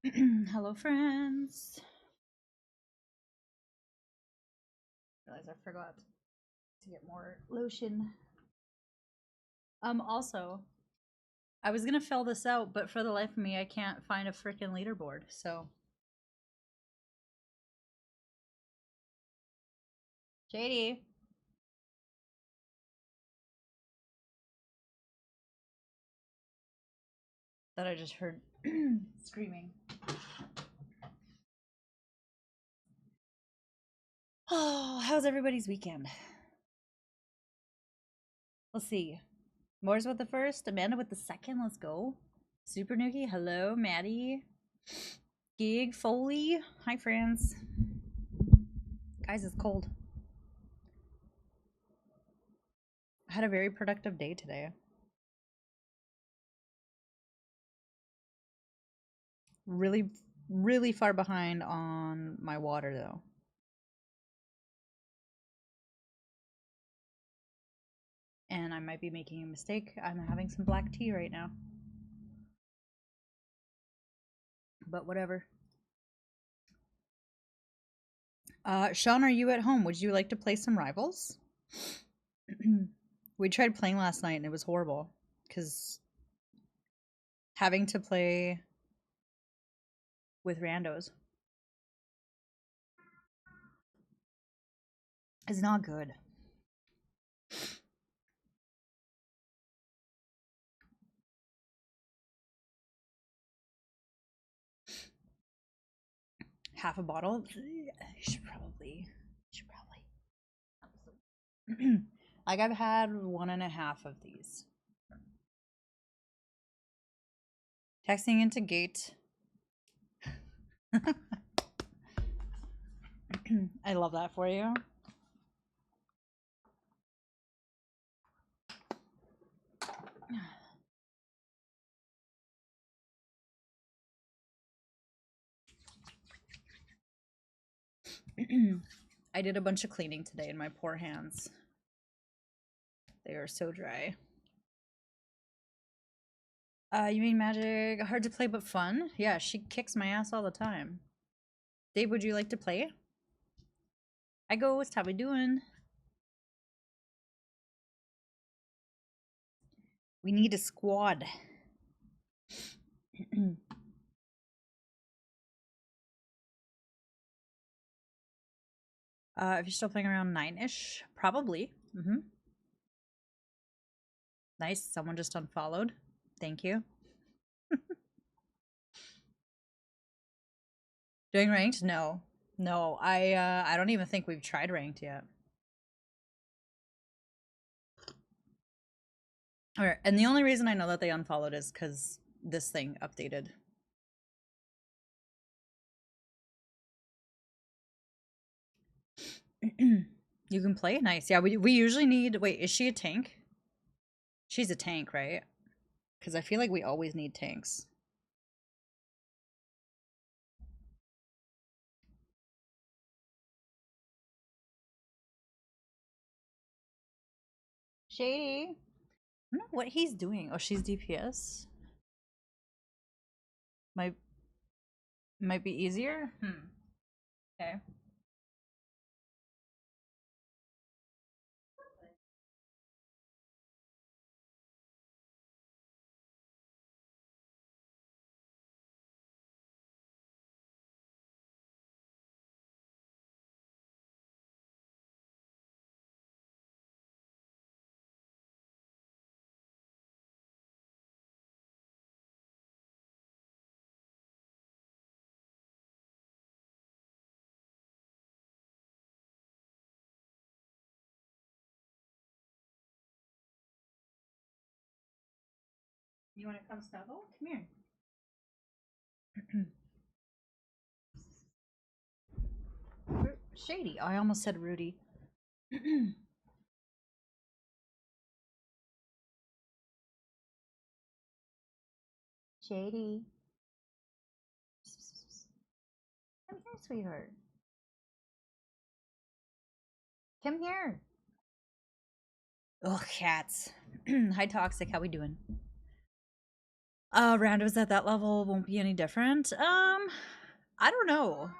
Hello, friends. Realize I forgot to get more lotion. Also, I was gonna fill this out, but for the life of me, I can't find a freaking leaderboard. So, JD, that I just heard screaming. Oh, how's everybody's weekend? Let's see. Moore's with the first, Amanda with the second. Let's go. Super Nuki, hello, Maddie. Gig Foley, hi, friends. Guys, it's cold. I had a very productive day today. Really far behind on my water though. And I might be making a mistake. I'm having some black tea right now. But whatever. Sean, are you at home? Would you like to play some Rivals? We tried playing last night and it was horrible. Because having to play with randos is not good. Half a bottle? Should probably. Like I've had 1.5 of these. Texting into gate. I love that for you. I did a bunch of cleaning today in my poor hands. They are so dry. You mean Magic? Hard to play but fun? Yeah, she kicks my ass all the time. Dave, would you like to play? Hi Ghost, how we doing? We need a squad. If you're still playing around 9-ish, probably. Nice, someone just unfollowed. Thank you. Doing ranked? No. No, I don't even think we've tried ranked yet. Alright, and the only reason I know that they unfollowed is because this thing updated. You can play? Nice. Yeah, we usually need... Wait, is she a tank? She's a tank, right? Because I feel like we always need tanks. Shady. I don't know what he's doing. Oh, she's DPS? Might be easier? Okay. You want to come snuggle? Come here. Shady. I almost said Rudy. Shady. Come here, sweetheart. Come here. Oh, cats. Hi, Toxic. How we doing? Randos at that level won't be any different. I don't know.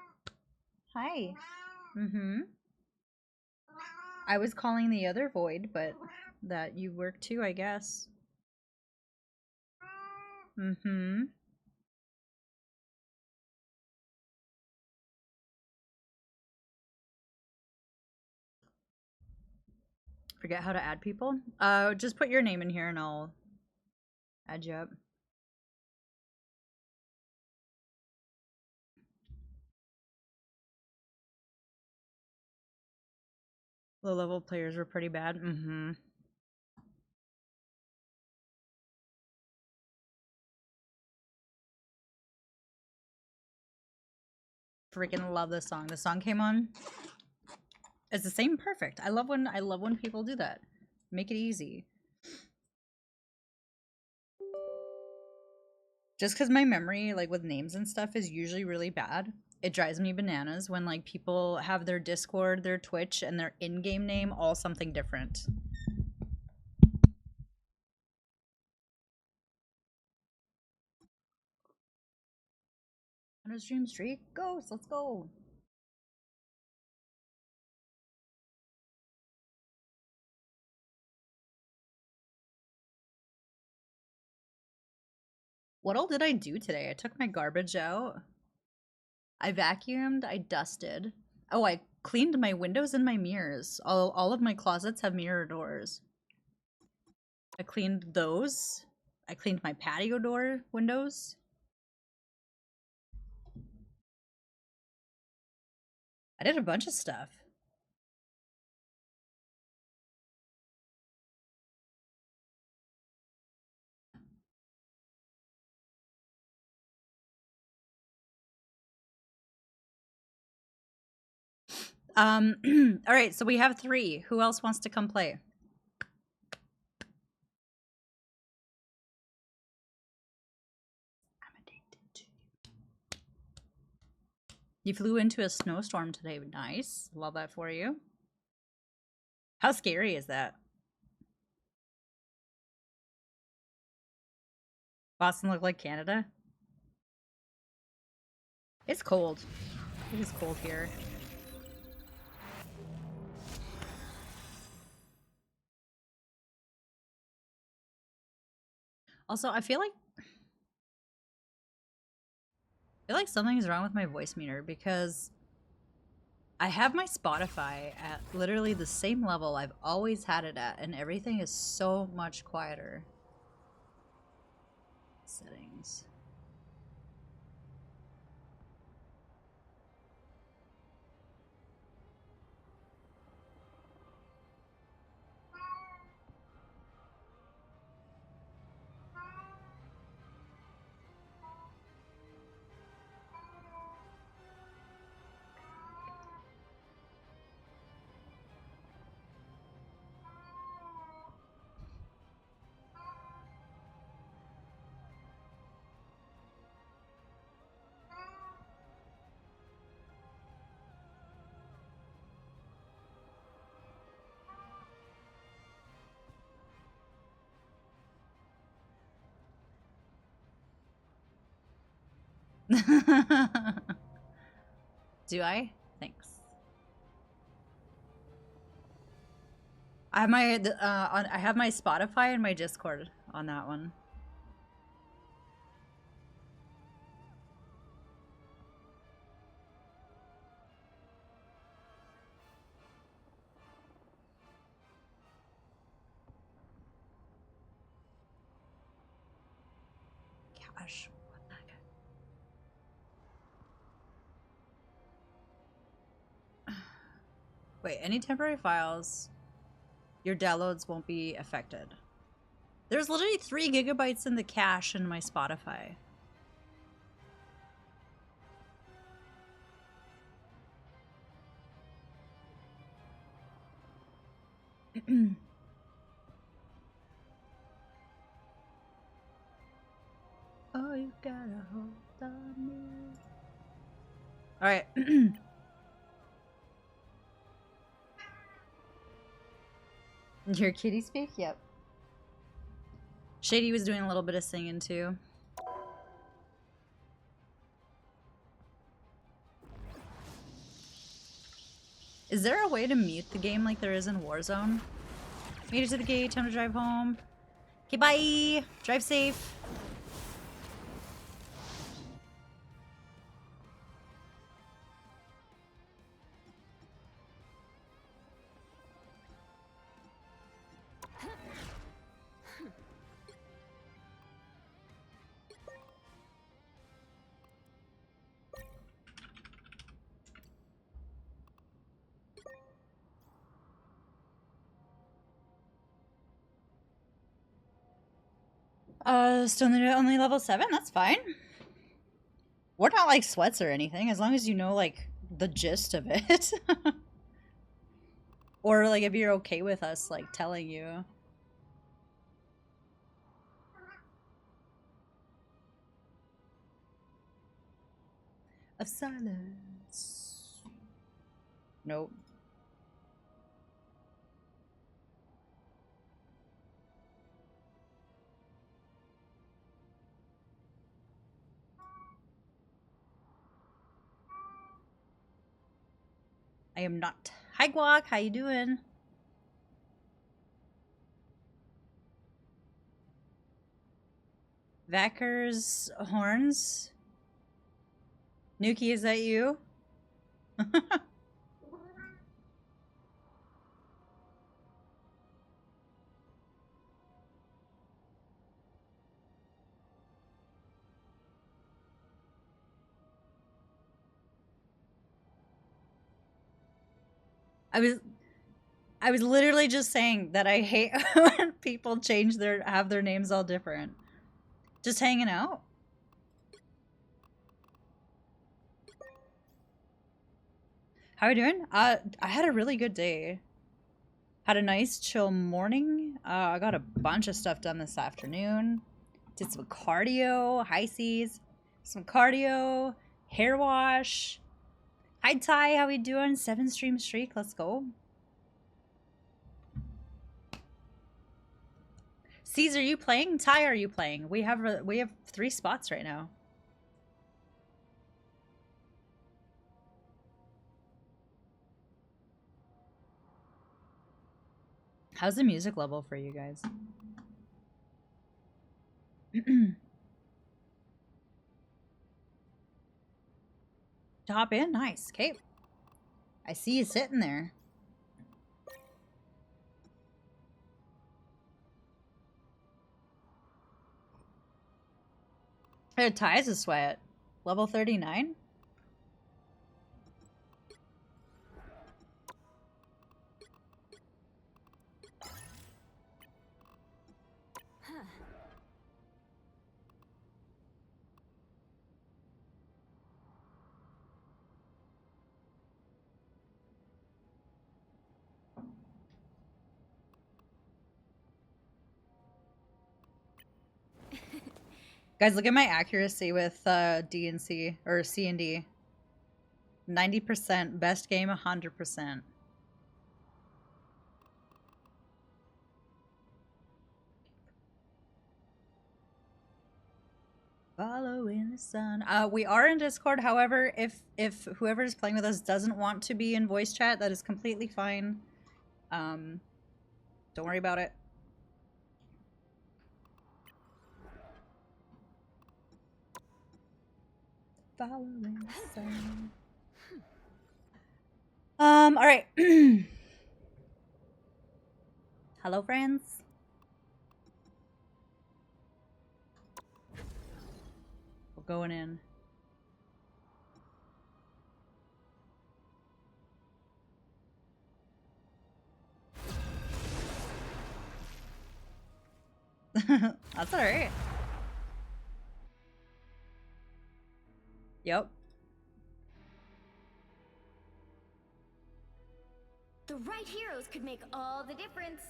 Hi. Mm-hmm. I was calling the other void, but that you work too, I guess. Mm-hmm. Forget how to add people? Just put your name in here and I'll add you up. Low level players were pretty bad. Mm-hmm. Freaking love this song. This song came on. It's the same perfect. I love when people do that. Make it easy. Just because my memory, like with names and stuff, is usually really bad, it drives me bananas when like people have their Discord, their Twitch, and their in-game name all something different. On a stream streak, ghost, let's go. What all did I do today? I took my garbage out. I vacuumed, I dusted. Oh, I cleaned my windows and my mirrors. All of my closets have mirror doors. I cleaned those. I cleaned my patio door windows. I did a bunch of stuff. All right, so we have 3. Who else wants to come play? I'm addicted to you. You flew into a snowstorm today. Nice. Love that for you. How scary is that? Boston look like Canada? It's cold. It is cold here. Also, I feel like something's wrong with my voice meter because I have my Spotify at literally the same level I've always had it at, and everything is so much quieter. Settings. Do I? Thanks. I have my I have my Spotify and my Discord on that one. Gosh, what the heck? Wait, any temporary files, your downloads won't be affected. There's literally 3 gigabytes in the cache in my Spotify. Oh, you gotta hold on me. All right. Your kitty speak? Yep. Shady was doing a little bit of singing too. Is there a way to mute the game like there is in Warzone? Made it to the gate, time to drive home. Okay, bye! Drive safe. Still only level 7? That's fine. We're not like sweats or anything, as long as you know, like, the gist of it. Or, like, if you're okay with us, like, telling you. Of silence. Nope. I am not. Hi, Guac. How you doing? Vacker's horns. Nuki, is that you? I was literally just saying that I hate when people have their names all different. Just hanging out. How are you doing? I had a really good day. Had a nice chill morning. I got a bunch of stuff done this afternoon. Did some cardio, high seas, some cardio, hair wash. Hi Ty, how we doing? 7 stream streak, let's go. Caesar, you playing? Ty, are you playing? We have 3 spots right now. How's the music level for you guys? To hop in? Nice. Okay. I see you sitting there. Ty's a sweat. Level 39? Guys, look at my accuracy with D and C, or C and D. 90%, best game 100%. Following the sun. We are in Discord, however, if whoever is playing with us doesn't want to be in voice chat, that is completely fine. Don't worry about it. Following the sun. Alright. Hello, friends. We're going in. That's alright. Yep. The right heroes could make all the difference.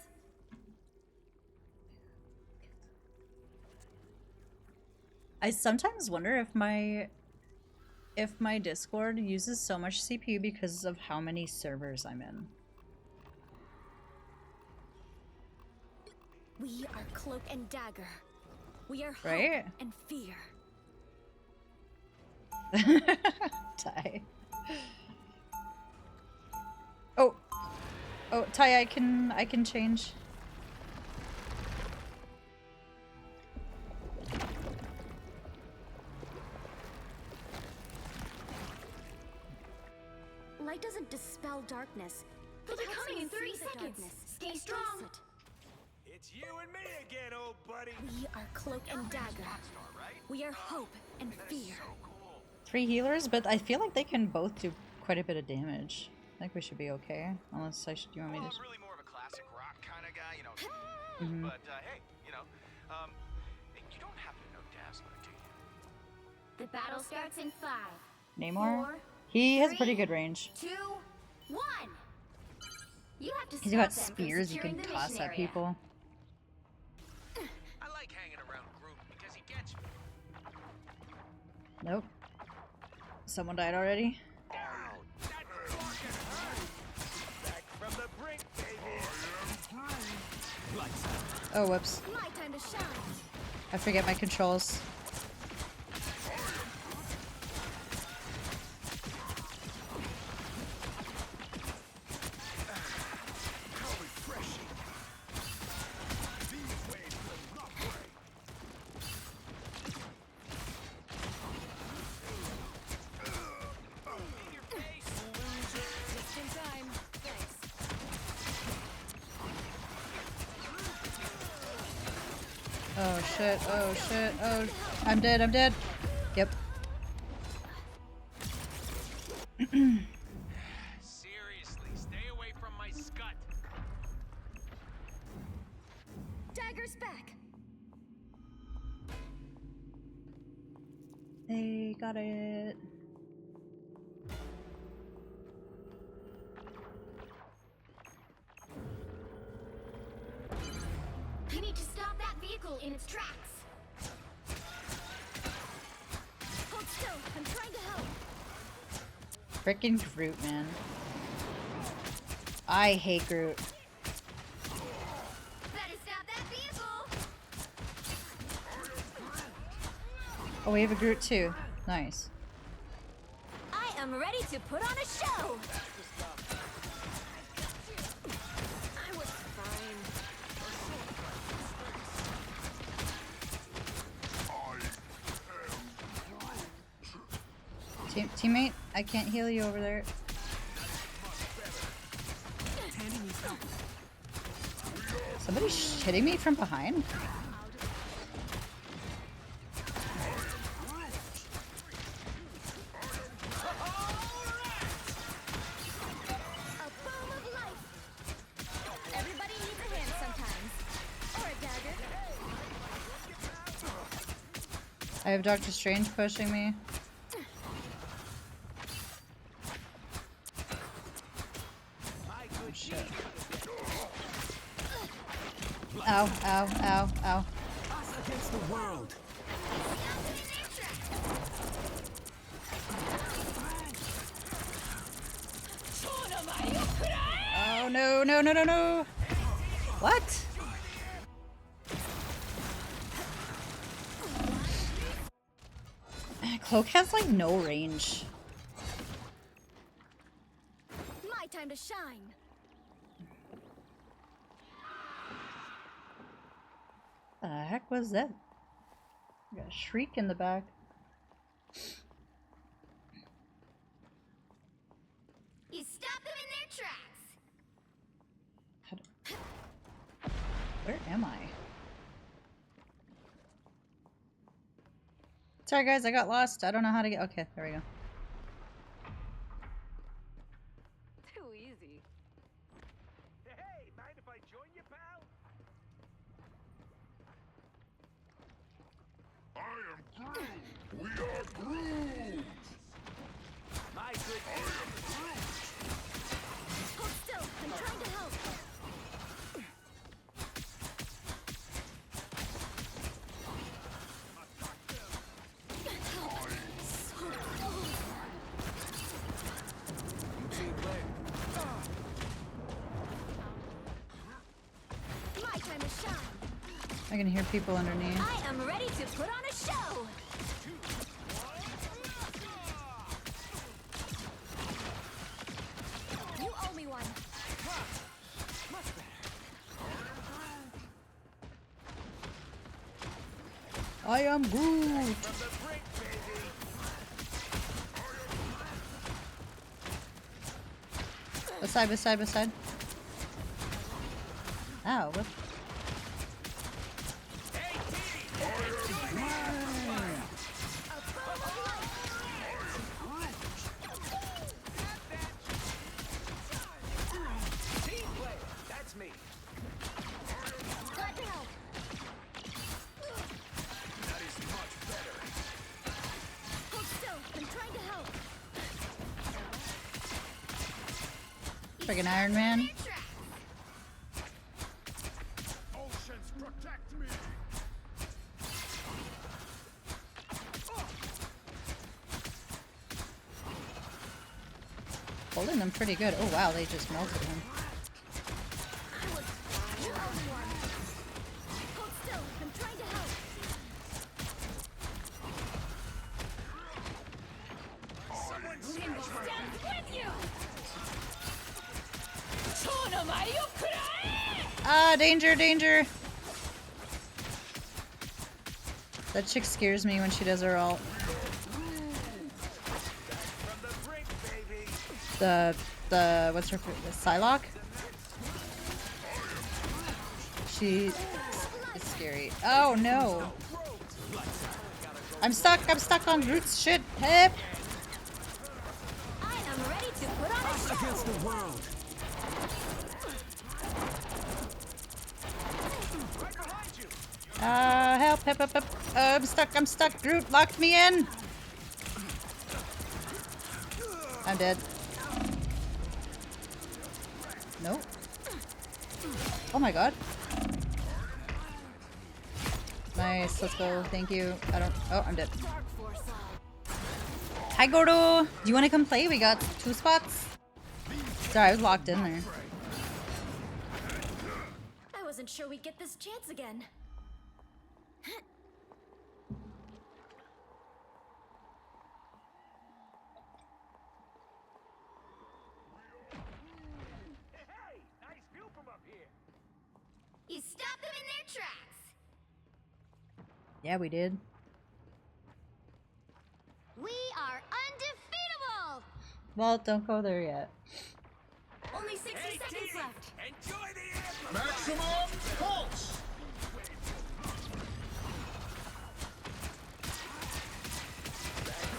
I sometimes wonder if my Discord uses so much CPU because of how many servers I'm in. We are Cloak and Dagger. We are Right? hope and fear. Die. Oh, oh, Ty, I can change. Light doesn't dispel darkness. They'll be coming in 30 seconds. Stay strong. It's you and me again, old buddy. We are Cloak and Dagger. We are hope and fear. 3 healers, but I feel like they can both do quite a bit of damage. I think we should be okay. Unless I should. You want me to? I'm really more of a classic rock kind of guy, you know. Mhm. But hey, you know, you don't happen to know Dazzler, do you? The battle starts in 5, Namor? 4, He has pretty 3, good range. 2, 1. You have to He's stop got them from spears you securing can the toss mission at area. people. I like hanging around Groot because he gets me. Nope. Someone died already. Ow, that fucking hurt. Back from the brink, baby. Lights out. Oh, whoops. My time to shine. I forget my controls. How refreshing. These waves will not break. In your face, loser. Just in time. Thanks. Oh shit, oh shit, oh. I'm dead, I'm dead. Yep. Seriously, stay away from my scut. Dagger's back. They got it. You need to stop that vehicle in its tracks. Hold still. I'm trying to help. Frickin' Groot, man. I hate Groot. Better stop that vehicle. Oh, we have a Groot too. Nice. I am ready to put on a show. I was fine. Teammate, I can't heal you over there. Somebody's hitting me from behind? A boom of life. Everybody needs a hand sometimes. Or a dagger. I have Doctor Strange pushing me. My good Shit. Ow, ow, ow, ow. us against the world. Oh no, no, no, no, no! What? Cloak has like no range. My time to shine. The heck was that? Got a shriek in the back. You stop them in their tracks. Where am I? Sorry guys, I got lost. I don't know how to get. Okay, there we go. Too easy. Hey, mind if I join you, pal? We are Groot! My good Hold still. I'm trying to help. team player. My time to shine. I can hear people underneath. I am ready to put on a show. You owe me one. I am Groot. Beside, beside, beside. Ow. What? That's me. Glad to help. That is much better. Hold still. I'm trying to help. Friggin' Iron Man. Oceans protect me. Holding them pretty good. Oh wow, they just melted him. Hold still. I'm trying to help. Stands with you. Ah, danger, danger. That chick scares me when she does her ult. From the brink, baby. What's her, the Psylocke? She is scary. Oh no. I'm stuck on Groot's shit. Hip. I am ready to put on a show. Against the world. Right behind you. Help, help, help, help. I'm stuck. Groot locked me in. I'm dead. Nope. Oh my god. Nice, let's go. Thank you. I don't. Oh, I'm dead. Dark Force. Hi, Gordo. Do you want to come play? We got 2 spots. Sorry, I was locked in there. I wasn't sure we'd get this chance again. Hey, nice view from up here. You stopped them in their tracks. Yeah, we did. We are undefeatable. Well, don't go there yet. Only 60 seconds left. Enjoy the anthem. Maximum pulse.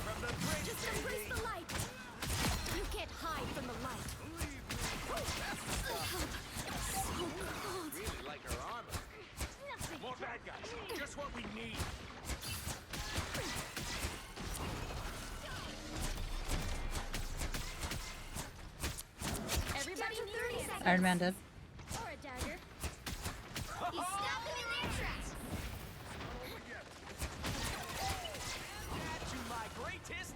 From the brink, Just embrace the light. You can't hide from the light. So cold. really like her armor. Nothing. More bad guys. Just what we need. Everybody 30 seconds. Iron Man dead. Or a dagger. You stopped them in their tracks. To my greatest.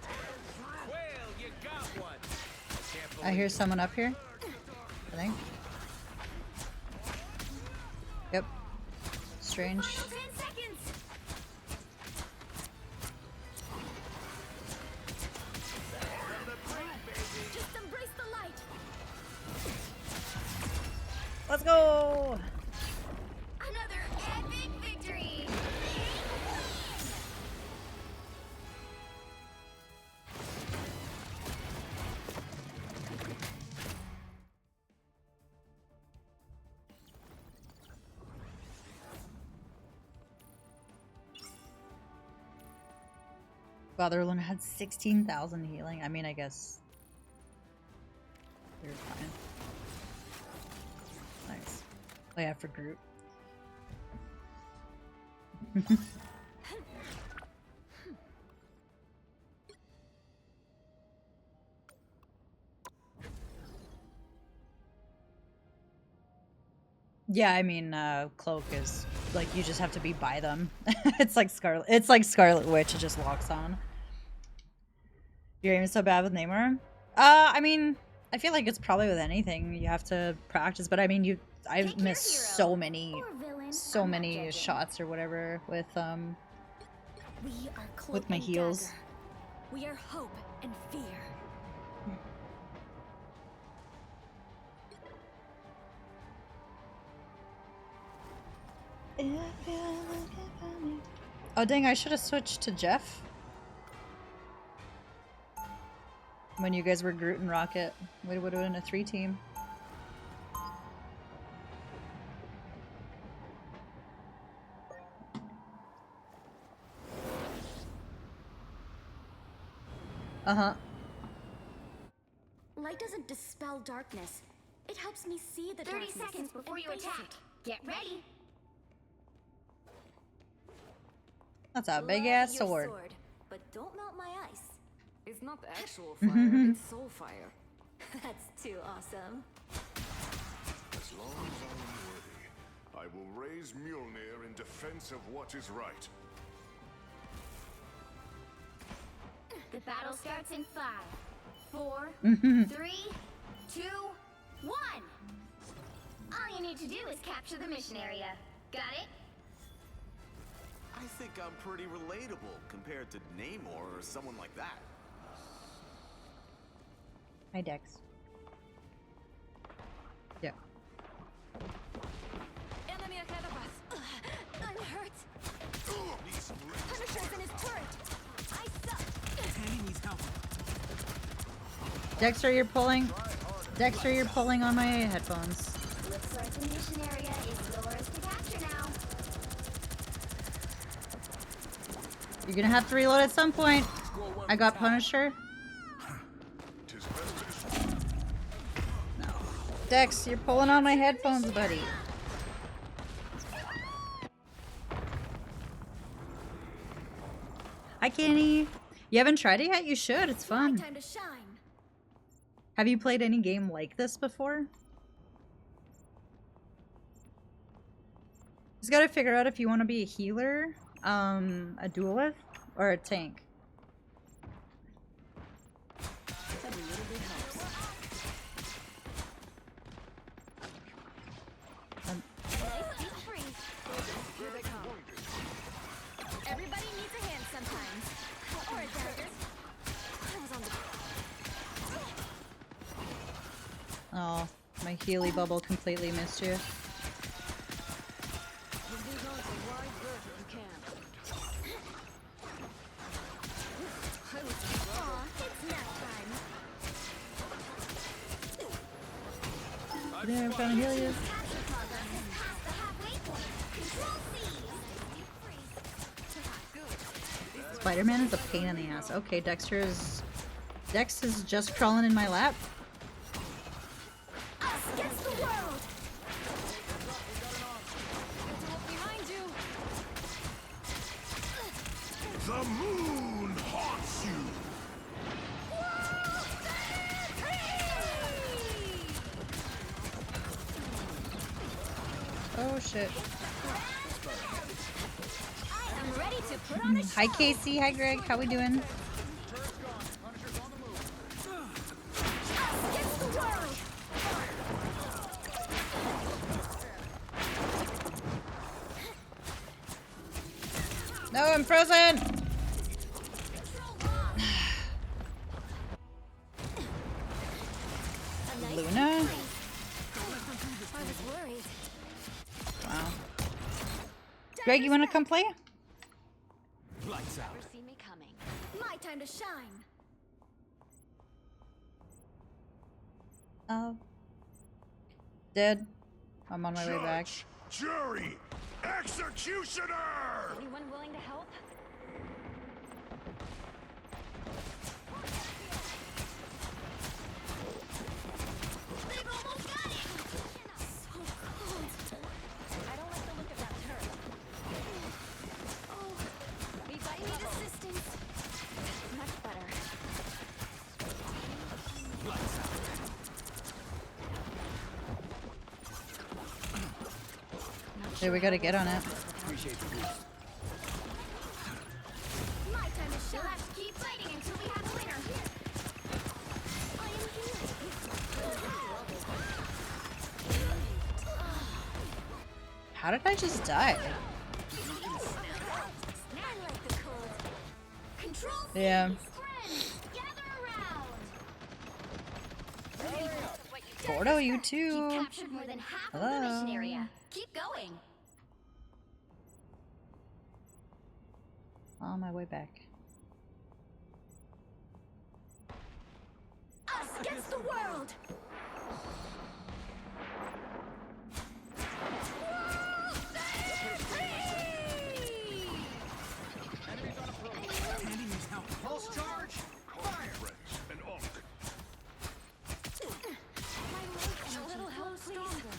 Well, you got one. I hear someone up here. I think. Yep. Strange. Final 10 seconds. Just embrace the light. Let's go. Another epic victory. Wow, the other one had 16,000 healing. I mean, I guess you're fine. Nice. Oh yeah, for Groot. Yeah, I mean, Cloak is like you just have to be by them. It's like Scarlet. It's like Scarlet Witch. It just locks on. Your aim is so bad with Neymar. I mean, I feel like it's probably with anything you have to practice. But I mean, I've Pick your missed hero. so many, Or villain. so I'm not many judging. shots or whatever with We are Cloak with my and heals. Dagger. We are hope and fear. Oh dang, I should have switched to Jeff. When you guys were Groot and Rocket. We would have been a 3-team. Uh-huh. Light doesn't dispel darkness. It helps me see the 30 darkness. seconds before you attack. Get ready. That's a big Love ass your sword. but don't melt my ice. It's not the actual fire, it's soul fire. That's too awesome. As long as I am worthy, I will raise Mjolnir in defense of what is right. The battle starts in 5, 4, 3, 2, 1. All you need to do is capture the mission area. Got it? I think I'm pretty relatable compared to Namor or someone like that. Hi, Dex. Yeah. Enemy ahead of us. I'm hurt. Punisher's in his turret. I suck. Dexter, you're pulling. Dexter, you're pulling on my headphones. Looks like the mission area is yours to capture now. You're gonna have to reload at some point. I got Punisher. Tis best Dex, you're pulling on my headphones, buddy. Hi, Kenny. You haven't tried it yet? You should. It's My fun. time to shine. Have you played any game like this before? Just gotta figure out if you want to be a healer, a duelist, or a tank. Deep freeze. Here they come. Everybody needs a hand sometimes. Or a dagger. I was on the Oh, my Healy bubble completely missed you. Aw, it's nap time. There, I'm trying to heal you. Capture progress is past the halfway point. Control C. Spider-Man is a pain in the ass. Okay, Dex is just crawling in my lap. Us against the world. Behind you. The moon haunts you. Oh shit. I'm ready to put on a show. Hi Casey, hi Greg, how we doing? Us against the world. No, I'm frozen! A nice Luna? I was worried. Wow. Greg, you wanna come play? Lights out. Never seen me coming. My time to shine. Oh. Dead. I'm on my way back. Judge, jury, executioner. Anyone willing to help? They've almost got it. So cold. I don't like the look of that turret. Oh, we might need assistance. Much better. There, we gotta get on it. Appreciate the boost. My time to You'll shine. have to keep fighting until we have a winner. I am here. How did I just die? I like the cold. Control C. Yeah. Friends, gather around. Gordo, you You've too. captured more than half of the Hello. mission area. Keep going. On my way back. Us against the world! Candy needs help. Pulse charge! Fire! And on. My legs are a little help stronger.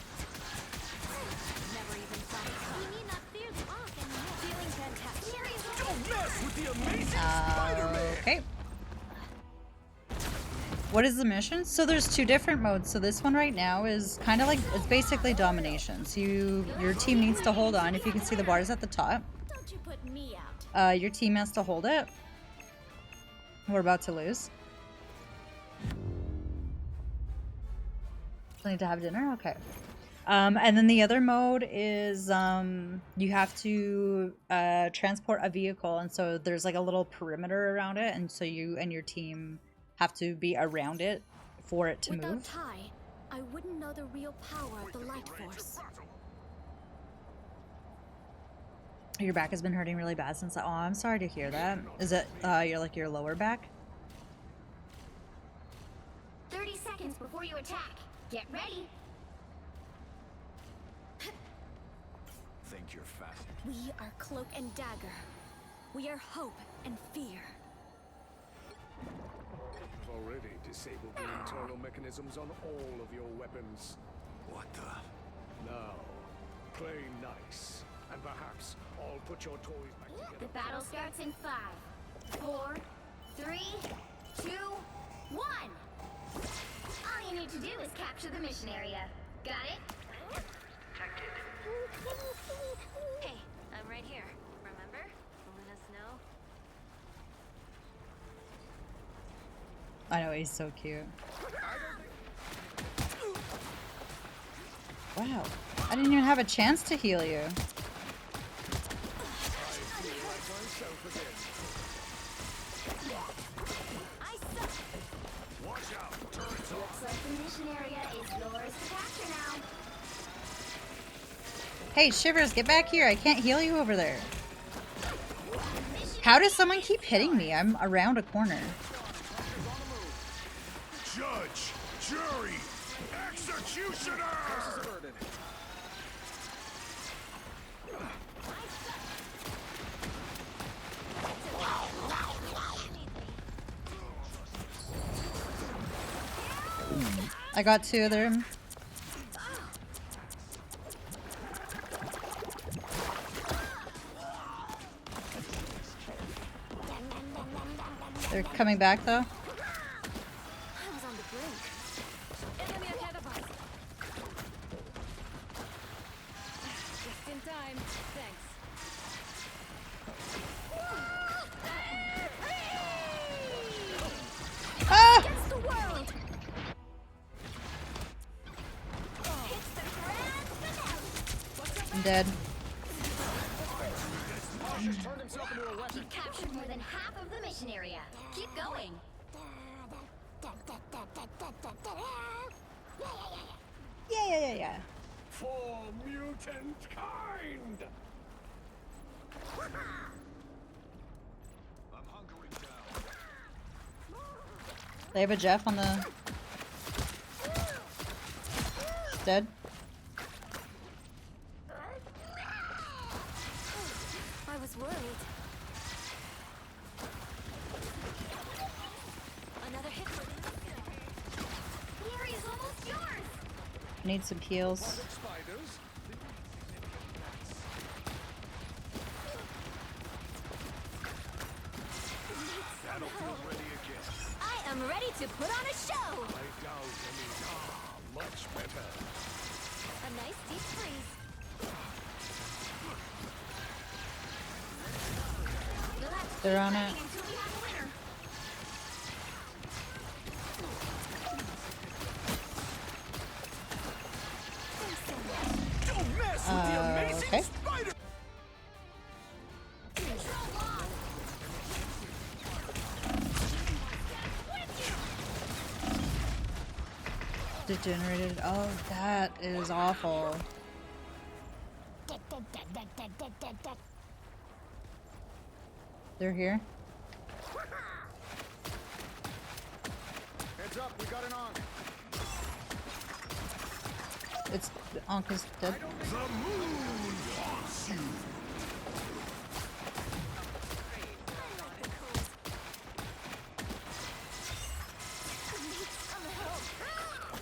Never even thought it. We need not fear the arc anymore. Feeling fantastic. Don't mess with the amazing Spider-Man! Okay. What is the mission? So there's two different modes. So this one right now is kind of like, it's basically domination. So your team needs to hold on. If you can see the bars at the top, Don't you put me out. your team has to hold it. We're about to lose. Still need to have dinner? Okay. And then the other mode is you have to transport a vehicle, and so there's like a little perimeter around it, and so you and your team have to be around it for it to Without move. Ty, I wouldn't know the real power of the light force. Your back has been hurting really bad since. Oh, I'm sorry to hear that. Is it your lower back? 30 seconds before you attack. Get ready. Think you're fast. We are Cloak and Dagger. We are hope and fear. Already disabled the internal mechanisms on all of your weapons. What the? Now, play nice. And perhaps I'll put your toys back The together. battle starts in 5, 4, 3, 2, 1. All you need to do is capture the mission area. Got it? Hey, I'm right here. Remember? Let us know. I know, he's so cute. Wow. I didn't even have a chance to heal you. I suck. Watch out! Turrets Looks like the mission area is yours to capture now. Hey, Shivers, get back here. I can't heal you over there. How does someone keep hitting me? I'm around a corner. Judge, jury, executioner! I got two of them. They're coming back though. I was on the brink. Enemy ahead of us. Just in time. Thanks. Ah! Against the world. Hits the grand finale. I'm dead. You've captured more than half of the mission area. Keep going. Yeah. For mutant kind! I'm hunkering down. They have a Jeff on the... Dead. I was worried. Another hit for them. The area is almost yours. Need some heals. Spiders? Battlefield ready again. I am ready to put on a show. I doubt any. Much better. A nice deep freeze. They're on it. Until we have a winner. Don't mess with the amazing okay. Spider! Degenerated. Oh, that is awful. They're here. Heads up, we got an Ankh. It's Ank's dead. The moon haunts you.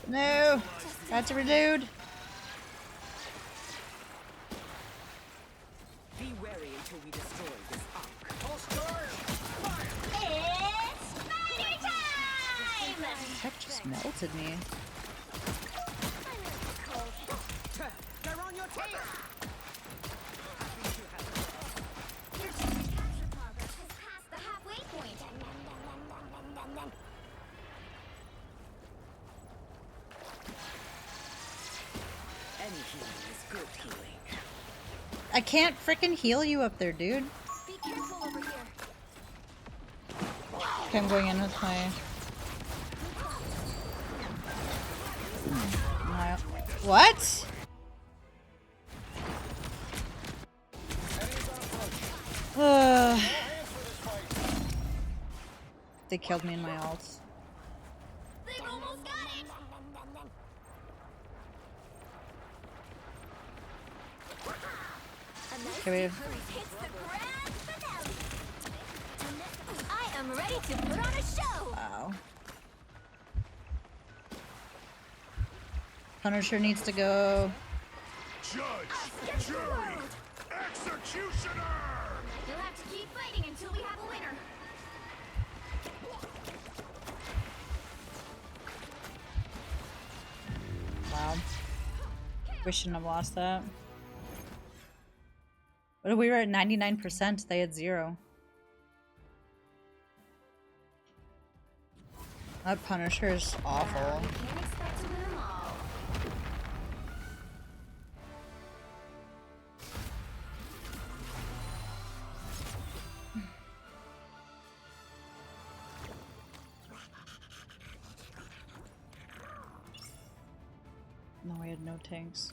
No! Got to reload. Be wary until we destroy this Ankh. All stars, fire! It's spider time! Heck just melted me. They're on your tail! Your team's capture progress has passed the halfway point. Any healing is good healing. I can't frickin' heal you up there, dude. Be careful over here. Okay, I'm going in with my... What? Ugh. They killed me in my ults. They've almost got it! Okay, we have... Hits the grand finale! I am ready to put on a show! Wow. Punisher needs to go. Judge, jury, executioner. You'll have to keep fighting until we have a winner. Wow. We shouldn't have lost that. But we were at 99%. They had 0. That Punisher is awful. You can't expect to win them all. No, we had no tanks.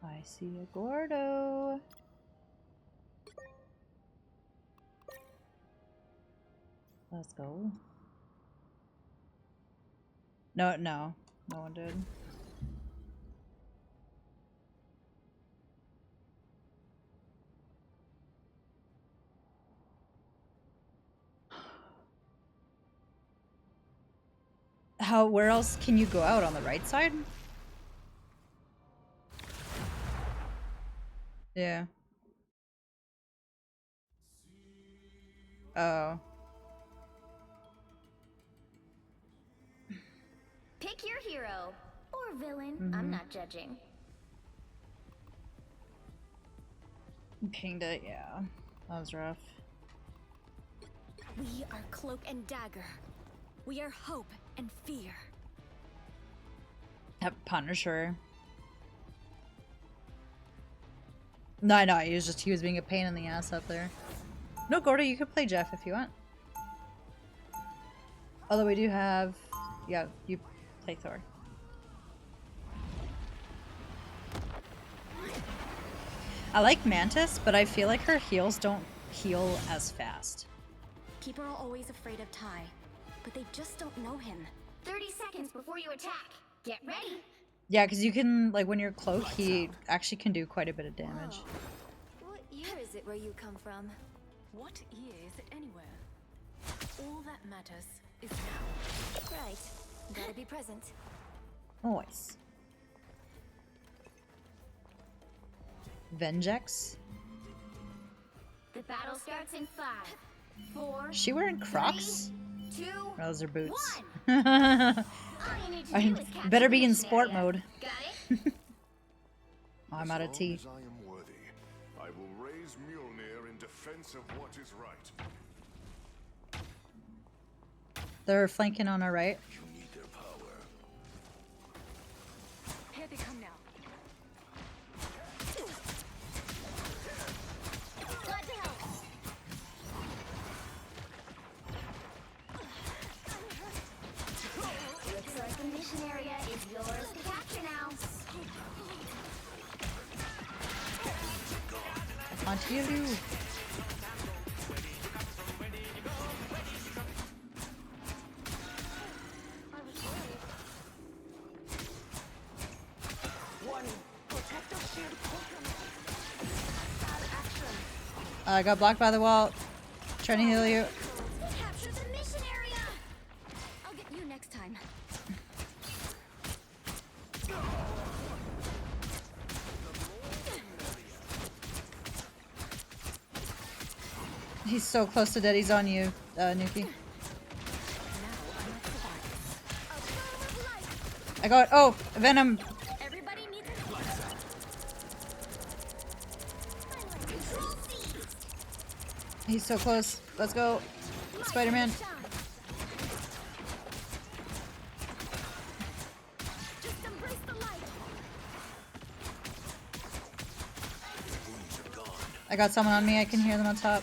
I see a Gordo. Let's go. No, no one did. Where else can you go out? On the right side? Yeah. Oh. Pick your hero. Or villain. I'm not judging. Pinged it, yeah. That was rough. We are Cloak and Dagger. We are hope and fear. That Punisher. No, he was being a pain in the ass up there. No, Gordo, you could play Jeff if you want. Although we do have... Yeah, you play Thor. I like Mantis, but I feel like her heals don't heal as fast. People are always afraid of Ty, but they just don't know him. 30 seconds before you attack. Get ready. Yeah, because you can, like, when you're Cloak, he actually can do quite a bit of damage. What year is it where you come from? What year is it anywhere? All that matters is now. Right. Gotta be present. Nice. Vengex? The battle starts in 5, 4, Is she wearing Crocs? 3, 2, Oh, those are boots. 1. All you need to do is capture Better the be in mission sport area. mode. Got it? I'm out of As tea. long as I am worthy, I will raise Mjolnir in defense of what is right. They're flanking on our right. You need their power. Here they come now. Glad to help. Looks like Can't heal you. I got blocked by the wall. Trying to heal you. Capture the mission area. I'll get you next time. He's so close to dead. He's on you, Nuki. I got. Oh, Venom. Everybody needs control seized. He's so close. Let's go, Spider-Man. Just embrace the light. I got someone on me. I can hear them on top.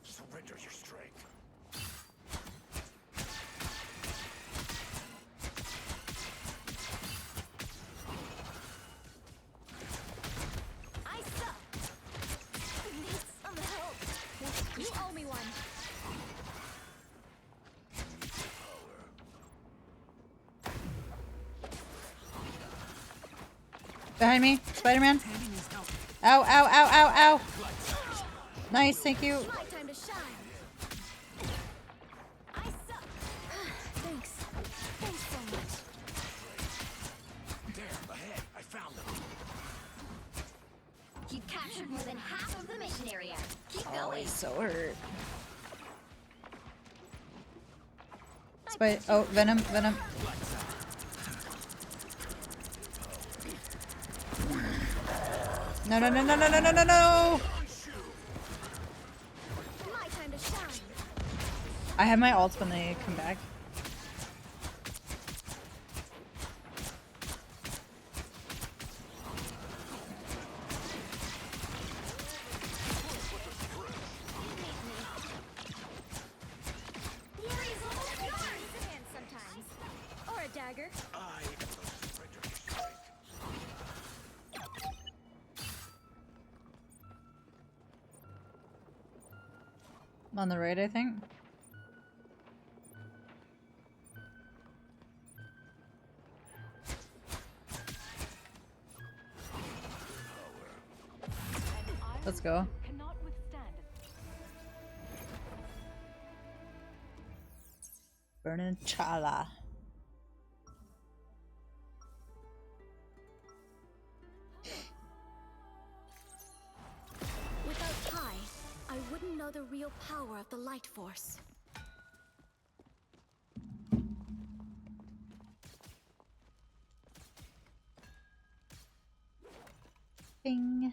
Surrender your strength. I suck. I need some help. You owe me one. Behind me, Spider-Man. Ow, ow, ow, ow, ow. Nice, thank you. My time to shine. I suck. Thanks. Thanks so much. There, ahead. I found them. You've captured more than half of the mission area. Keep Oh, going. he's so hurt. Oh, Venom, Venom. No, no, no, no, no, no, no, no, no! My time to shine. I have my ults when they come back. The area's almost yours. A hand sometimes. Or a dagger. I am going to surrender your strength. On the right, I think. Let's go. Cannot withstand Burning Chala. Without Kai, I wouldn't know the real power of the light force. Bing.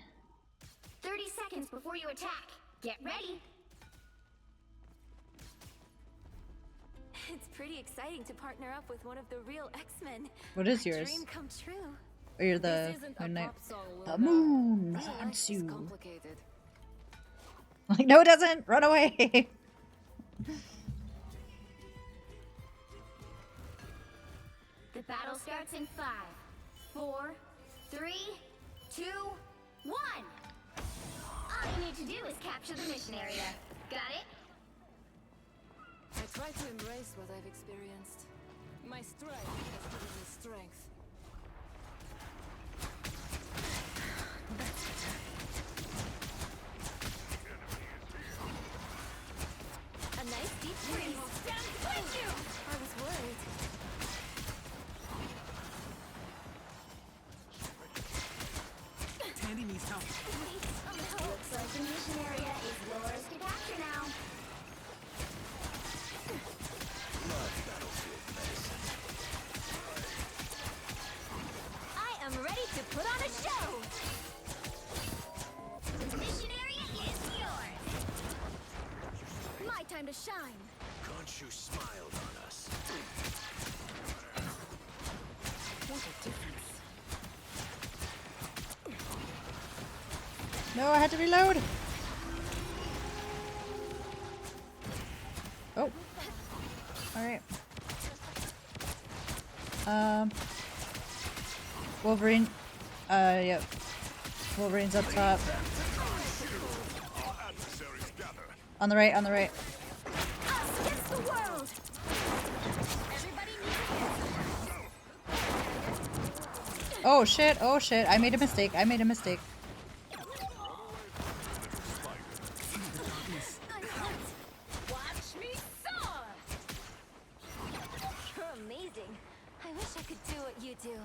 30 seconds before you attack. Get ready. It's pretty exciting to partner up with one of the real X-Men. What is yours? Dream come true. Or you're the This isn't a Moon Knight. pop song, The Wilma. moon Real haunts life is you. complicated. Like, no, it doesn't. Run away. The battle starts in 5, 4, 3, 2, 1. All you need to do is capture the mission area. Got it? I try to embrace what I've experienced. My strength has given me strength. A nice deep freeze. Thank you. I was worried. Tandy needs help. Looks like the mission area is yours to capture now. I am ready to put on a show. The mission area is yours. My time to shine. Khonshu smiled on us. What a difference. No, I had to reload. Oh. Alright. Wolverine. Yep. Wolverine's up top. Our adversaries gather. On the right, on the right. Us against the world. Everybody needs Oh shit, oh shit. I made a mistake. I made a mistake. Watch me soar! You're amazing. I wish I could do what you do.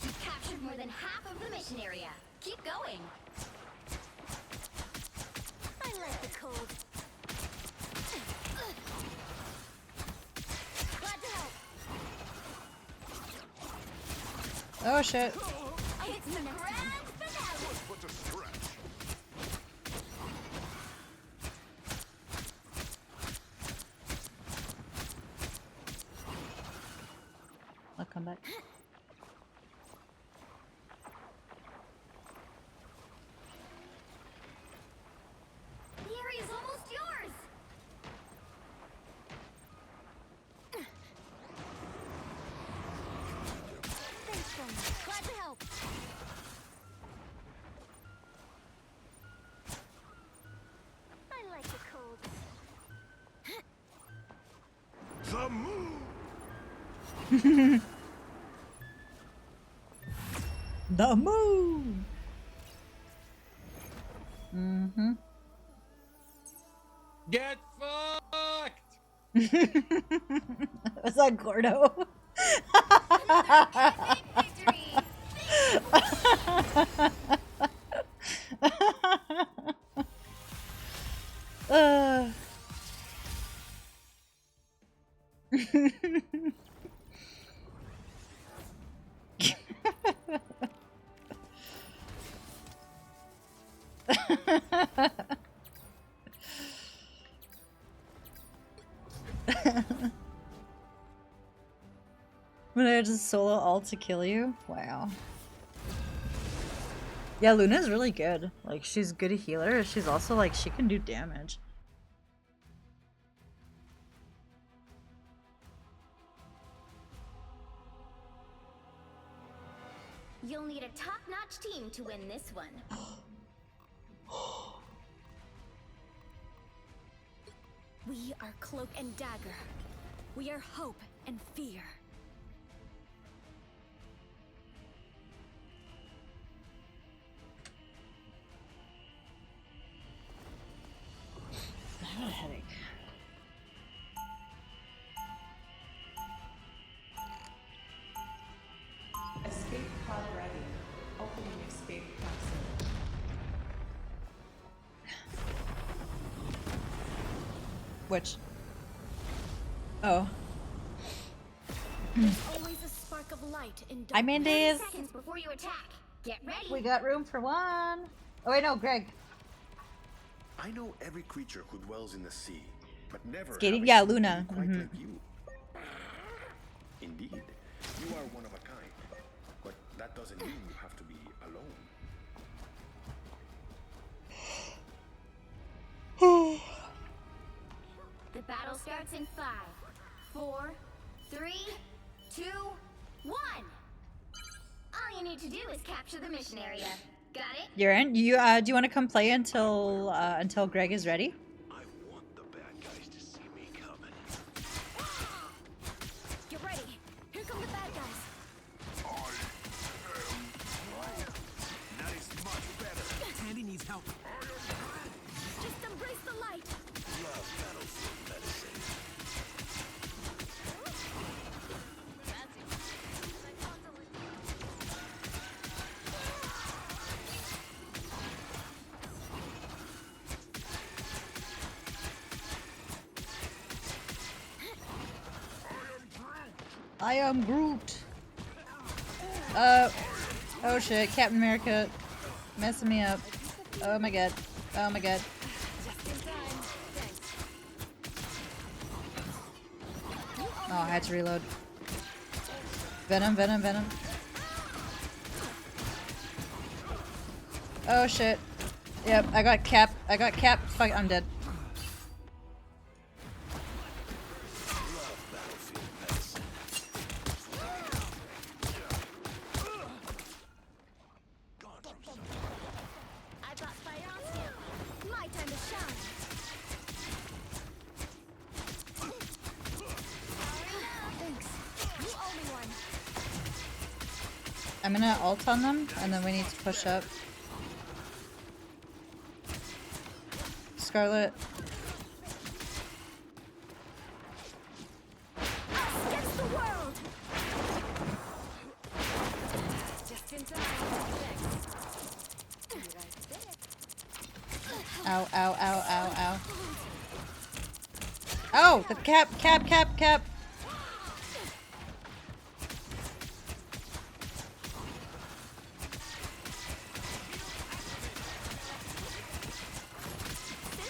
You've captured more than half of the mission area. Keep going. I like the cold. Glad to help. Oh shit. It's the grand finale. But a stretch. I'll come back. The area's almost yours. Thanks, friend. Glad to help. I like the cold. The moon. The moon! Mm-hmm. Get fucked! Was that Gordo? Victory. uh. When I just solo ult to kill you? Wow. Yeah, Luna's really good. Like, she's good a healer. She's also, like, she can do damage. You'll need a top-notch team to win this one. We are Cloak and Dagger. We are hope and fear. I have a headache. Escape pod ready. Opening escape capsule. Which? Oh. There's always a spark of light in Hi, darkness. Mandays. Seconds before you attack. Get ready. We got room for one. Oh, wait, no, Greg. I know every creature who dwells in the sea, but never Skating? have I Yeah, seen Luna. any quite Mhm. like you. Indeed, you are one of a kind, but that doesn't mean you have to be alone. The battle starts in 5, 4, 3, 2, 1. All you need to do is capture the mission area. Got it? You're in? You do you want to come play until Greg is ready? I want the bad guys to see me coming. Get ready. Here come the bad guys. Nice, much better. Tandy needs help. Just embrace the light. I am Groot. Oh shit, Captain America messing me up. Oh my god. Oh my god. Just in time. Thanks. Oh, I had to reload. Venom, venom, venom. Oh shit. Yep, I got Cap. I got Cap. Fuck, I'm dead. I'm gonna ult on them, and then we need to push up. Scarlet. Us against the world. Just in time. Thanks. Be right there. Ow, ow, ow, ow, ow. Oh, the cap.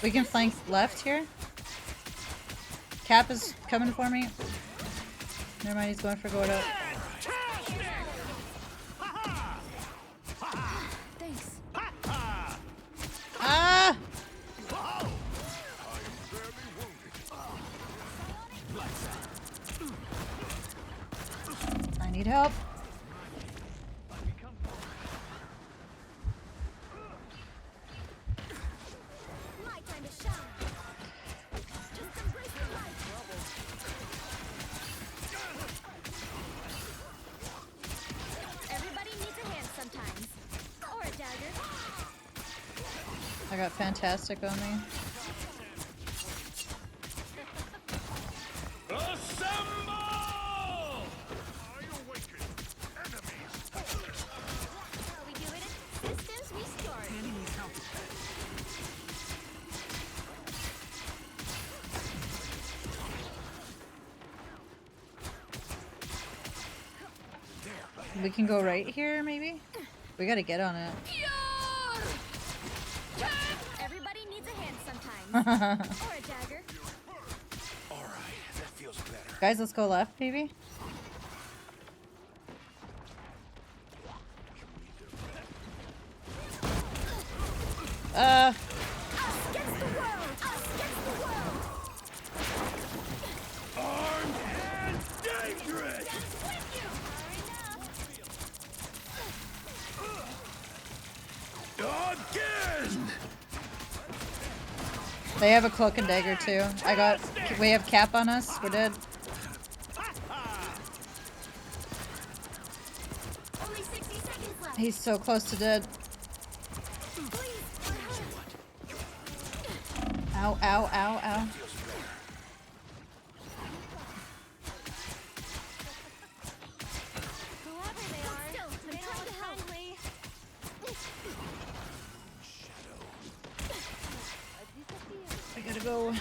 We can flank left here. Cap is coming for me. Never mind, he's going for Gordo. Thanks. Ah! I need help. My time to shine. Just embrace the light. Everybody needs a hand sometimes. Or a dagger. I got fantastic on me. Assemble! How we do it at Systems Restored. We can go right here, maybe? We gotta get on it. Everybody needs a hand sometimes. Or a dagger. Alright, that feels better. Guys, let's go left, maybe? Us against the world. Us against the world. Armed and dangerous! With you. Again! They have a cloak and dagger too. We have cap on us. We're dead. Only 60 seconds left. He's so close to dead. Ow, ow, ow, ow. Whoever they are, they don't look friendly. I gotta go.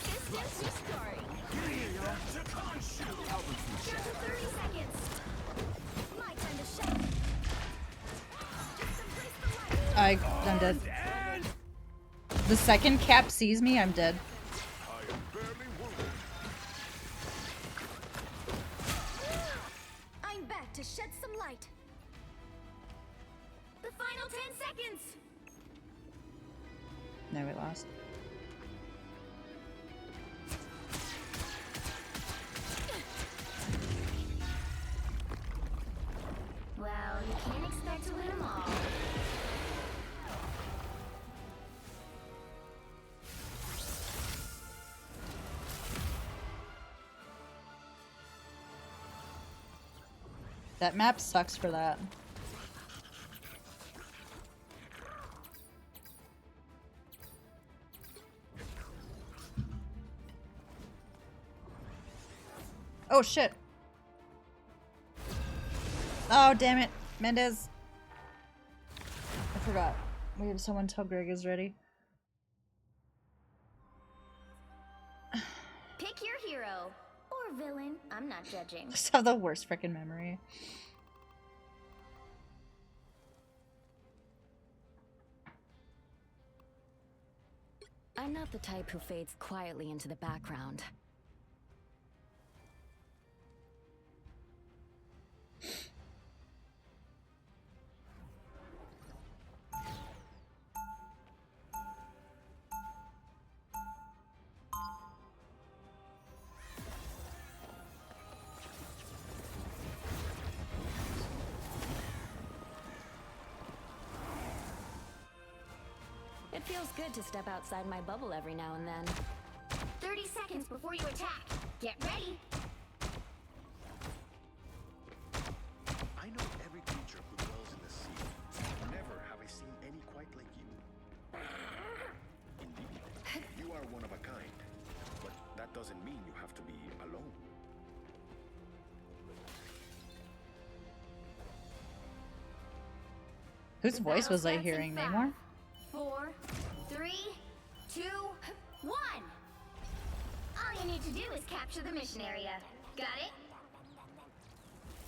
Systems Restoring. Down to 30 seconds. My time to shine. Just embrace the light. I'm dead. The second cap sees me, I'm dead. I am barely wounded. I'm back to shed some light. The final 10 seconds. No, we lost. Well, you can't expect to win them all. That map sucks for that. Oh shit. Oh damn it, Mendez. I forgot. We have someone tell Greg is ready. Pick your hero. Or villain. I'm not judging. Just have the worst freaking memory. I'm not the type who fades quietly into the background. It feels good to step outside my bubble every now and then. 30 seconds before you attack. Get ready. I know every creature who dwells in the sea. Never have I seen any quite like you. Indeed, you are one of a kind. But that doesn't mean you have to be alone. Whose voice was I hearing, Namor? 4, 3, 2, 1. All you need to do is capture the mission area. Got it?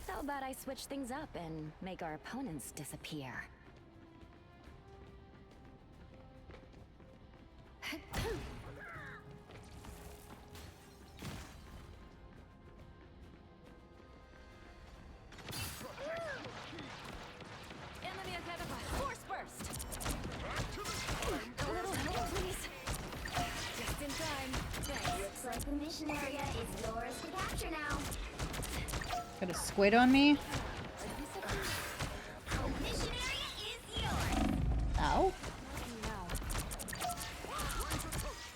How about I switch things up and make our opponents disappear? Enemy identified. Force burst. A little help, please. Just in time. Thanks. Looks like the mission area is yours to capture now. Got a squid on me. The mission area is yours. Ow. No.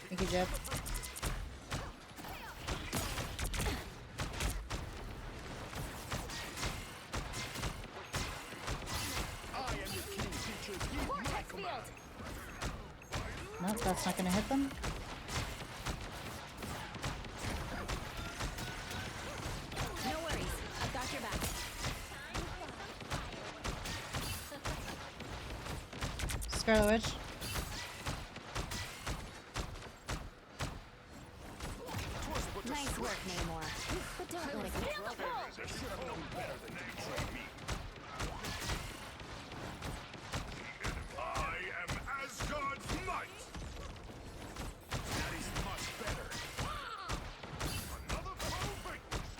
Thank you, Jeff. Vortex field. Nope, that's not gonna hit them. No worries. I've got your back. Scarlet Witch. Nice work, Namor. But don't let it get feel the pull. I am Asgard's might! That is much better. Another foe vanquished.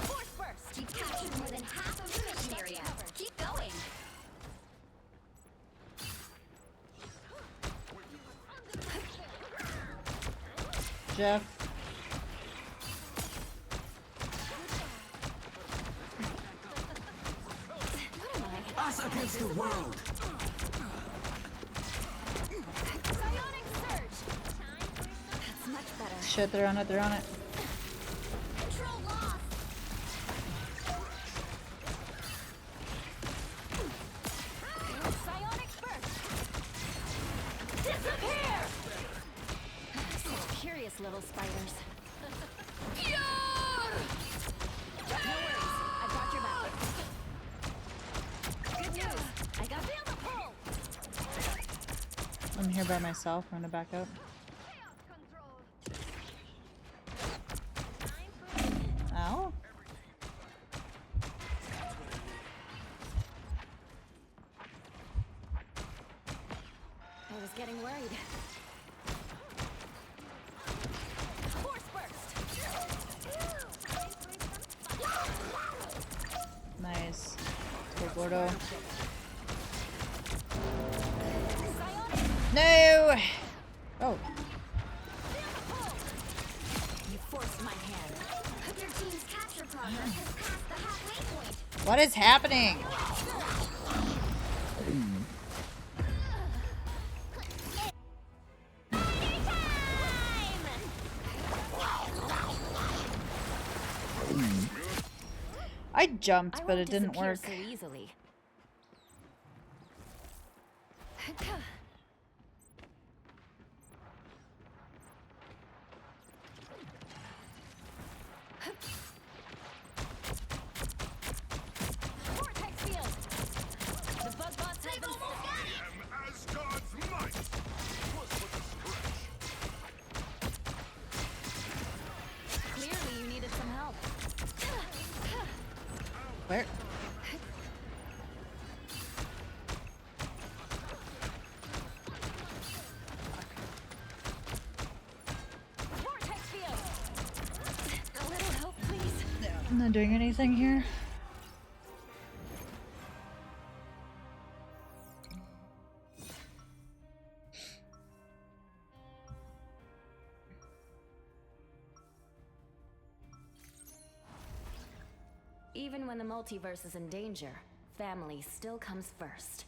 Force burst. You've captured more than half of the mission area. Keep going. Jeff. Us against the world! Psionic surge. That's much better. Shit, they're on it, they're on it. Control lost. Psionic burst. Disappear. Such curious little spiders. No worries. I've got your back. Good news. I got feel the pull. I'm here by myself. I'm gonna back up. Ow. I was getting worried. Force burst. Nice. Go Gordo. No! Oh, You forced my hand. Your team's capture progress has passed the halfway point. what is happening? I jumped, I but won't it didn't disappear work. so easily. Vortex field. The bug bots have been I am Asgard's might! Was but a stretch. Clearly, you needed some help. Where? Vortex field. A little help, please. I'm not doing anything here. Even when the multiverse is in danger, family still comes first.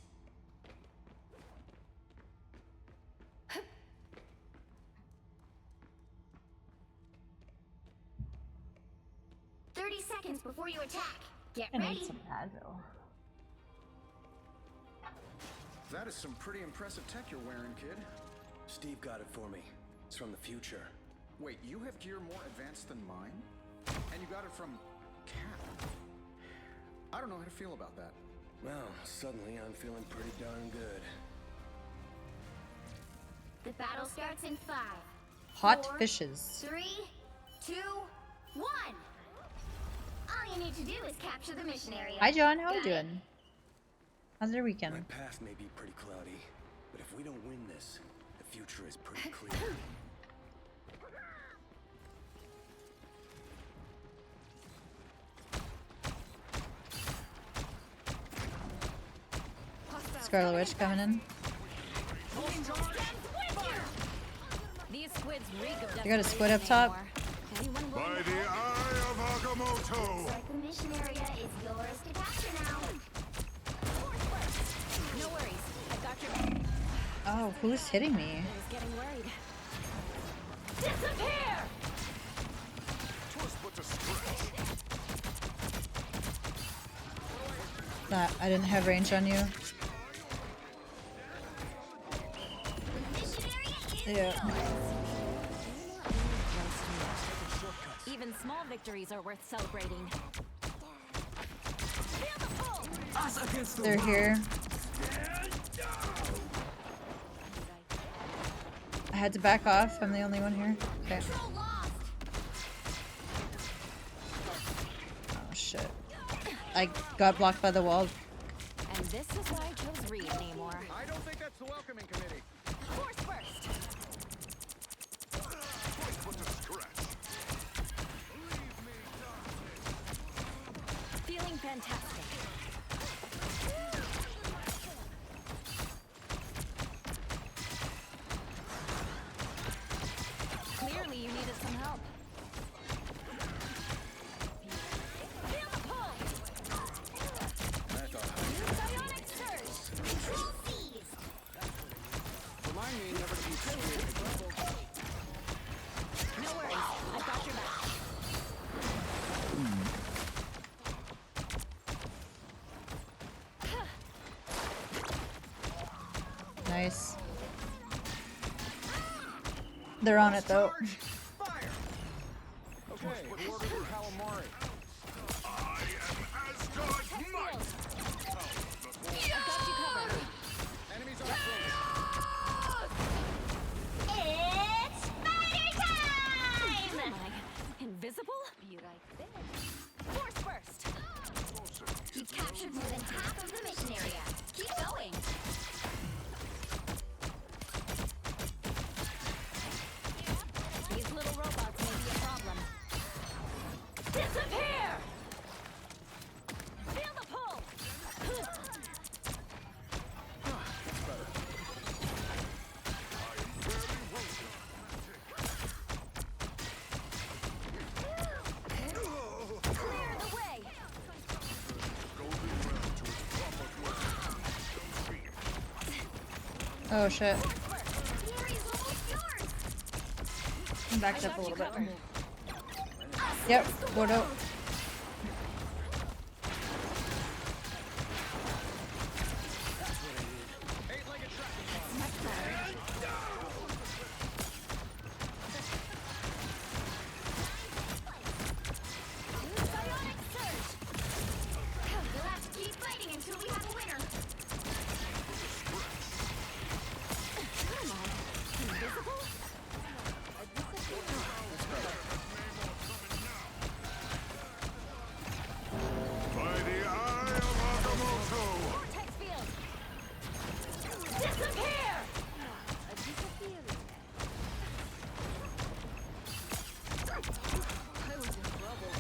before you attack. Get I need ready. some Advil. That is some pretty impressive tech you're wearing, kid. Steve got it for me. It's from the future. Wait, you have gear more advanced than mine? And you got it from Cap? I don't know how to feel about that. Well, suddenly I'm feeling pretty darn good. The battle starts in 5. Hot 4, fishes. 3, 2, 1. All you need to do is capture the mission area. Hi, John. How are you Got it? doing? How's your weekend? My path may be pretty cloudy, but if we don't win this, the future is pretty clear. Scarlet Witch coming in. These squids reek of You got a squid up top? Anyone By willing to the help? eye of Agamotto! Like the mission area is yours to capture now. No worries. I got your back. Oh, who's hitting me? I was getting worried. Disappear! Twas but a stretch. That I didn't have range on you. Mission area is Yeah. Even small victories are worth celebrating. They're here. I had to back off. I'm the only one here. Okay. control lost. Oh shit. I got blocked by the wall. And this is why I chose Reed, Namor. I don't think that's the welcoming committee. Force first. Twas but a stretch. Feeling fantastic. Clearly you needed some help. Feel the pull! Psionic surge! Control seized. Remind me never to be scared. No worries, I've got your back. Nice. They're on it though. Fire! Okay, the order for calamari. I am Asgard's might! I've got you covered. Enemies on the It's spider time! Am I invisible? Be right there. Force first. You've captured more than half of the mission area. Keep going. These little robots may be a problem. Disappear! Feel the pull! Clear the way! Oh shit. The area's almost yours. I'm backed up a little bit. Yep, Gordo. Psionic surge. You'll have to keep fighting until we have a winner. Invisible? By the eye of Agamotto! Vortex field! Disappear! I was in trouble.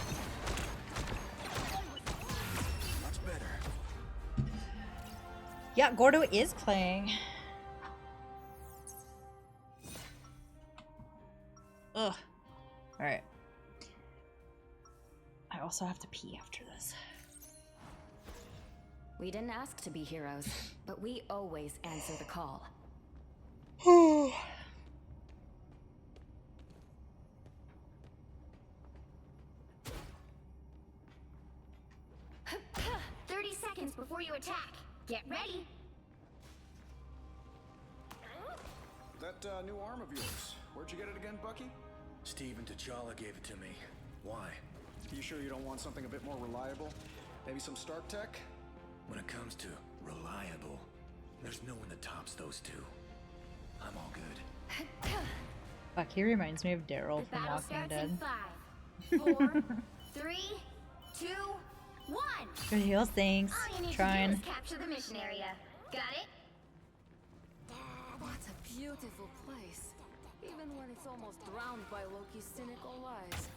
Much better. Yeah, Gordo is playing. Ugh. Alright. I also have to pee after this. We didn't ask to be heroes, but we always answer the call. before you attack. Get ready. That new arm of yours, where'd you get it again, Bucky? Steve and T'Challa gave it to me. Why? You sure you don't want something a bit more reliable? Maybe some Stark tech? When it comes to reliable, there's no one that tops those two. I'm all good. Fuck, he reminds me of Daryl The from battle Walking starts Dead. in 5, 4, 3, 2, 1. Good heals, thanks. All you need Trying. to do is capture the mission area. Got it? What a beautiful place. Even when it's almost drowned by Loki's cynical lies.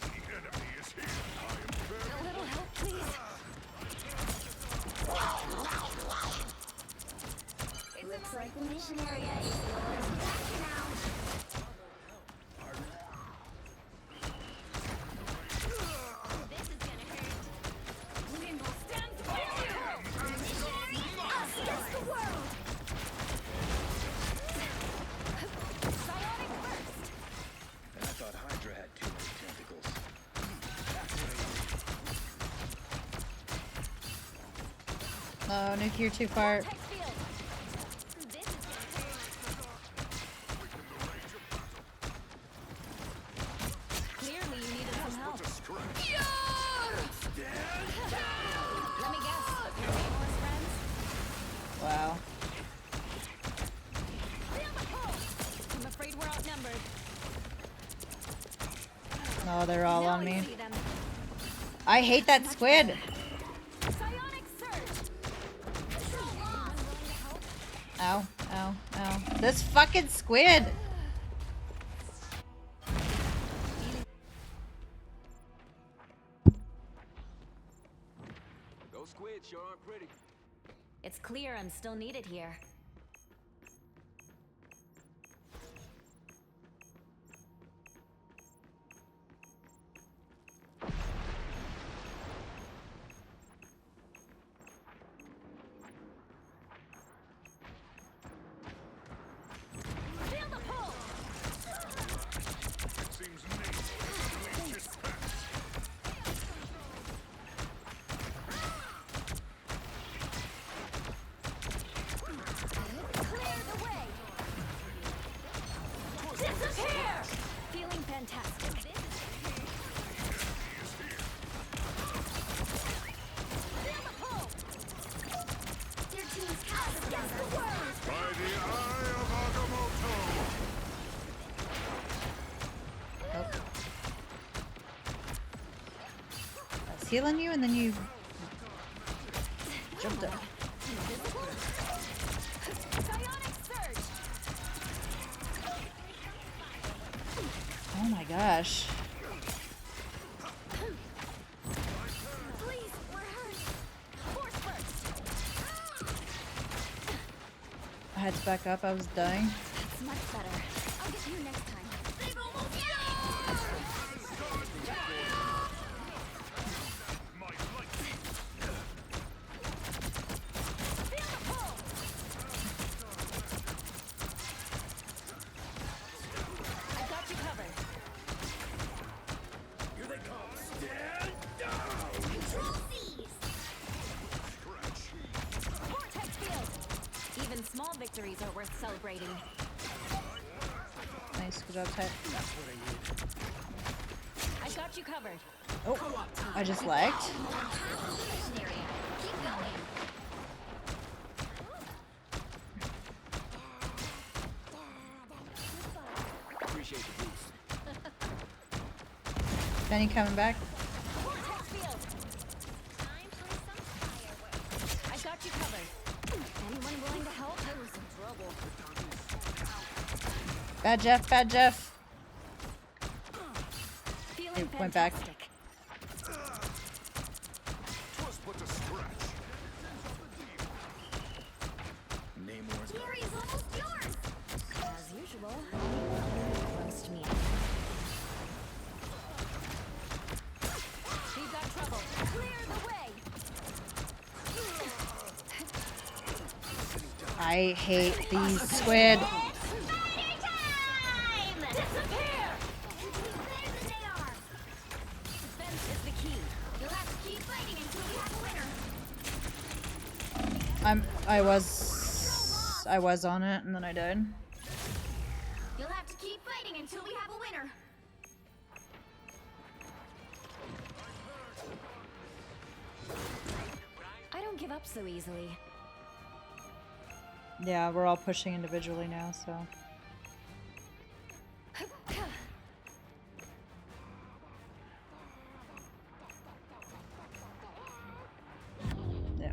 The enemy is here. I am very... A little help, please. Looks like the mission area is yours. Back now. This is gonna hurt. Limbo stands by you. Missionary, us against the world. Psionic burst. And I thought Hydra had too many tentacles. Oh, nuclear too far. Vortex field. This is gonna hurt. Clearly you needed some help. stretch. Let me guess. Your Namor's friends? Wow. Feel the pull. I'm afraid we're outnumbered. Oh, they're all Now on I me. see them. I hate that squid. Psionic surge. Ow, ow, ow. This fucking squid. Those squids sure aren't pretty. It's clear I'm still needed here. Feel the pull. Seems neat. Dispatch. Clear the way. Disappear. Feeling fantastic. Feel the pull. Your team's us against the world. By the eye of Agamotto. I was healing you and then you jumped up. Psionic surge. Oh my gosh. Please, we're hurt. Force burst. I had to back up, I was dying. That's much better. I'll get you next time. They've almost feel the pull. I've got you covered. Here they come. Stand down! Control C's. Vortex field. Even small victories are worth celebrating. Nice, good job, Ty. I've got you covered. Oh, I just lagged. Mission area. Keep going. Appreciate the boost. Benny coming back. Vortex field. Time for some fireworks. I've got you covered. Anyone willing to help? I was in trouble. Bad Jeff, bad Jeff. Feeling It went back. fantastic. Twas but a stretch. Namor's Fury is almost yours. As usual. Roast me. We've got trouble. Clear the way. I hate these squid. Spider time! Disappear! Better than they are. Defense is the key. You'll have to keep fighting until we have a winner. I was on it and then I died. You'll have to keep fighting until we have a winner. I don't give up so easily. Yeah, we're all pushing individually now, so. Yeah.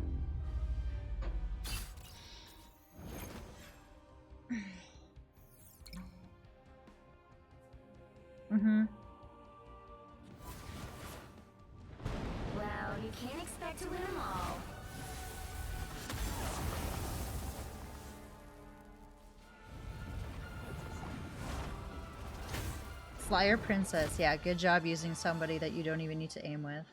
Mm-hmm. Well, you can't expect to win them all. Flyer Princess. Yeah, good job using somebody that you don't even need to aim with.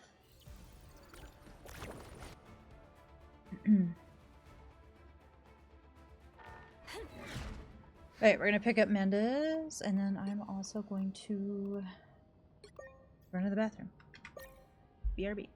Alright, we're gonna pick up Mendez, and then I'm also going to run to the bathroom. BRB.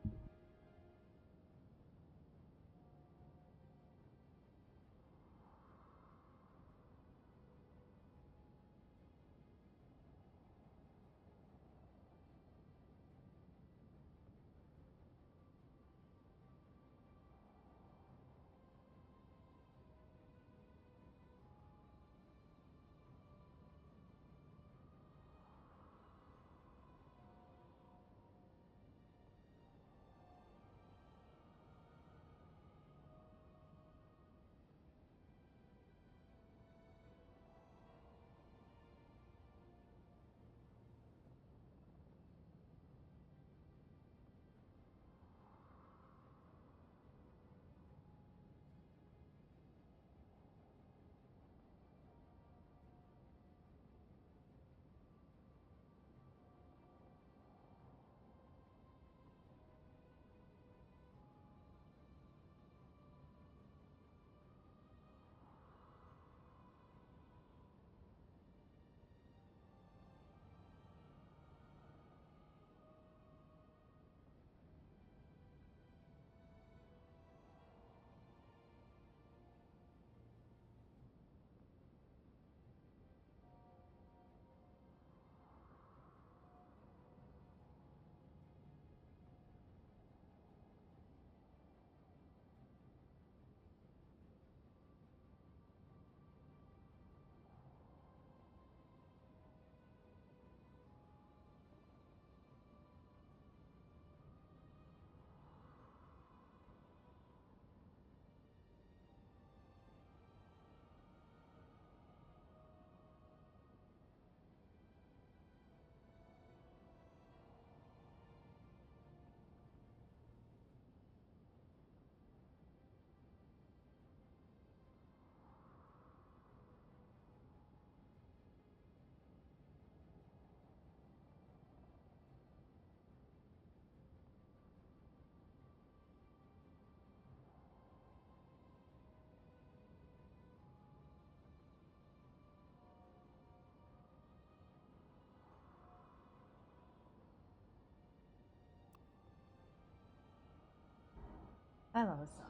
I love this song.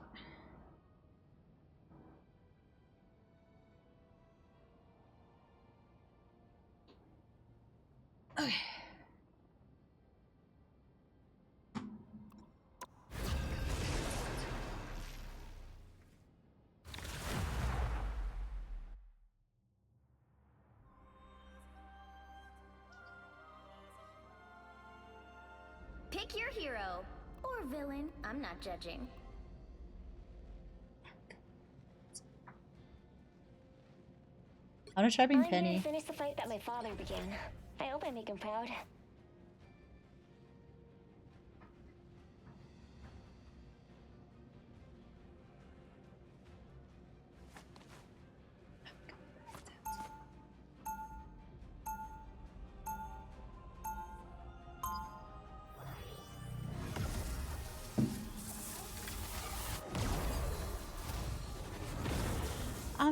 Okay. Pick your hero. Or villain. I'm not judging. I'm gonna try being I'm here Penny. to finish the fight that my father began. I hope I make him proud.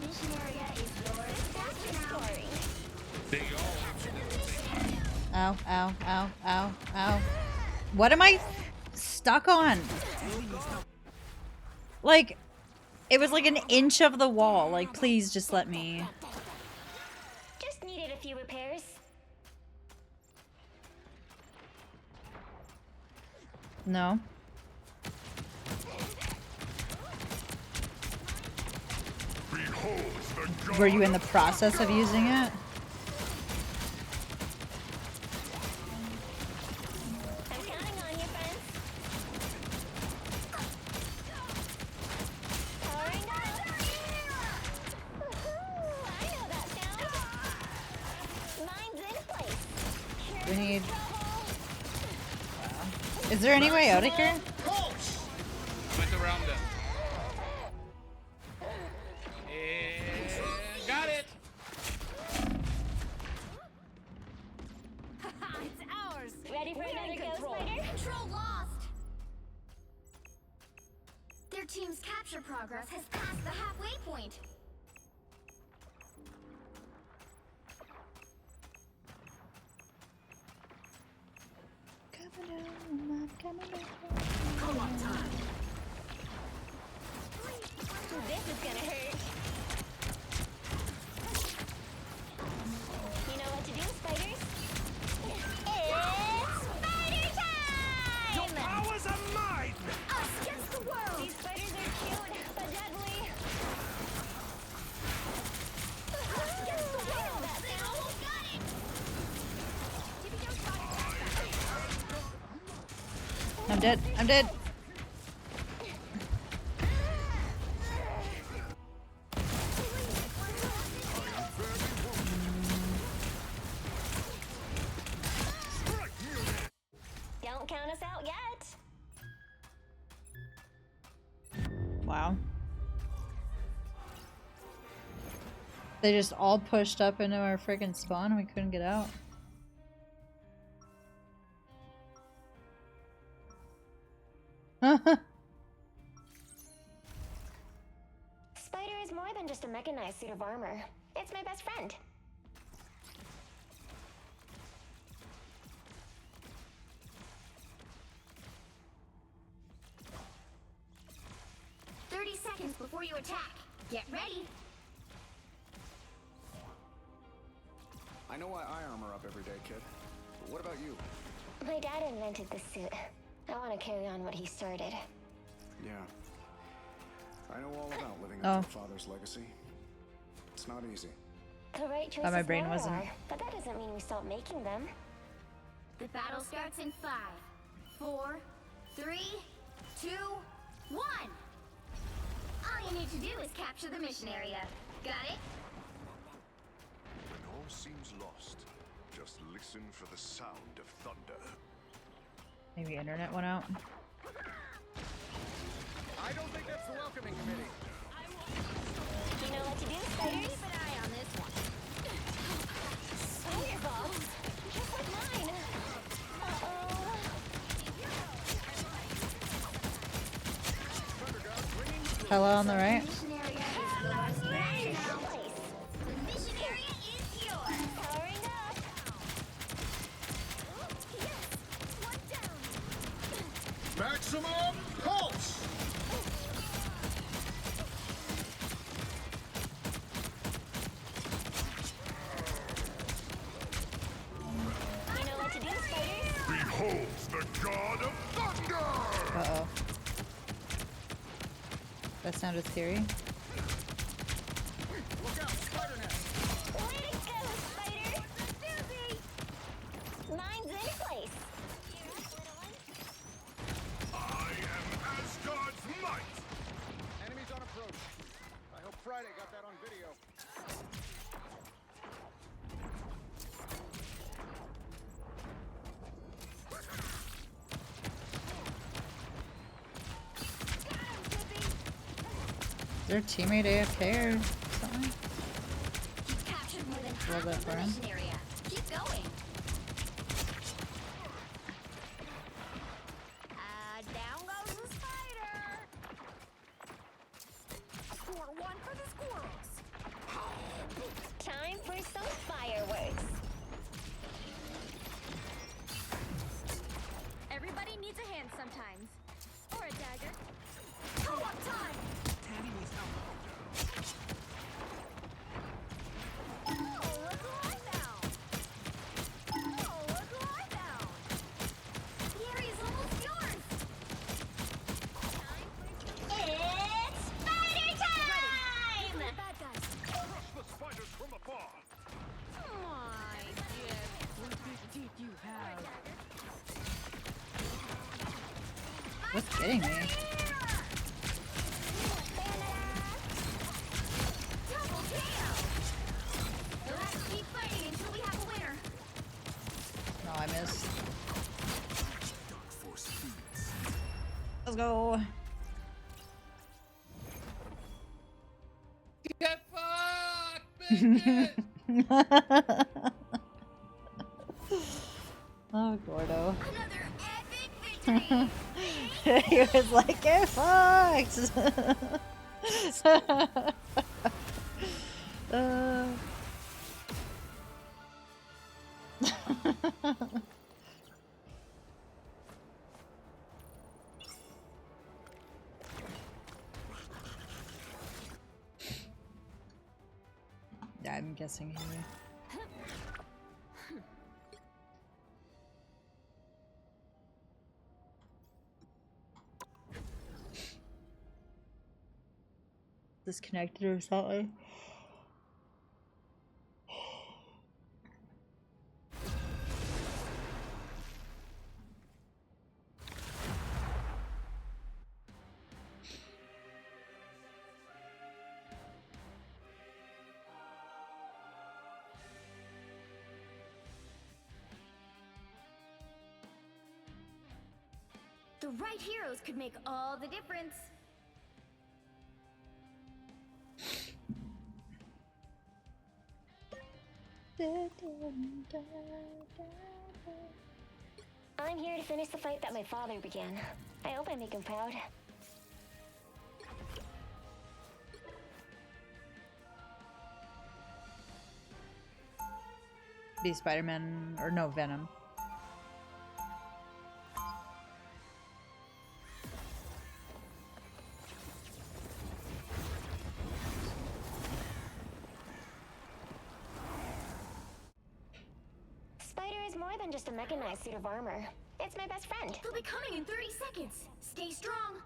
mission area is yours. That's your story. Ow, ow, ow, ow, ow. What am I stuck on? Like, it was like an inch of the wall. Like, please just let me. Just needed a few repairs. No. Were you in the process of using it? I'm counting on you, friends. Powering up. Woohoo! I know that sound. Mine's in place. We need... Is there any way out of here? Went around them. Got it! It's ours! Ready for another ghost fighter? Control lost! Their team's capture progress has passed the halfway point. Co-op time! This is gonna hurt. You know what to do, spiders? It's spider time! Your powers are mine! Us against the world! These spiders are cute, but deadly. Us against the world! They almost got it! I'm dead. I'm dead. Don't count us out yet. Wow. They just all pushed up into our friggin' spawn and we couldn't get out. Spider is more than just a mechanized suit of armor. It's my best friend. Seconds before you attack. Get ready. I know why I armor up every day, kid. But what about you? My dad invented this suit. I want to carry on what he started. Yeah. I know all about living Oh. up to your father's legacy. It's not easy. The right choices my brain never wasn't. are, but that doesn't mean we stop making them. The battle starts in 5, 4, 3, 2, 1. All you need to do is capture the mission area. Got it? When all seems lost, just listen for the sound of thunder. Maybe internet went out. I don't think that's the welcoming committee. You know what to do, spiders? Keep an eye on this one. Fireballs! Just like mine! Uh-oh. Hello on the right. Mission area is yours right now. The mission area is yours. Powering up! Yes! One down. Maximum pulse! You know what to do, spiders? Behold the god of thunder! Uh-oh. That sounded scary. Look out, spider nest! Way to go, spider! Mine's in place. I am Asgard's might! Enemies on approach. I hope Friday got that on video. Is their teammate AFK or something? You've captured more than Love half that of the for him. mission area. Keep going. Down goes the spider! Score one for the squirrels! needs a hand sometimes. Or a dagger. Co-op time! Tanny needs help. Oh, look who I found! Oh, look who I found! The area's almost yours! It's spider time! Ready. Bad guys. Crush the spiders from afar. My dear. What big teeth you have? What's getting me? Double kill! Let's keep fighting until we have a winner. No, I missed. Dark force feeds. Let's go. Get fucked, bitches! Oh, Gordo. Another epic victory! He was like, get fucked! Yeah, I'm guessing here. Disconnected or something. The right heroes could make all the difference. I'm here to finish the fight that my father began. I hope I make him proud. Be Spider-Man or no Venom. Spider is more than just a mechanized suit of armor. It's my best friend. They'll be coming in 30 seconds. Stay strong.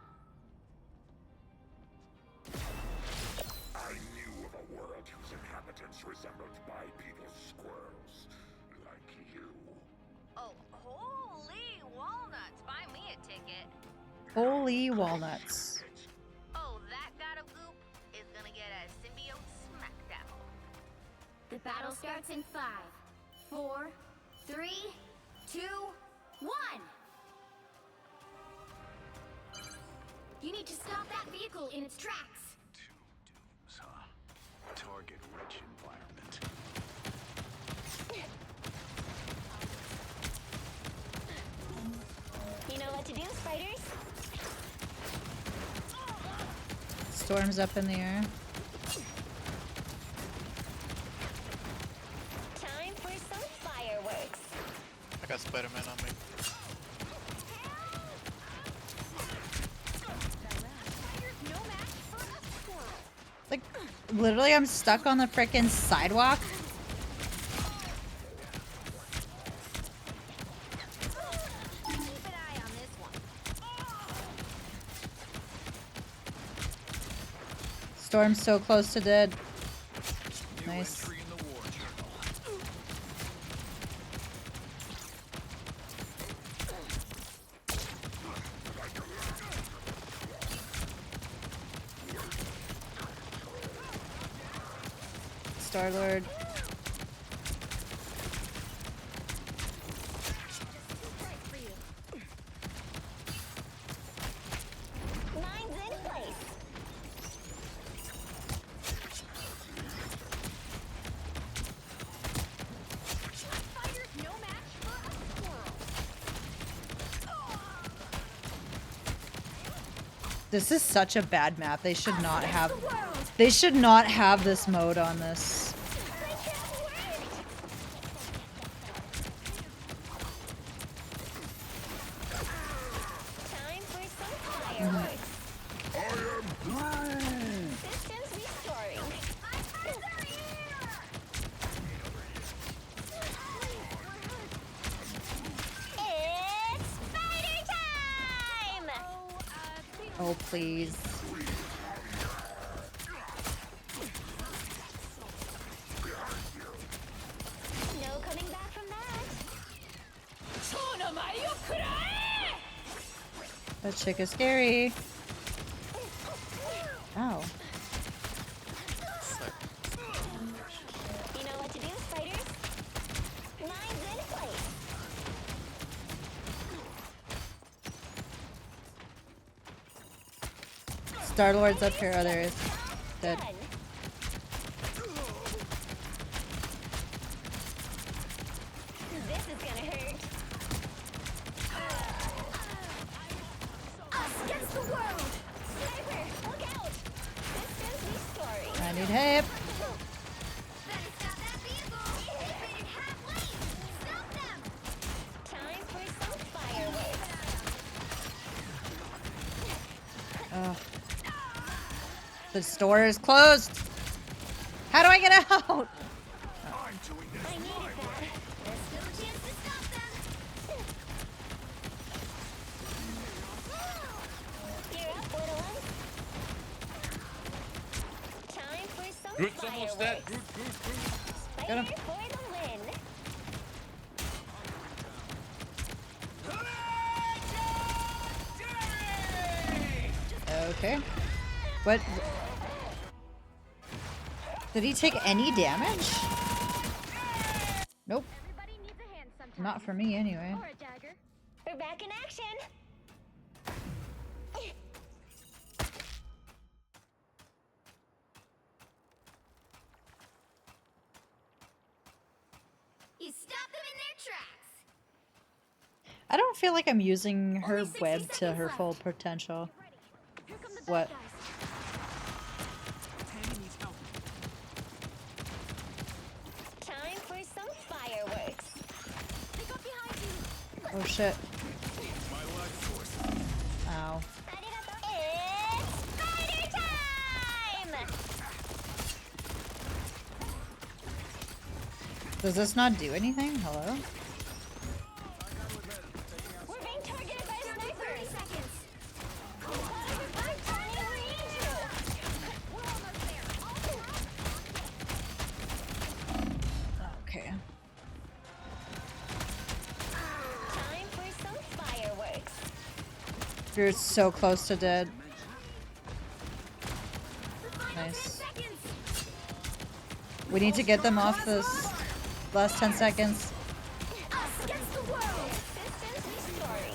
I knew of a world whose inhabitants resembled bipedal squirrels. Like you. Oh, holy walnuts! Buy me a ticket. Holy walnuts. Oh, that god of goop is gonna get a symbiote smackdown. The battle starts in 5, 4, 3, 2, 1. You need to stop that vehicle in its tracks. Two dooms, huh? Target-rich environment. You know what to do, spiders? Storm's up in the air. Time for some fireworks. I got Spider-Man on me. Like, literally I'm stuck on the frickin' sidewalk. Keep an eye on this one. Storm's so close to dead. Nice. Entry in the war journal. Star-Lord. Mine's in place. Spider's no match for a squirrel. This is such a bad map. They should not have. They should not have this mode on this. Oh, please. No coming back from that. That chick is scary. Ow. You know what to do, spiders? Mine's in place. Star-Lord's up here. Oh, there is. Dead. This is gonna hurt. Us against the world! Sniper, look out! Systems restoring. I need help. Better stop that vehicle! They made it halfway! Stop them! Time for some fireworks. Ugh. The store is closed. How do I get out? I needed that. There's still a chance to stop them. You're up, little one. Time for some Groot's almost dead. fireworks. Groot. Got him. Spider for the win. Okay. What? Did he take any damage? Nope. Everybody needs a hand sometimes. Not for me, anyway. Or a dagger. We're back in action. You stop them in their tracks. I don't feel like I'm using her web to her full potential. What? Time for some fireworks. They got behind you. Oh shit. Ow. It's spider time! Does this not do anything? Hello? We're being targeted by snipers. 30 seconds. I'm trying to read you. We're almost there. Okay. Time for some fireworks. You're so close to dead. Nice. We need to get them off this last 10 seconds. Us against the world. Systems restoring.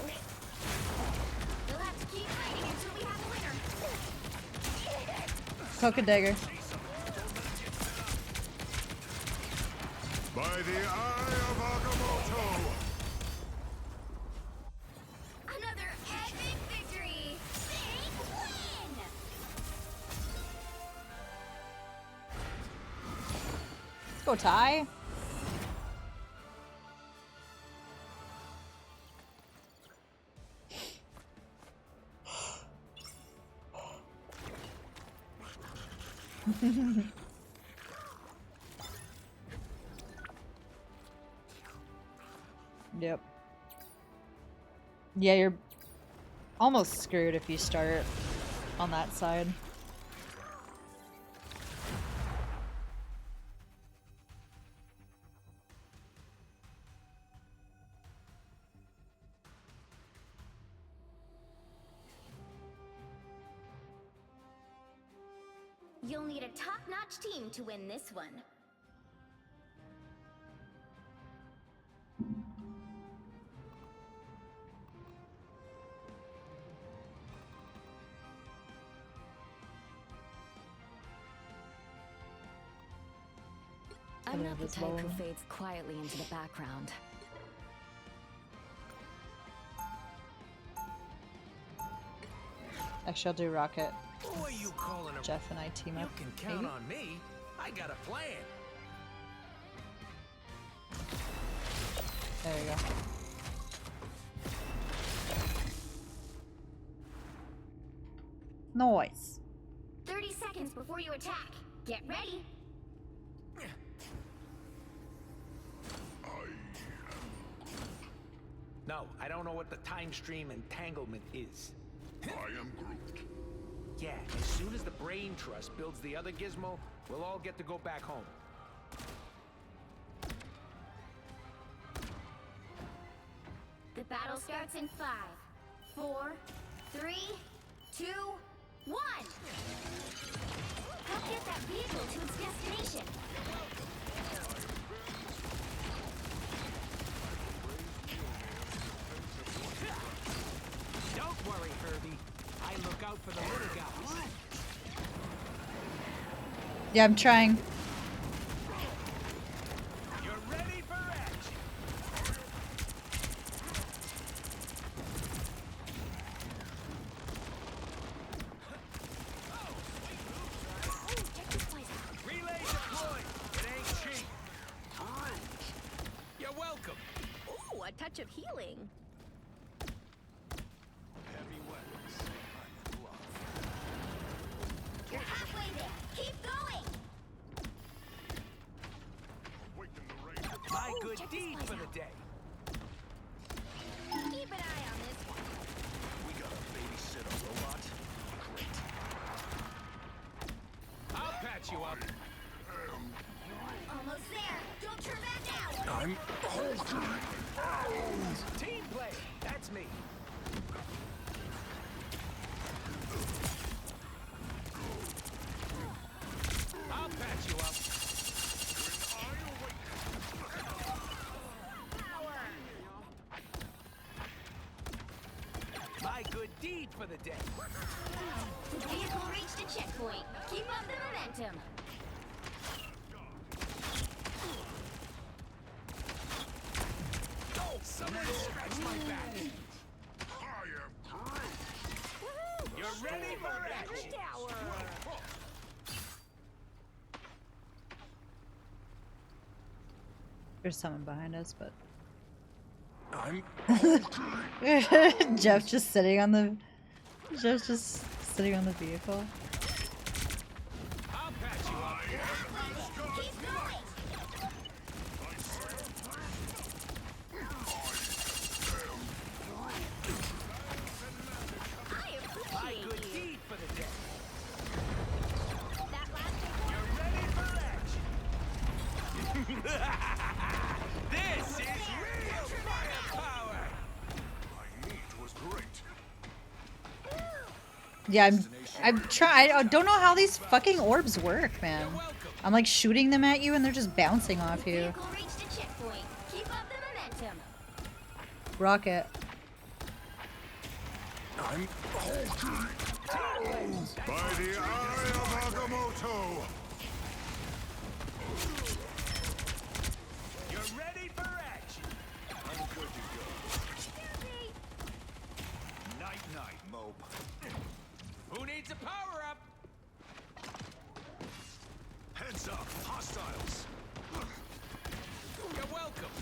You'll have to keep fighting until we have a winner. Poke a dagger. By the eye of Agamotto! Another epic victory. Big win. Let's go, Ty. Yep. Yeah, you're almost screwed if you start on that side. You'll need a top-notch team to win this one. I'm not the type who fades quietly into the background. Actually, I'll do Rocket. What are you calling a... Jeff and I team up. You can count maybe? on me. I got a plan. There you go. Nice. 30 seconds before you attack. Get ready. No, I don't know what the time stream entanglement is. I am Groot. Yeah, as soon as the Brain Trust builds the other gizmo, we'll all get to go back home. The battle starts in 5, 4, 3, 2, 1! Help get that vehicle to its destination. Don't worry, Herbie. I look out for the little guys. Yeah, I'm trying. You're ready for action. Relay deployed. It ain't cheap. You're welcome. Ooh, a touch of healing. Heavy weapons. I'm in love. You're halfway there. Keep going. Awaken the rain. My good deed for the day. Keep an eye on this one. We got a babysitter robot. Great. I'll patch you up. Almost there. Don't turn back now. I'm Team play. That's me. I'll patch you up. My good deed for the day. The vehicle reached a checkpoint. Keep up the momentum. Someone scratch my back. I am Groot. You're ready for action. There's someone behind us, but I'm Jeff's just sitting on the vehicle. I'll patch you up. Keep going. My good deed for the day. That last You're ready for action. This is real firepower. My meat was great. Yeah, I'm trying. I don't know how these fucking orbs work, man. I'm like shooting them at you and they're just bouncing off you. Vehicle reached a checkpoint. Keep up the momentum. Rocket. I'm by the eye of Agamotto. You're ready for action. I'm good to go. Night night, mope. Who needs a power up? Heads up, hostiles. You're welcome.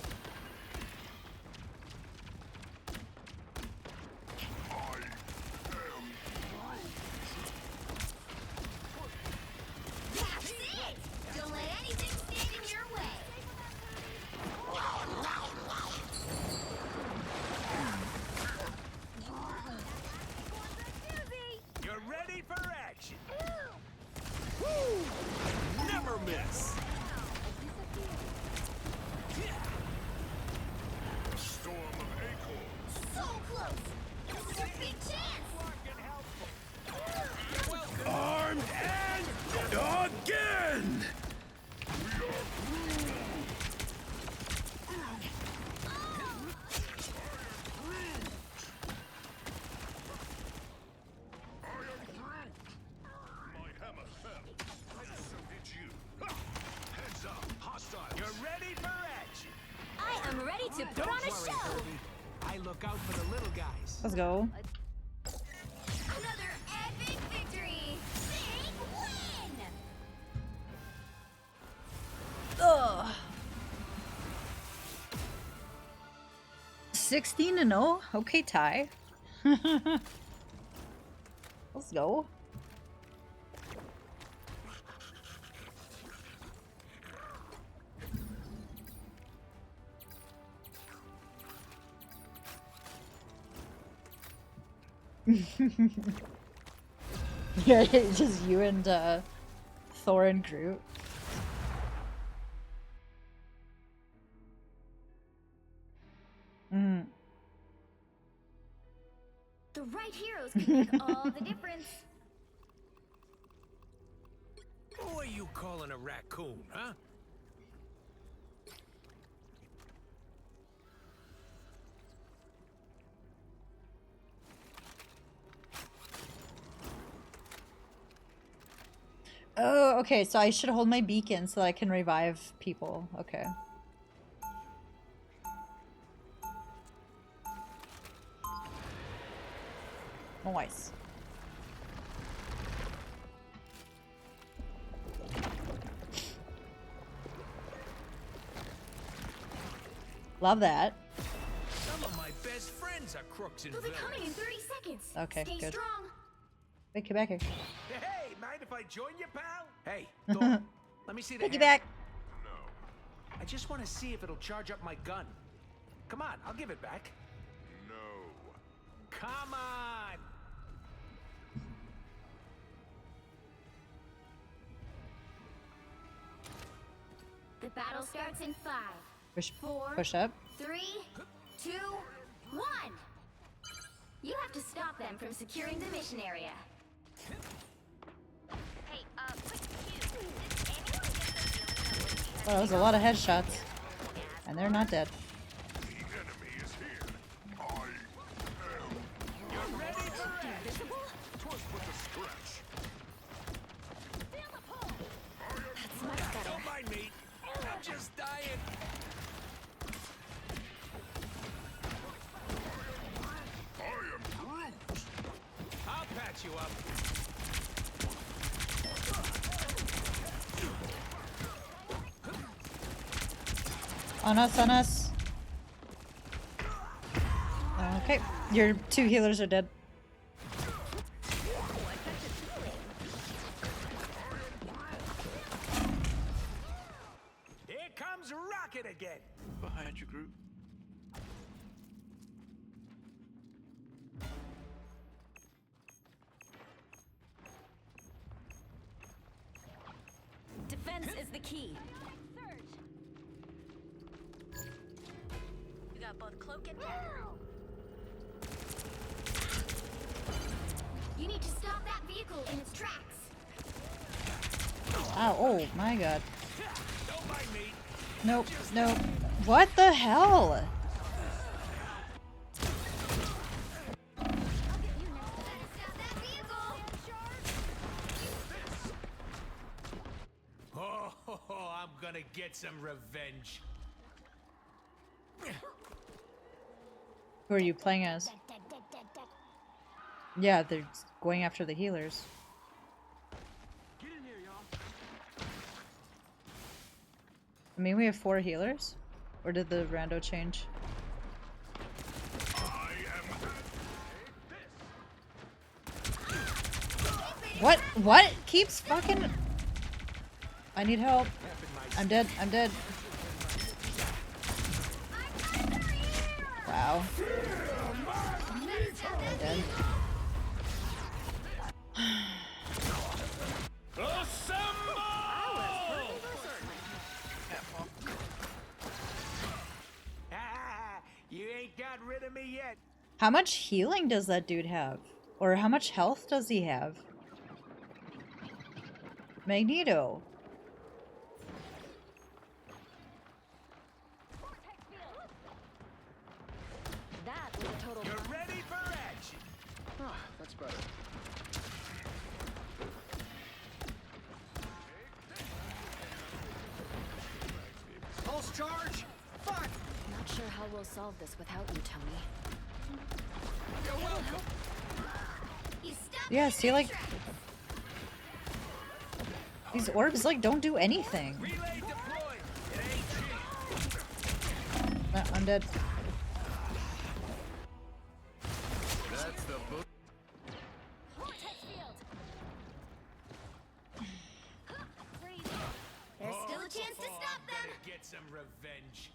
That's it. Don't let anything stand in your way. You're ready for action. Woo! Never miss. Storm of acorns. So close. This is a big chance. Armed and again! My hammer fell. And so did you. Heads up, hostiles. You're ready for action. I am ready to put Don't on a worry, show. Herbie. I look out for the little guys. Let's go. Another epic victory. Big win. Ugh. 16-0. Okay, tie. Let's go. Yeah, it's just you and Thor and Groot. Mm. The right heroes can make all the difference. Who are you calling a raccoon, huh? Oh, okay, so I should hold my beacon so that I can revive people. Okay. Nice. Love that. Some of my best friends are crooks and They'll be villains. coming in 30 seconds. Okay, Stay good. strong. Wait, get back here. Hey, mind if I join you, pal? Hey, Thor, let me see the Piggyback. I just want to see if it'll charge up my gun. Come on, I'll give it back. No. Come on! The battle starts in 5, Push, 4, push up. 3, 2, 1. You have to stop them from securing the mission area. Hey, quick cue. Did anyone get the feeling that Well, that was a lot of headshots. And they're not dead. The enemy is here. I am. You're ready for action! Twas but a scratch. That's much better. Don't mind me. I'm just dying. I am Groot. I'll patch you up. On us, on us. Okay, your 2 healers are dead. Here comes Rocket again. Behind you, Groot. defense is the key? You got both cloak and dagger. You need to stop that vehicle in its tracks. Ow, oh my god. Don't mind me. Nope, nope. What the hell? Oh, I'm gonna get some revenge. Who are you playing as? Yeah, they're going after the healers. Get in here, y'all. I mean, we have 4 healers? Or did the rando change? What? What? Keeps fucking... I need help. I'm dead. I'm dead. Wow. I'm dead. You ain't got rid of me yet. How much healing does that dude have? Or how much health does he have? Magneto. That was a total. You're ready for action. Ah, that's better. Pulse charge! Fuck! Not sure how we'll solve this without you, Tony. You're welcome. You stop Yeah, see, like... These orbs, like, don't do anything. Relay deployed. It ain't cheap. Ah, I'm dead. That's the book. There's still a chance to stop I'm them. gonna get some revenge.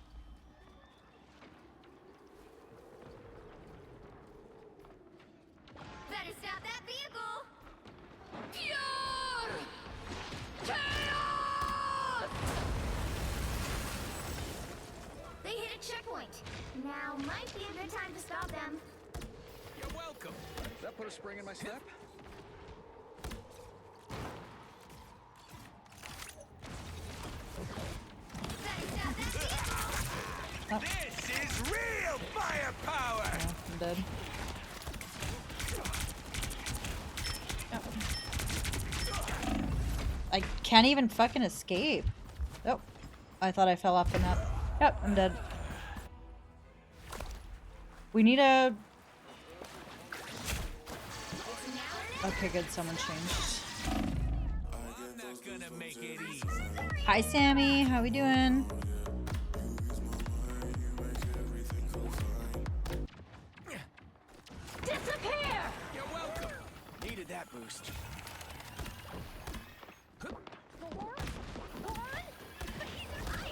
Now might be a good time to stop them. You're welcome. Does that put a spring in my step? Oh. This is real firepower! Yeah, I'm dead. I can't even fucking escape. Oh, I thought I fell off the map. Yep, I'm dead. We need a... Okay, good, someone changed. I'm not gonna make it easy. Hi, Sammy. How we doing? Disappear! You're welcome. Needed that boost. I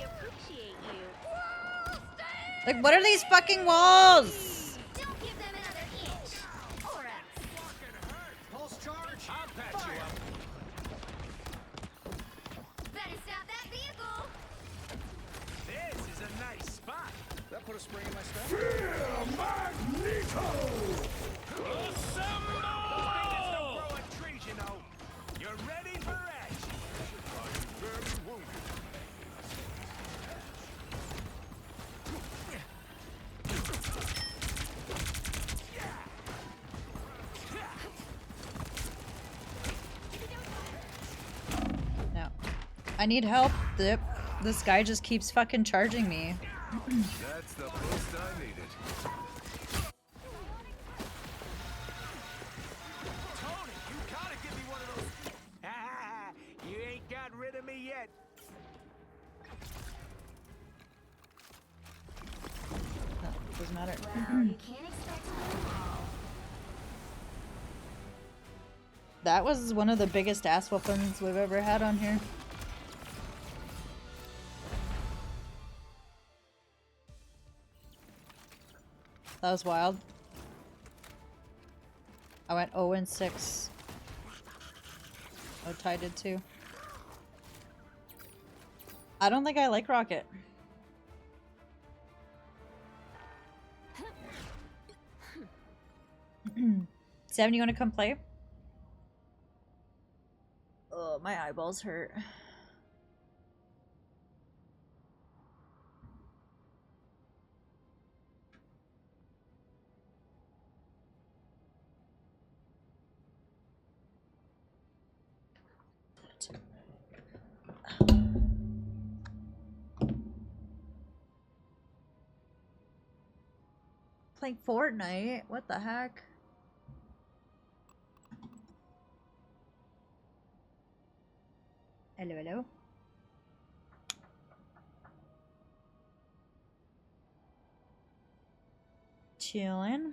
appreciate you. Like, what are these fucking walls? Don't give them another inch. Or else. Pulse charge! I'll patch you up. Better stop that vehicle. This is a nice spot. Does that put a spring in my step? Assemble! Don't grow on trees, you know. You're ready for action. No. I need help. This guy just keeps fucking charging me. That's the boost I needed. Tony, you gotta give me one of those. You ain't got rid of me yet. No, doesn't matter. Well, you can't expect to win them all. That was one of the biggest ass whoopings we've ever had on here. That was wild. I went 0-6. Oh, Ty did too. I don't think I like Rocket. Seven, you want to come play? Oh, my eyeballs hurt. Playing Fortnite? What the heck? Hello, hello. Chillin'.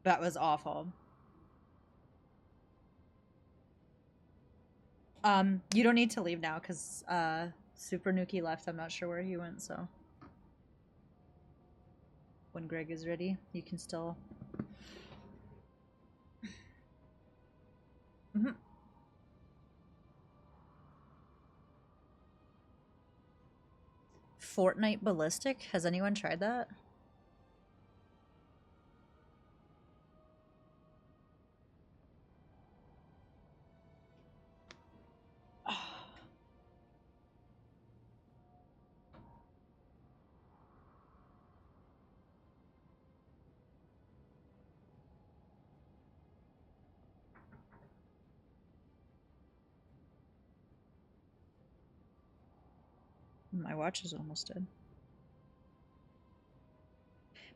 That was awful. You don't need to leave now because Super Nuki left. I'm not sure where he went, so when Greg is ready, you can still. Fortnite Ballistic? Has anyone tried that? My watch is almost dead.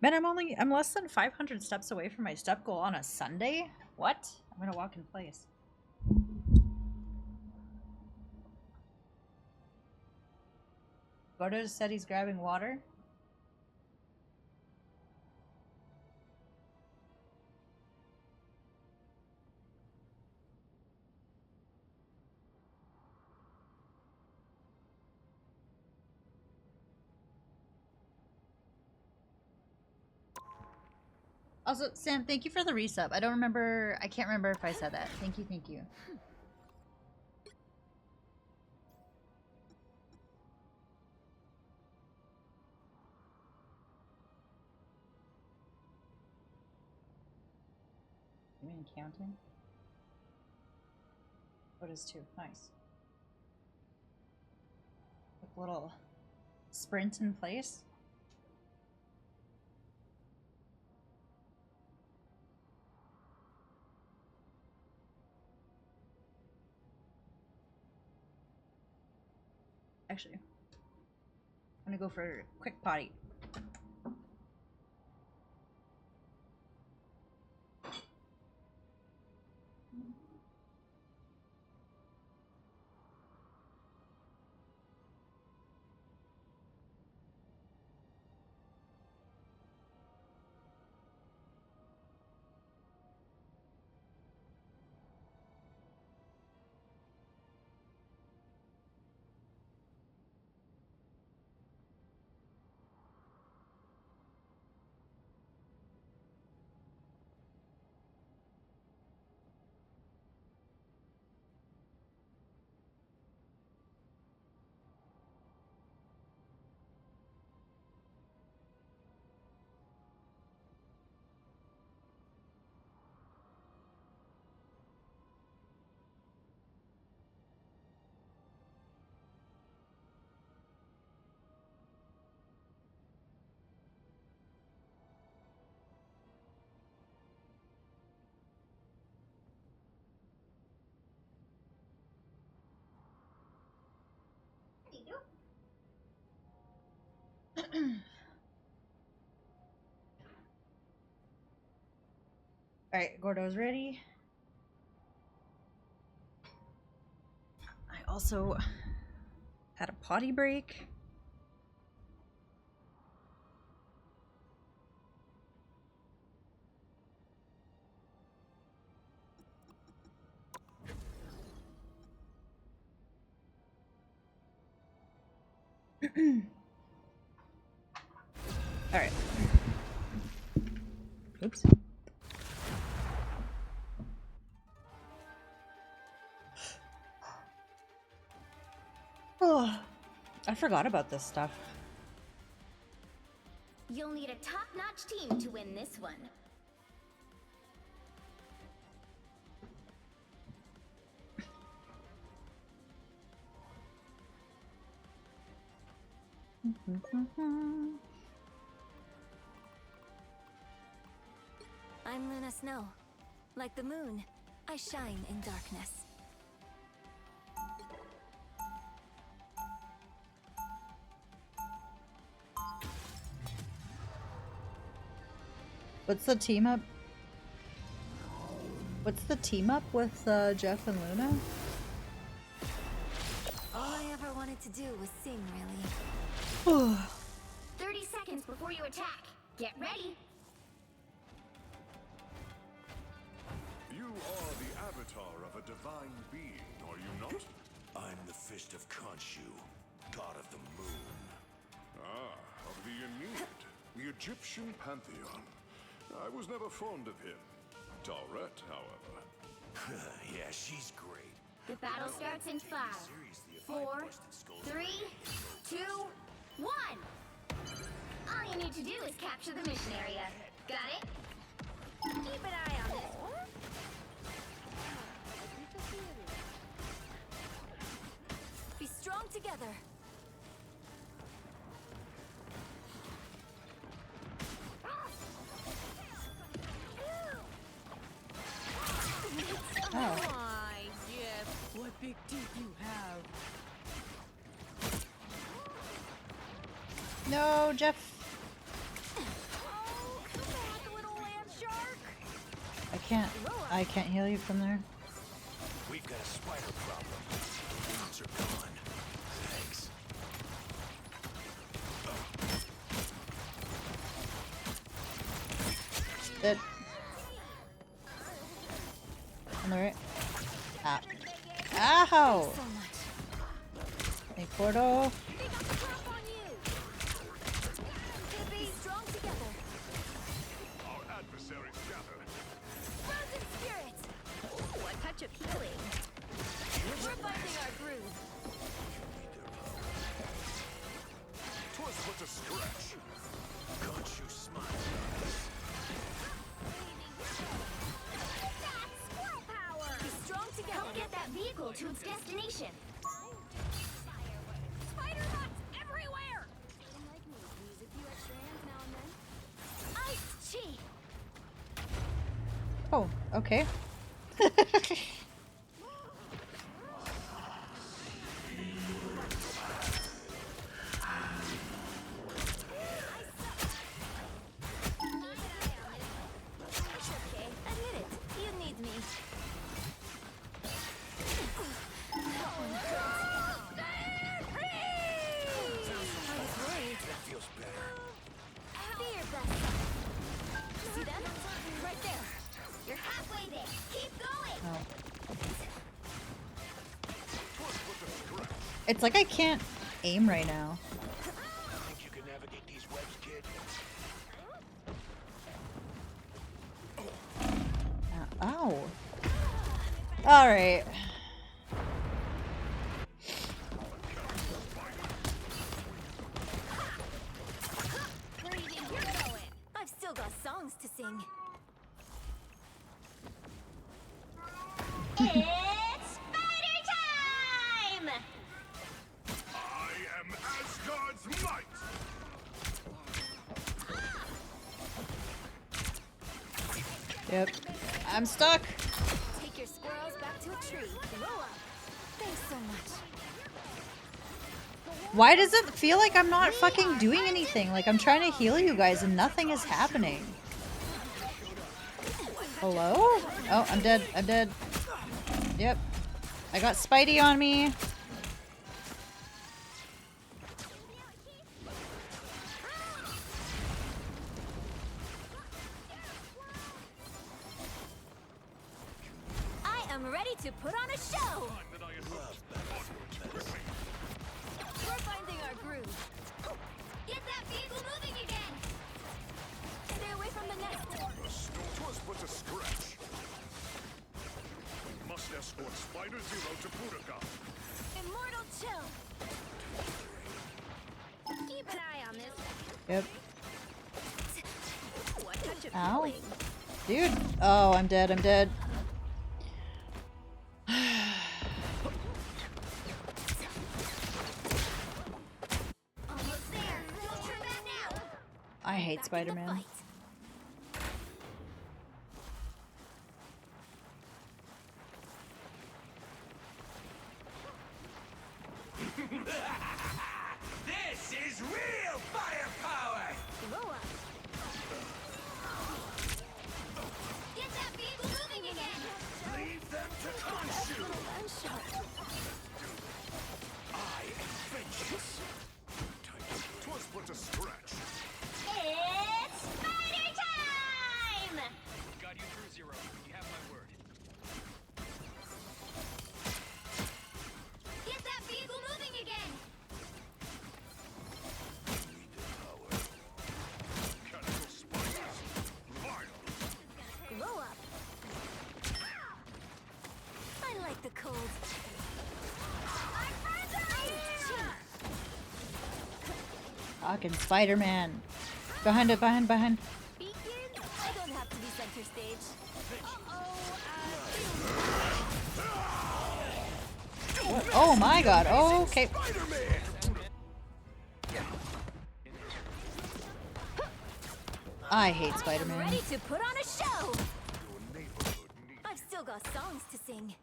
Man, I'm less than 500 steps away from my step goal on a Sunday? What? I'm gonna walk in place. Gordo said he's grabbing water. Also, Sam, thank you for the resub. I can't remember if I said that. Thank you, thank you. and counting. What is 2? Nice. Quick little sprint in place. Actually, I'm gonna go for a quick potty. Alright, Gordo's ready. I also had a potty break. Alright. Oops. Oh, I forgot about this stuff. You'll need a top-notch team to win this one. I'm Luna Snow. Like the moon, I shine in darkness. What's the team up? What's the team up with Jeff and Luna? All I ever wanted to do was sing, really. 30 seconds before you attack. Get ready. You are the avatar of a divine being, are you not? I'm the Fist of Khonshu, god of the moon. Ah, of the Aeneid, the Egyptian pantheon. I was never fond of him. Taurette, however. Yeah, she's great. The battle starts in 5, 4, 3, 2, 1. All you need to do is capture the mission area. Got it? Keep an eye on this one. Be strong together. Oh. My, Jeff, what big teeth you have. No, Jeff. Oh, come back, little land shark. I can't heal you from there. We've got a spider problem. Things are gone. Thanks. It. On the right. Ah. Ow! Hey, Porto. Be strong together. Our adversaries gather. Frozen spirit. Ooh, a touch of healing. We're finding our groove. Twas but a stretch. Khonshu smiles. vehicle to its destination. Spider bots everywhere! Like me, use a few extra hands now and then. Ice Chi! Oh, okay. Okay, admit it. You need me. That feels better. Be your best self. See them? Right there. You're halfway there. Keep going. Oh. It's like I can't aim right now. Think you can navigate these webs, kid? Ow. Alright. Where do you think you're going? I've still got songs to sing. It's spider time! I am Asgard's might! Yep. I'm stuck. Take your squirrels back to a tree. Roll up. Thanks so much. Why does it feel like I'm not fucking doing anything? Like I'm trying to heal you guys and nothing is happening. Hello? Oh, I'm dead. I'm dead. Yep. I got Spidey on me. I am ready to put on a show. We're finding our groove. Get that vehicle moving again. Stay away from the nest. Twas but a scratch. We must escort Spider Zero to Budokan. Immortal chill. Keep an eye on this. Yep. What touch of Ow. healing. Dude. Oh, I'm dead. I'm dead. Almost there. Don't turn back now. I hate Spider-Man. This is real firepower! Roll up. Get that vehicle moving again. Leave them to consume! Gunshot. I am vengeance! Twas but a scratch. It's spider time! Got you through, Zero. You have my word. Get that vehicle moving again. Mechanical spiders. Vile. Glow up. I like the cold. Our friends are here! Fucking Spider-Man. Behind it, behind. Beacon? I don't have to be center stage. Oh my god. Okay. I hate Spider-Man. Ready to put on a show. I've still got songs to sing.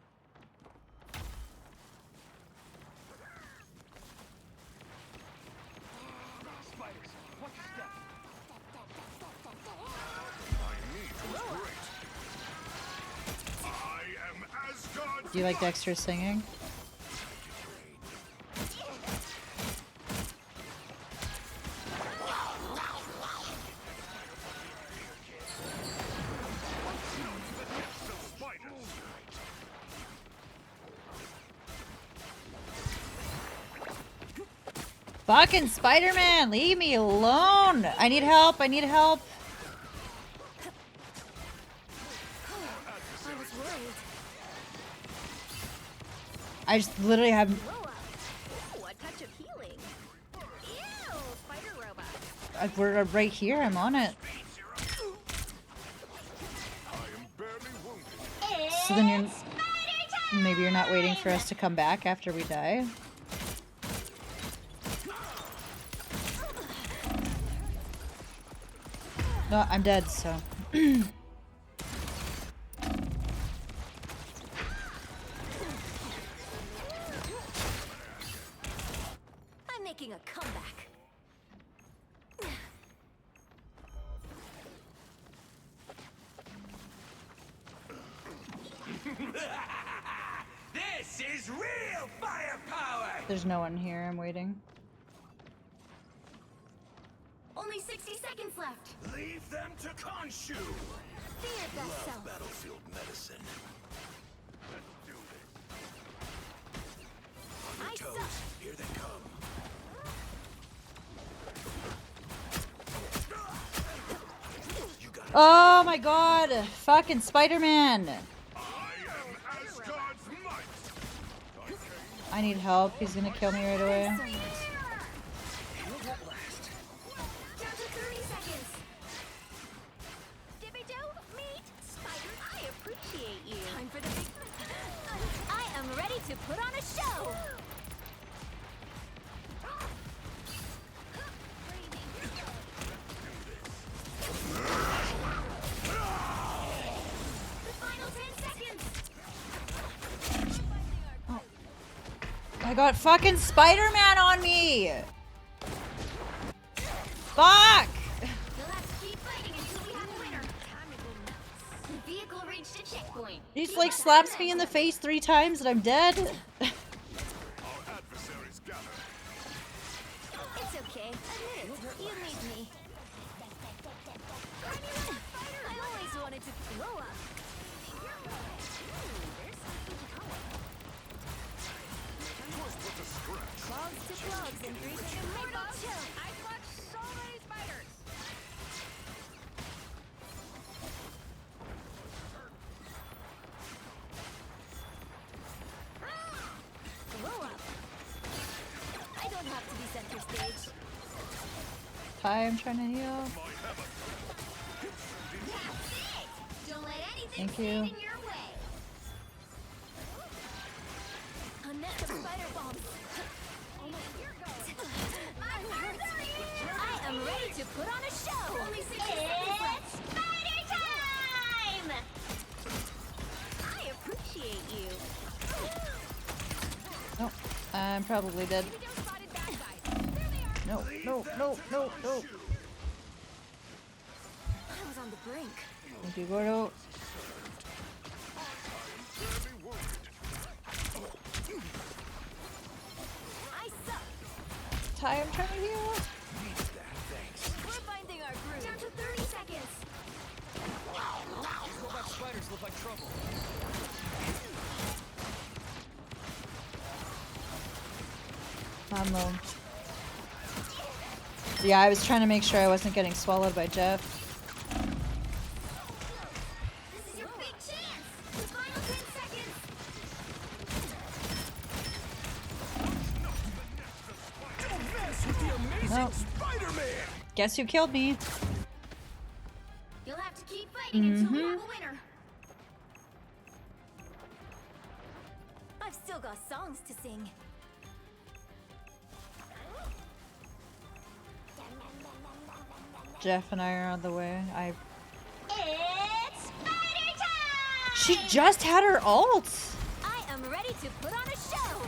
Do you like Dexter singing? Fucking Spider-Man, leave me alone. I need help. I need help. I was worried. I just literally have. Glow up. Ooh, a touch of healing. Ew, spider robot. We're right here. I'm on it. So then you're maybe you're not waiting for us to come back after we die. No, I'm dead, so. I'm making a comeback. This is real firepower! There's no one here. I'm waiting. Only 60 seconds left. Leave them to Khonshu. Be your best Love self. battlefield medicine. Let's do this. On your toes. Here they come. Oh my god! Fucking Spider-Man! I need help. He's gonna kill me right away. Down to 30 seconds. Dippy-doo, meet Spider. I appreciate you. Time for the big. I am ready to put on a show. The final 10 seconds. I got fucking Spider-Man on me! Fuck! You'll have to keep fighting until we have a winner. The vehicle reached a checkpoint. He just like slaps me in the face 3 times and I'm dead. It's okay. Admit it. You need me. I always wanted to blow up. Clogs to clogs and 3 seconds. Immortal chill. I watched so many spiders. Blow up. I don't have to be center stage. Ty, I'm trying to heal. Don't let anything Thank stand you. in your way. A nest of spider bombs. I am ready to put on a show. Only 60 seconds left. Spider time! I appreciate you. No, I'm probably dead. No, no, no, no, no. I was on the brink. Thank you, Gordo. I suck. Ty, I'm trying to heal. We're finding our groove. Down to 30 seconds. Robot spiders look like trouble. I'm low. Yeah, I was trying to make sure I wasn't getting swallowed by Jeff. This is your big chance. The final 10 seconds. No. Guess who killed me? You'll have to keep fighting until we have a winner. I've still got songs to sing. Jeff and I are on the way. It's spider time! She just had her ult! I am ready to put on a show.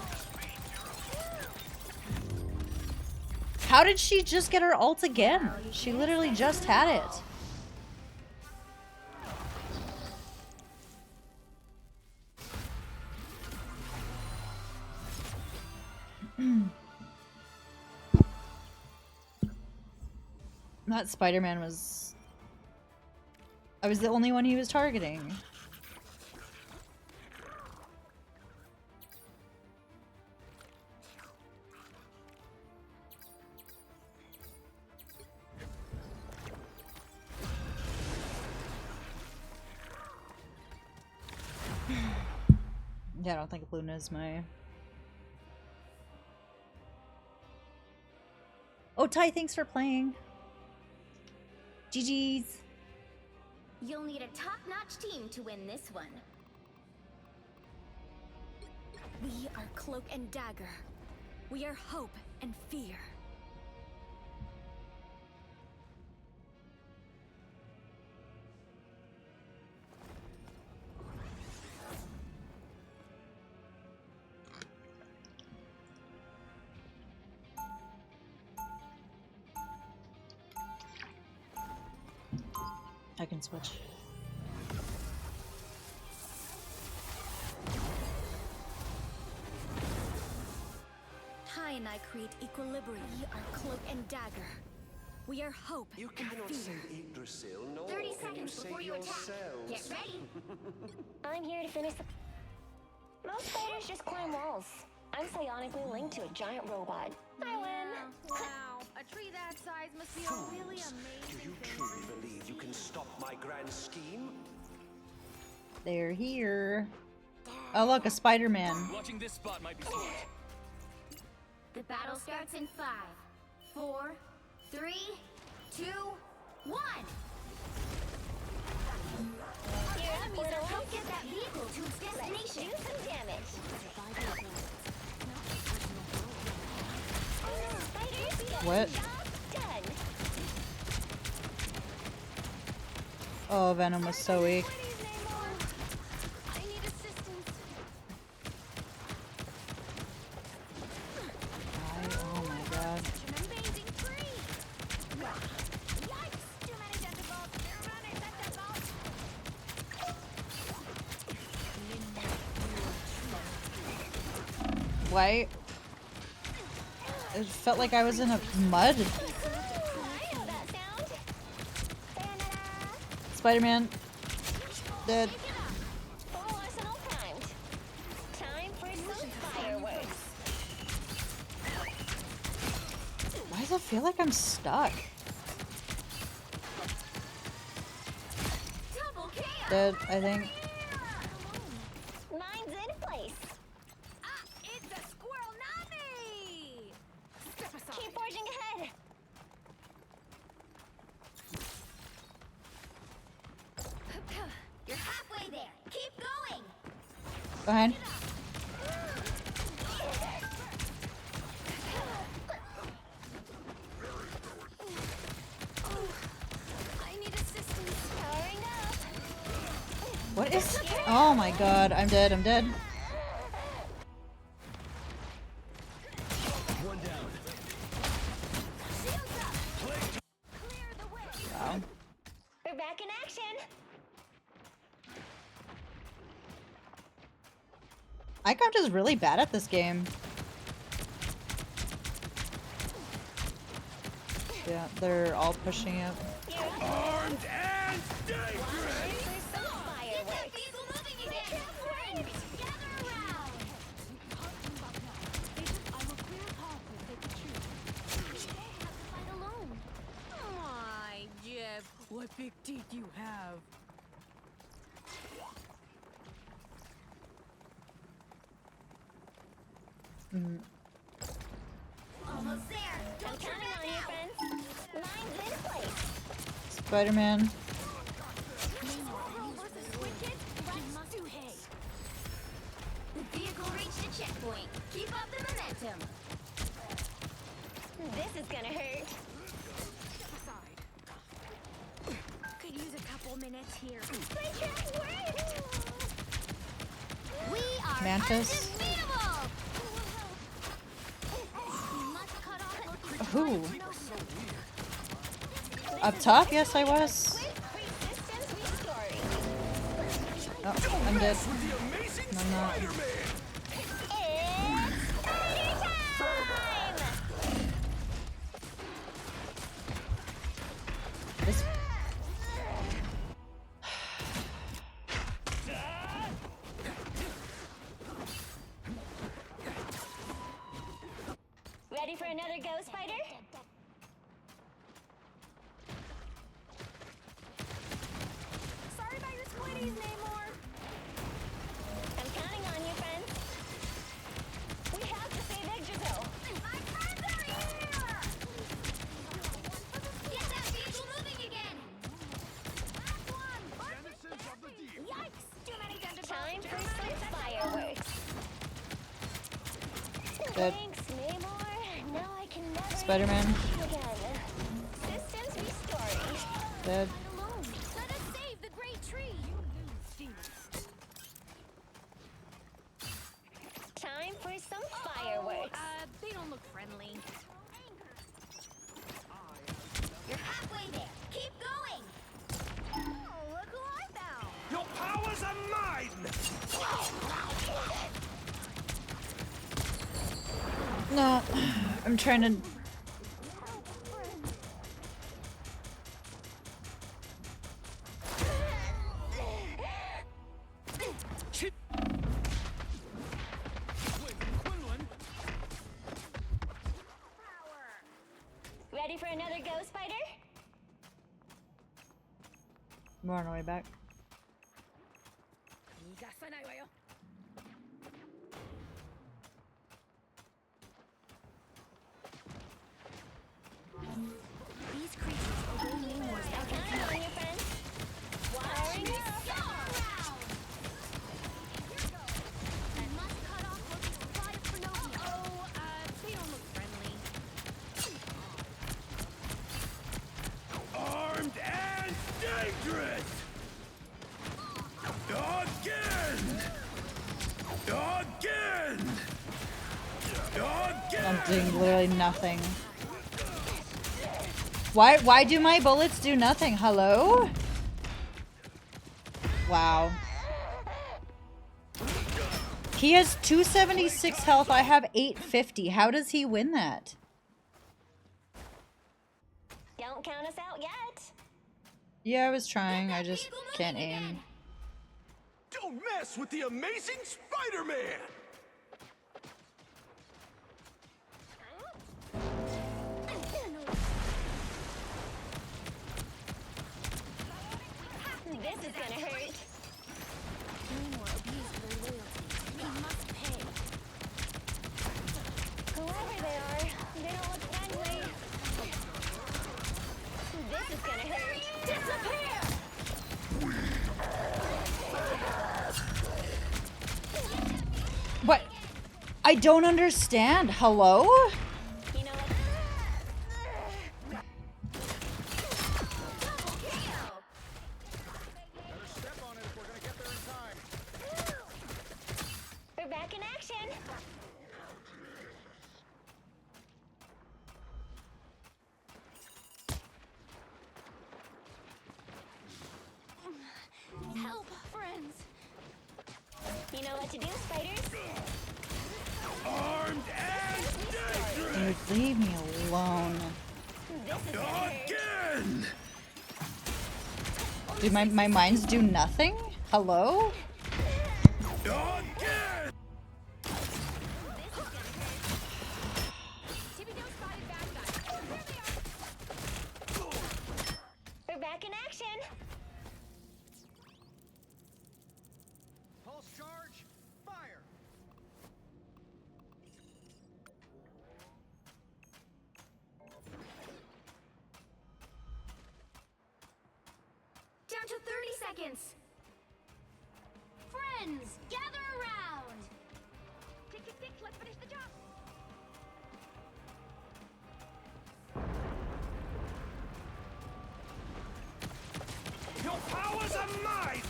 How did she just get her ult again? She literally just had it. That Spider-Man was... I was the only one he was targeting. Yeah, I don't think Luna's my... Oh, Ty, thanks for playing. GG's. You'll need a top-notch team to win this one. We are Cloak and Dagger. We are hope and fear. I can switch. Ty and I create equilibrium. We are Cloak and Dagger. We are hope You and cannot fear. save Yggdrasil, nor 30 can you seconds save before you attack. yourselves. Get ready. I'm here to finish the... Most fighters just climb walls. I'm psionically linked to a giant robot. I win. Wow, a tree that size must be a really Do amazing you thing. truly believe you can stop my grand scheme? They're here. Oh look, a Spider-Man. Watching this spot might be smart. The battle starts in 5, 4, 3, 2, 1. Enemies are help get that vehicle to its destination. Do some damage. What? Done. Oh, Venom was so weak. I need assistance. Oh my god. Such an amazing tree. Yikes! Too many tentacles. Too many tentacles. Why? It felt like I was in a mud. Spider-Man. Dead. Full arsenal primed. Time for some fireworks. Why does it feel like I'm stuck? Dead, I think. Mine's in place. It's a squirrel, not me. Step aside. Keep forging ahead. You're halfway there. Keep going. Behind. I need assistance. Powering up. What is? Oh my god, I'm dead, I'm dead. One down. Shields up. Clear the way. Wow. We're back in action. I'm just really bad at this game. Yeah, they're all pushing it. Armed and dangerous! Get that vehicle moving again. Friends, gather around. I will clear a path and take the tree. You don't have to fight alone. My Jeff, what big teeth you have. Almost there. I'm Don't turn counting back on you, now. friends. Mine's in place. Spider-Man. Squirrel versus Squid Kid? Let's do hay. The vehicle reached a checkpoint. Keep up the momentum. This is gonna hurt. Step aside. Could use a couple minutes here. My track worked. We are Mantis. unbeatable. We must cut off Who? Up top? Yes, I was. Resistance restoring. Oh, I'm dead. No, I'm not. It's spider time! This. Ready for another go, Spider? Sorry about your squiddies, Namor. I'm counting on you, friends. We have to save Yggdrasil. My friends are here! Get that vehicle moving again! Last one. Yikes! Too many tentacles. Time for some fireworks. Dead. Thanks, Namor. Now I can never Spider-Man. again. Systems restoring. Dead. Alone. Let us save the great tree. Time for some fireworks. They don't look friendly. You're halfway there. Keep going. Oh, look who I found. Your powers are mine! No, I'm trying to. Ready for another go, Spider? We're on our way back. These creatures obey Namor's Counting on you, friend. Wiring up. I must cut off Loki's supply of Pernobia. They don't look friendly. Armed and dangerous! Again! I'm doing literally nothing. Why do my bullets do nothing? Hello? Wow. He has 276 health. I have 850. How does he win that? Don't count us out yet. Yeah, I was trying. I just can't aim. Don't mess with the amazing Spider-Man! This is gonna hurt. Namor abused their loyalty. He must pay. Whoever they are, they don't look friendly. This is gonna hurt. Disappear! What? I don't understand. Hello? You know what? We're back in action. Help, friends. You know what to do, spiders. Armed and dangerous! Dude, leave me alone. This is gonna hurt. Again! Dude, my mines do nothing? Hello? Again! We're back in action. Pulse charge, fire! Down to 30 seconds. Friends, gather around. Tick, tick, tick. Let's finish the job. Your powers are mine!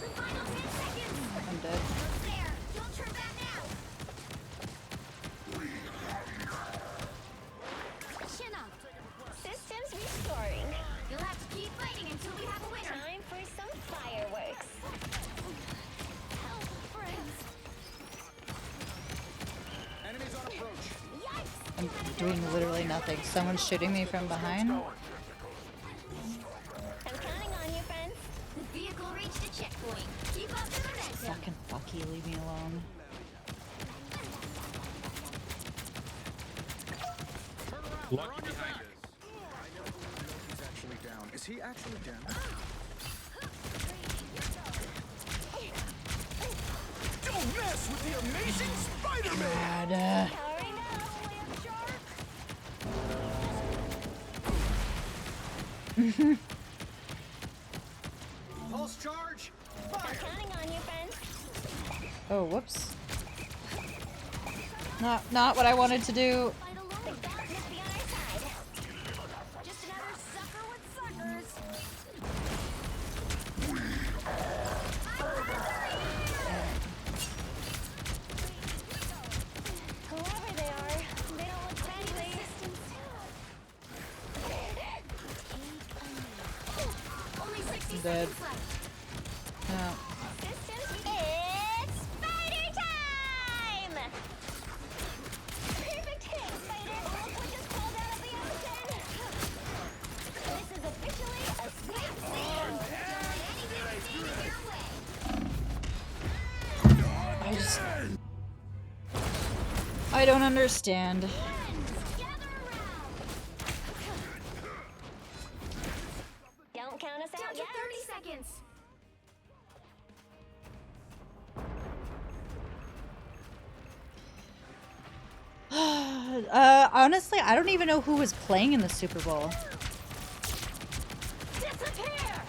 The final 10 seconds. I'm dead. There. Don't turn back now. Chin up. Systems restoring. You'll have to keep fighting until we have a winner. Time for some fireworks. Help, friends. Enemies on approach. Yikes! I'm doing literally nothing. Someone's shooting me from behind. I'm counting on you, friends. The vehicle reached a checkpoint. Keep up the momentum. Fucking fuck you, leave me alone. Lucky behind us. He's actually down. Is he actually down? Don't mess with the amazing Spider-Man! God. Powering up. Pulse charge, I'm fire! counting on you, friends. Oh, whoops. Not what I wanted to do. Just another sucker with suckers. Whoever they are, they don't look friendly. Only 60 Dead. seconds left. No. It's spider time! Perfect hit, spider! Look what just crawled out of the ocean! This is officially a sweet scene! I don't understand. Don't count us Down out to yet. 30 seconds. Honestly, I don't even know who was playing in the Super Bowl. Disappear!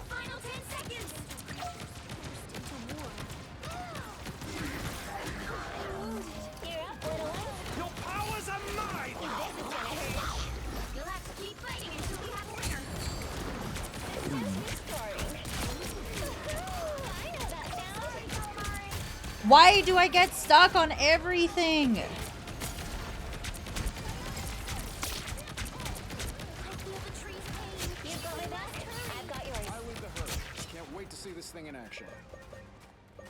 Final 10 seconds. You're up, little one. Your powers are mine! This is gonna hurt. You'll have to keep fighting until we have a winner. Scoring. I know that sound. Why do I get stuck on everything? You've got my back. I've got yours. I lead the herd. Can't wait to see this thing in action.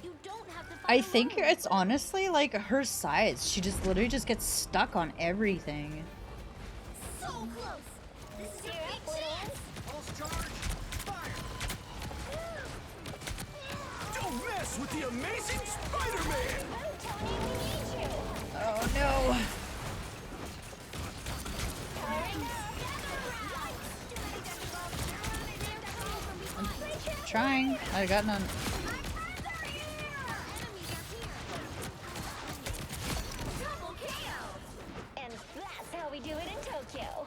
You don't have to fight I think alone. it's honestly like her size. She just literally just gets stuck on everything. So close. This is your big chance. Pulse charge! Fire! Don't mess with the amazing Spider-Man! Tony, we need you. Oh no. Trying. I got none. Double KO. And that's how we do it in Tokyo.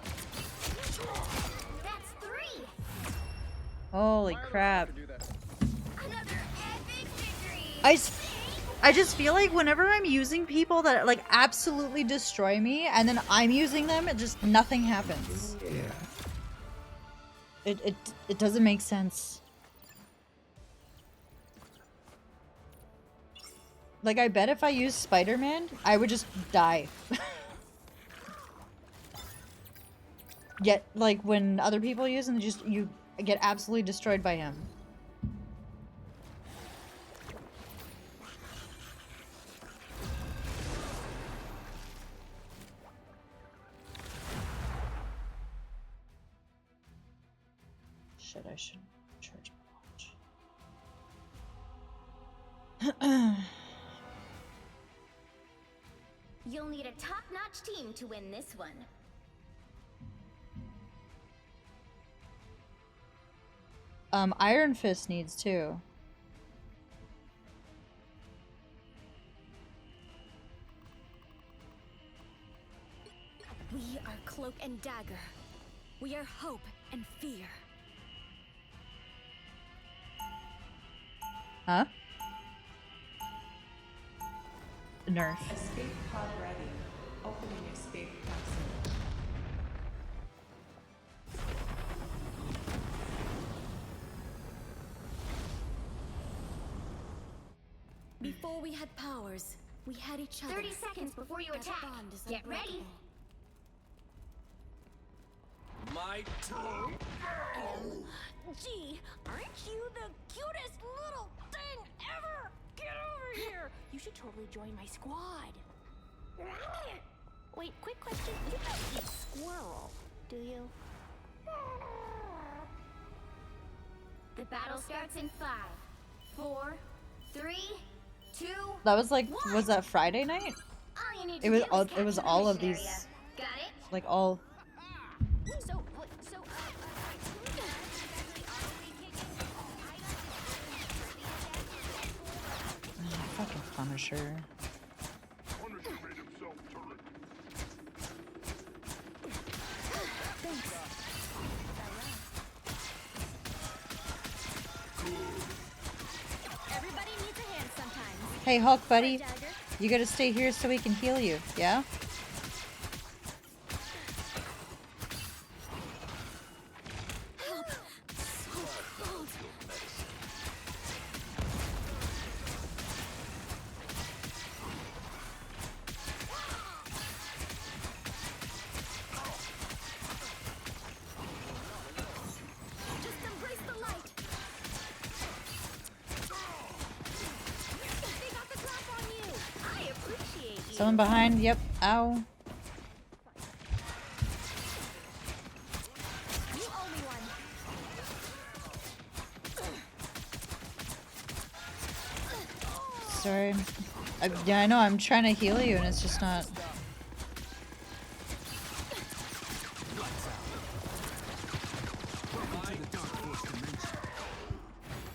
That's 3. Holy crap. Another epic victory. I just feel like whenever I'm using people that like absolutely destroy me and then I'm using them, it just nothing happens. It doesn't make sense. Like I bet if I used Spider-Man, I would just die. Yet like when other people use him, you get absolutely destroyed by him. Shit, I should charge my watch. You'll need a top-notch team to win this one. Iron Fist needs too. We are Cloak and Dagger. We are hope and fear. Huh? Nerf. Escape pod ready. Opening escape capsule. Before we had powers, we had each other. 30 seconds before you That attack. bond is Get ready. unbreakable. My tongue. Gee, aren't you the cutest little thing ever? Get over here! You should totally join my squad. Wait, quick question. You don't eat squirrel, do you? The battle starts in 5, 4, 3, 2. That was like, was that Friday night? All you need It was to do all. is It was capture the all of mission these. area. Got it? Like all. Fucking Punisher. Hey, Hulk, buddy. You gotta stay here so we can heal you, yeah? Someone behind, yep. Ow. Sorry. Yeah, I know, I'm trying to heal you and it's just not...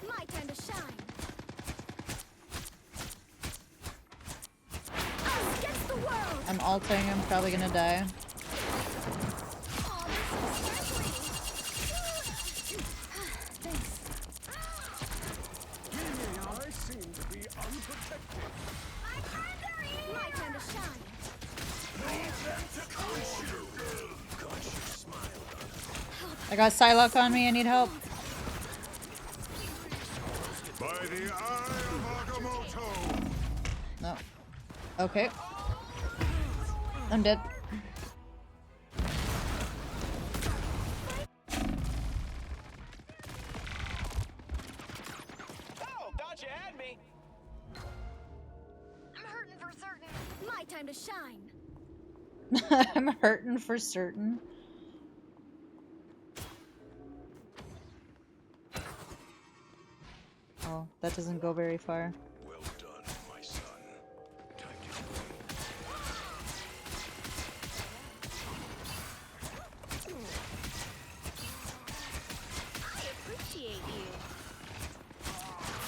My time to shine. Against the world. I'm ulting, I'm probably gonna die. I seem to be unprotected. My time to shine. I got Psylocke on me, I need help. By the eye of Agamotto. No. Okay. I'm dead. Oh, thought you had me. I'm hurting for certain. My time to shine. I'm hurting for certain. Oh, that doesn't go very far. Well done, my son. Time to I appreciate you.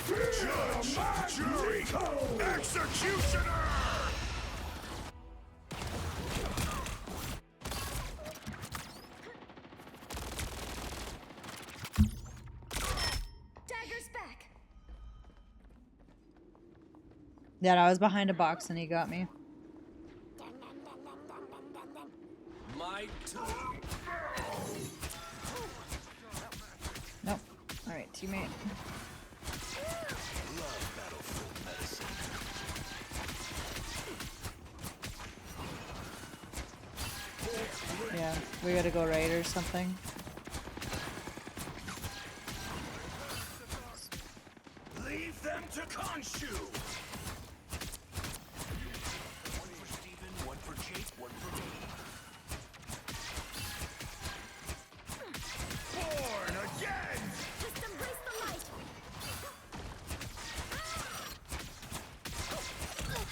Judge, jury, executioner! Dagger's back. Yeah, I was behind a box and he got me. My turn. Nope. Alright, teammate. Love battlefield medicine. Yeah, we gotta go right or something. Leave them to Khonshu! One for Steven, one for Jake, one for me. Born again! Just embrace the light.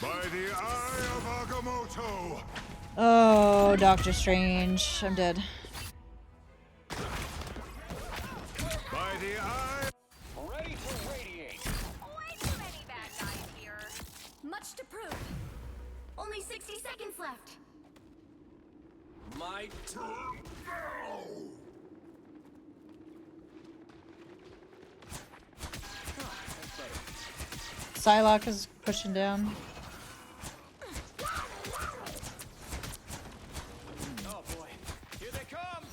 By the eye of Agamotto! Oh, Doctor Strange. I'm dead. By the eye... Ready to radiate. Way too many bad guys here. Much to prove. Only 60 seconds left. My turn. Psylocke is pushing down. Oh boy, here they come.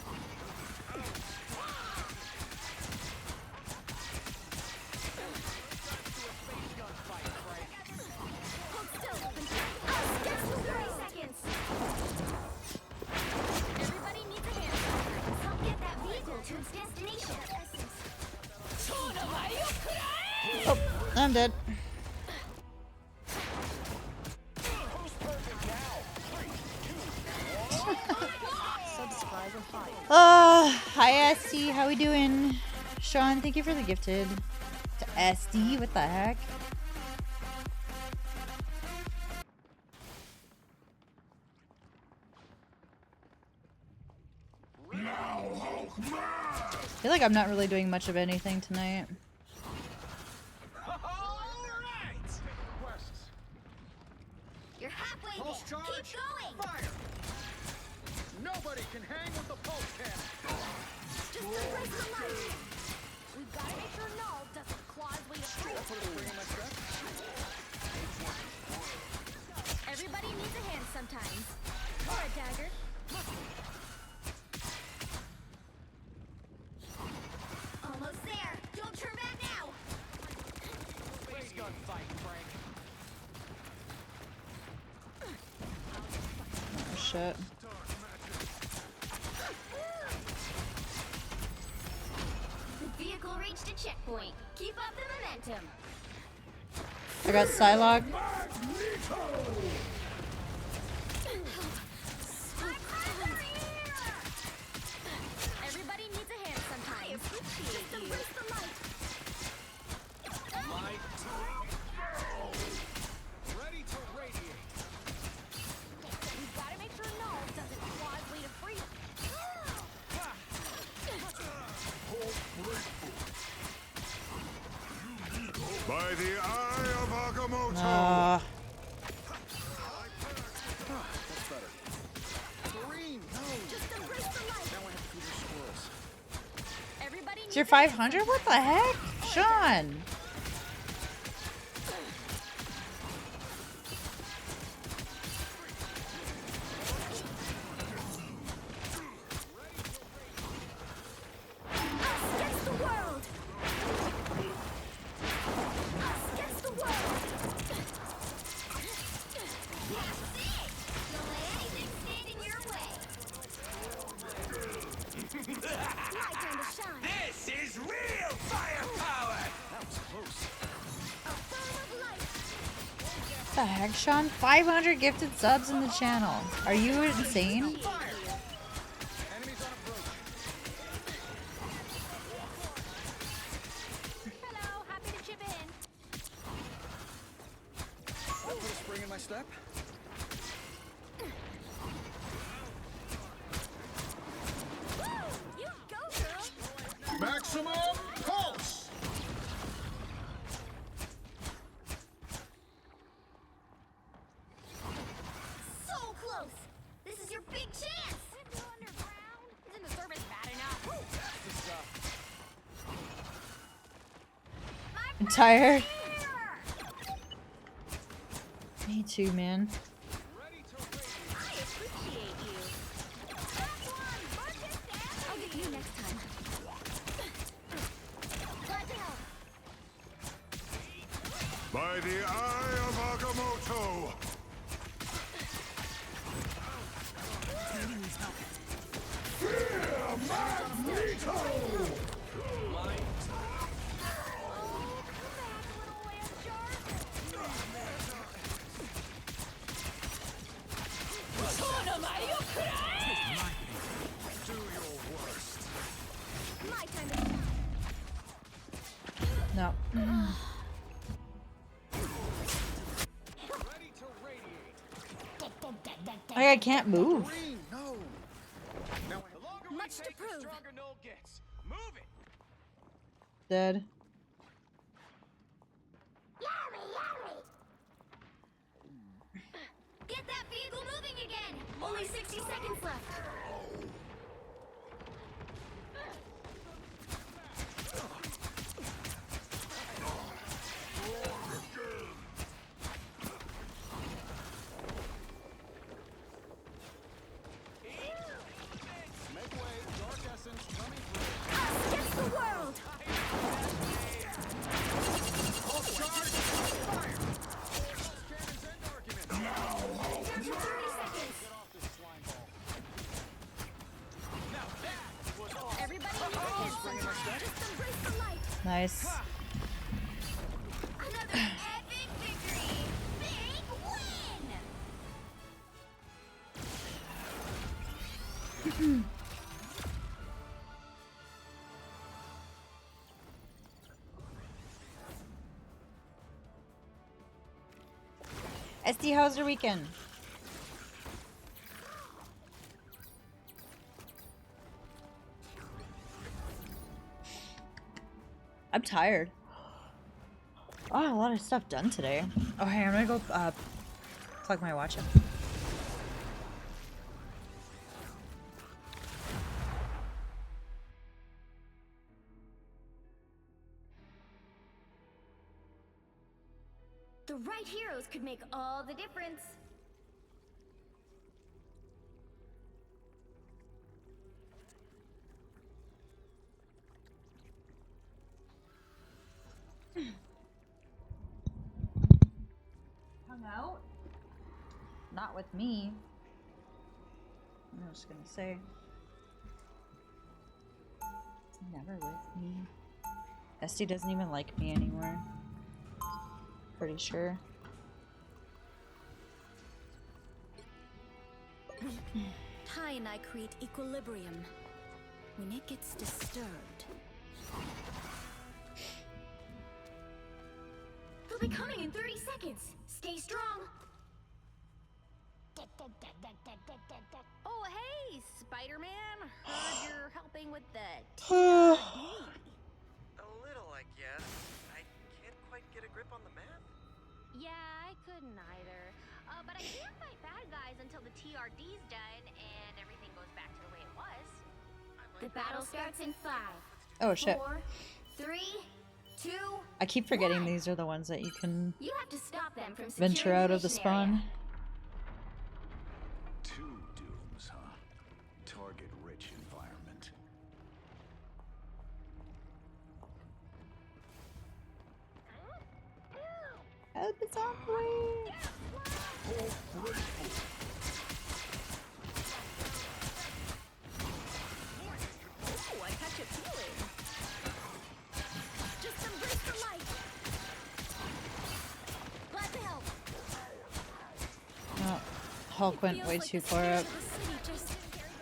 Hold still. Against the 30 seconds. Everybody needs a hand. Help get that vehicle to its destination. Oh, I'm dead. Hi SD, how we doing? Sean, thank you for the gifted. To SD, what the heck? I feel like I'm not really doing much of anything tonight. You're halfway Pulse there. charge. Keep going. Fire! Nobody can hang with the pulse cannon. Just embrace the light. We've got to make sure Null doesn't claw his way to freedom. That's what it's bringing my step. shit. The vehicle reached a checkpoint. Keep up the momentum. I got Psylocke. Everybody needs a hand sometimes. I appreciate you. Embrace the light. Ready to radiate. We've got to make sure Null doesn't claw his way to freedom. By the eye of Agamotto! That's better. Green, no! Just embrace the light. Now I have to feed the squirrels. Everybody Is your 500? What the heck? Sean! Us against the world. Us against the world. That's it. Don't let anything stand in your way. My time to shine. This is real firepower! That was close. A form of light. What the heck, Sean? 500 gifted subs in the channel. Are you insane? Enemies on approach. Hello, happy to chip in. That put a spring in my step. You go, girl. Maximum pulse! So close. This is your big chance. Underground? Isn't the service bad enough? I'm tired. Me too, man. I appreciate you. I'll get you next time. Glad to help. By the eye of Agamotto! My time to No. I can't move. Green, no! Now The longer we Much to take, the prove. stronger Noel gets. Move it! Dead. get that vehicle moving again. Only 60 seconds left. make way. Dark essence coming through. Us against the world. All charge! Fire! Cannons end argument. Down to 30 seconds. Get off this slime ball. Now that was awesome. Everybody needs a hand sometime. Just embrace the light. Nice. Another epic victory. Big win. SD, how's your weekend? I'm tired. Oh, a lot of stuff done today. Oh, hey, I'm gonna go plug my watch in. The right heroes could make all the difference. Hung out? Not with me. I'm just gonna say. Never with me. Esty doesn't even like me anymore. Pretty sure. Ty and I create equilibrium. When it gets disturbed, They'll be coming in 30 seconds. Stay strong. oh hey, Spider-Man! Heard you're helping with the TRD. A little, I guess. I can't quite get a grip on the math. Yeah, I couldn't either. But I can't fight bad guys until the TRD's done and everything goes back to the way it was. The battle starts in 5. Oh shit. 4, 3, 2. I keep forgetting these are the ones that you can You have to stop them from venture out of the mission area. spawn. 2 dooms, huh? Target-rich environment. Help is on the way. Oh, I catch it feeling. Just embrace the light. Glad to help. Oh, Hulk went way too far up.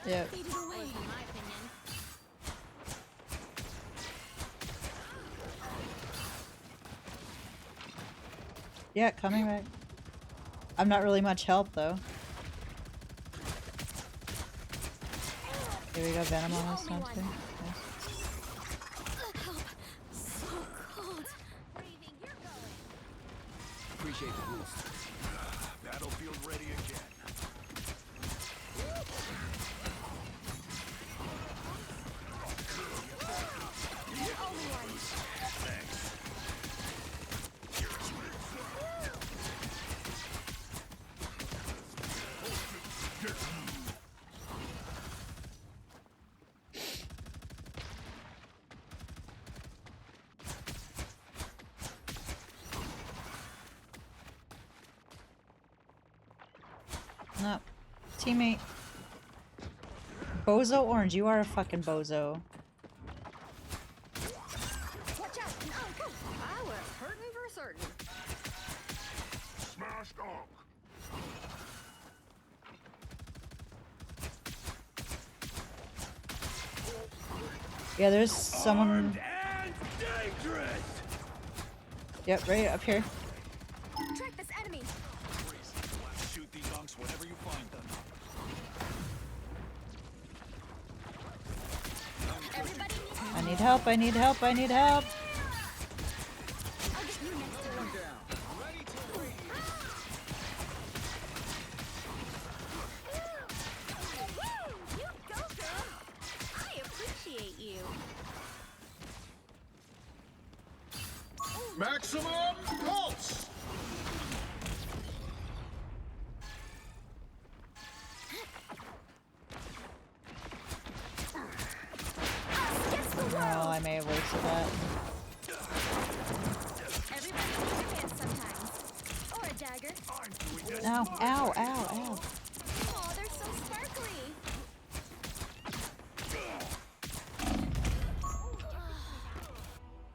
Yep. Faded away. In my opinion. Yeah, coming back. I'm not really much help though. Here we go, Venom on this time too. Nice. Help. So cold. Appreciate the boost. Battlefield ready again. No. Teammate. Bozo Orange, you are a fucking bozo. Watch out. I was hurting for certain. Smashed up. Yeah, there's someone. Dangerous! Yep, right up here. Track this enemy. Shoot these unks whenever you find them. Everybody needs I need help, I need help, I need help. I'll get you next to them. You go, girl. I appreciate you. Maximum pulse! Oh, I may have wasted that. Everybody needs a hand sometimes. Or a dagger. Ow, ow, ow, ow. Oh, they're so sparkly.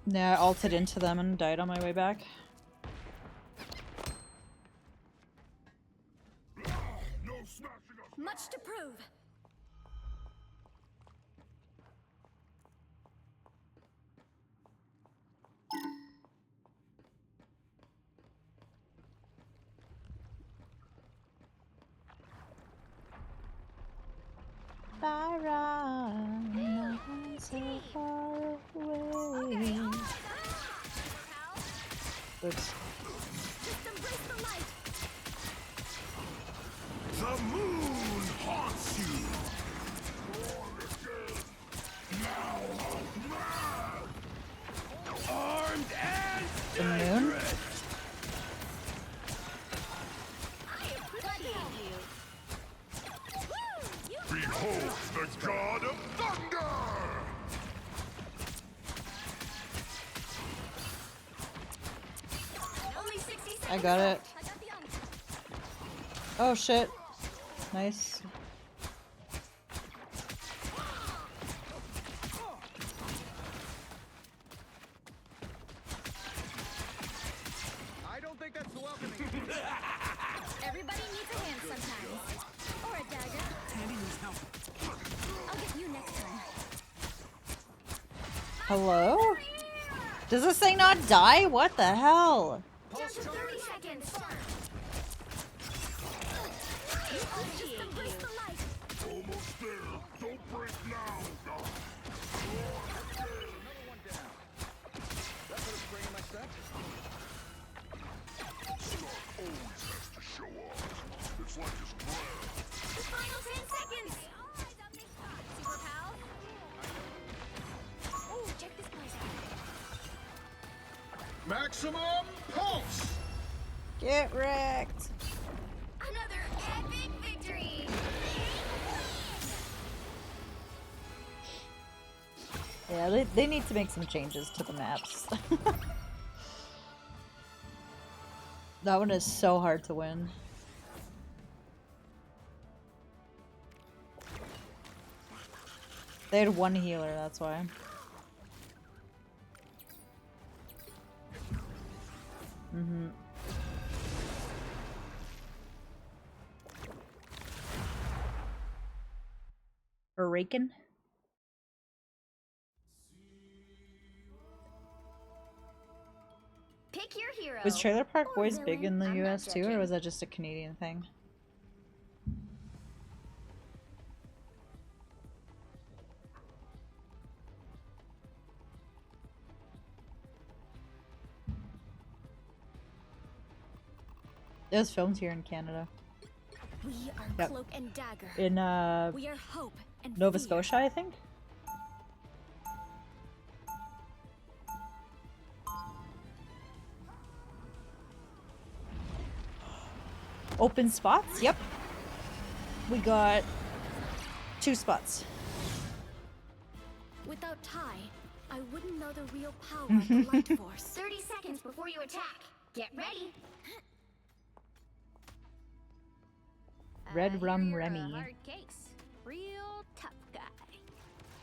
Yeah, I ulted into them and died on my way back. Much to prove. Byron, so far away. Oops. Just embrace the light. The moon haunts you. Now Armed and The moon? dangerous! I appreciate you. behold the god of thunder. Only 60 seconds. I got it. I got the unk. Oh shit. Nice. Hello? Does this thing not die? What the hell? Down to 30 seconds. Almost there. Don't break now. Another one down. That put a spring in my step. Stark always has to show off. It's like his brand. The final 10 seconds. Super pal. Oh, check this place out. Maximum pulse. Get wrecked. Another epic victory. Yeah, they need to make some changes to the maps. That one is so hard to win. They had one healer, that's why. Mm-hmm. Raken? Pick your hero. Was Trailer Park or Boys big in the villain. I'm not US too, or judging. was that just a Canadian thing? It was filmed here in Canada. We are Yep. Cloak and Dagger. In We are hope and Nova fear. Scotia, I think. Open spots? Yep. We got 2 spots. Without Ty, I wouldn't know the real power of the light force. 30 seconds before you attack. Get ready. Red Rum You're a Remy. hard case. Real tough guy.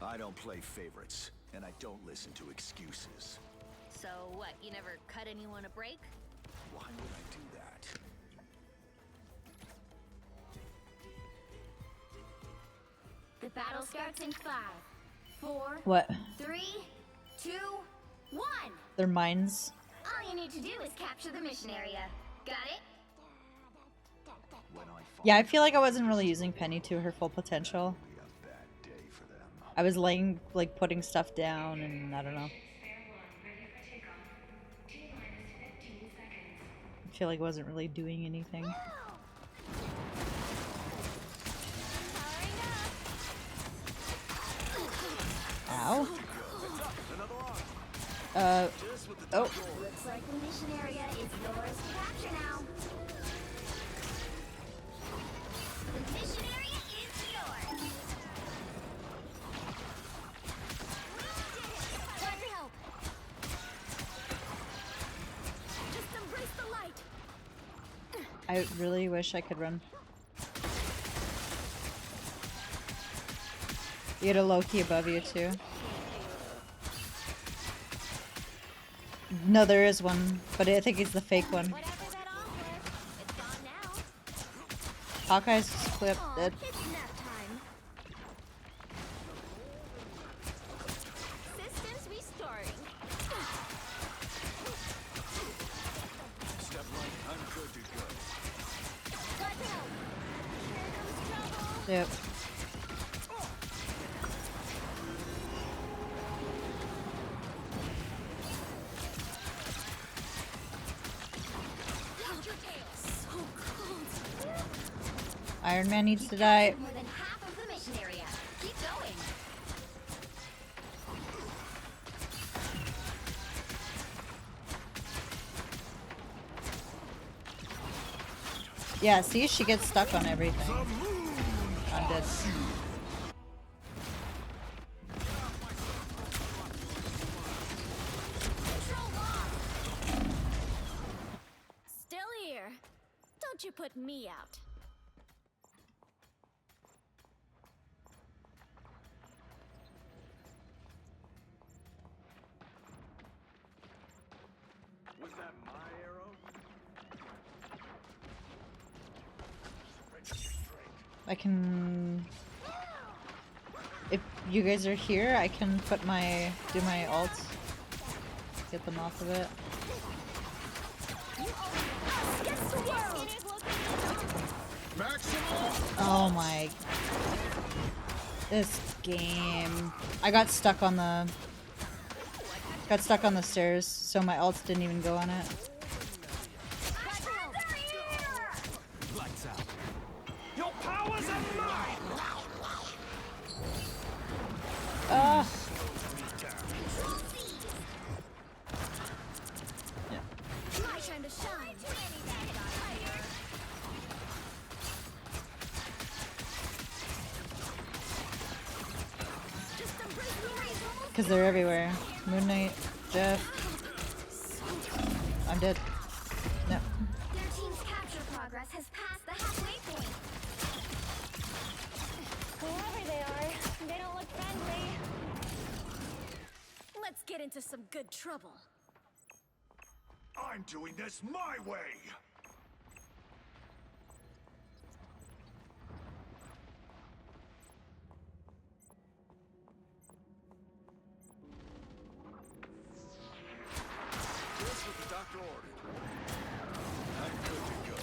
I don't play favorites, and I don't listen to excuses. So what, you never cut anyone a break? Why would I do that? The battle starts in 5, 4, What? 3, 2, 1. Their minds. All you need to do is capture the mission area. Got it? Yeah, I feel like I wasn't really using Penny to her full potential. I was laying, like, putting stuff down, and I don't know. I feel like I wasn't really doing anything. Ow. Oh. Looks like the mission area is yours to capture now. The mission area is yours. Try to help. Just embrace the light. I really wish I could run. You had a Loki above you, too. No, there is one, but I think it's the fake one. Hawkeye's clipped it. It's nap time. Systems restarting. Step right, I'm good to go. Got help. Here comes trouble. Yep. Watch your tail. So cold. Iron Man needs to die. More than half of the mission area. Keep going. Yeah, see, she gets stuck on everything. I'm dead. Still here. Don't you put me out. Was that my arrow? I can... If you guys are here, I can put my do my ult, get them off of it. Oh my! This game. I got stuck on the stairs, so my ult didn't even go on it. Lights out. Your powers are mine. My time to shine. Because they're everywhere. Moon Knight, Jeff. I'm dead. No. Their team's capture progress has passed the halfway point. Whoever they are, they don't look friendly. Let's get into some good trouble. I'm doing this my way! Just what the doctor ordered. I'm good to go.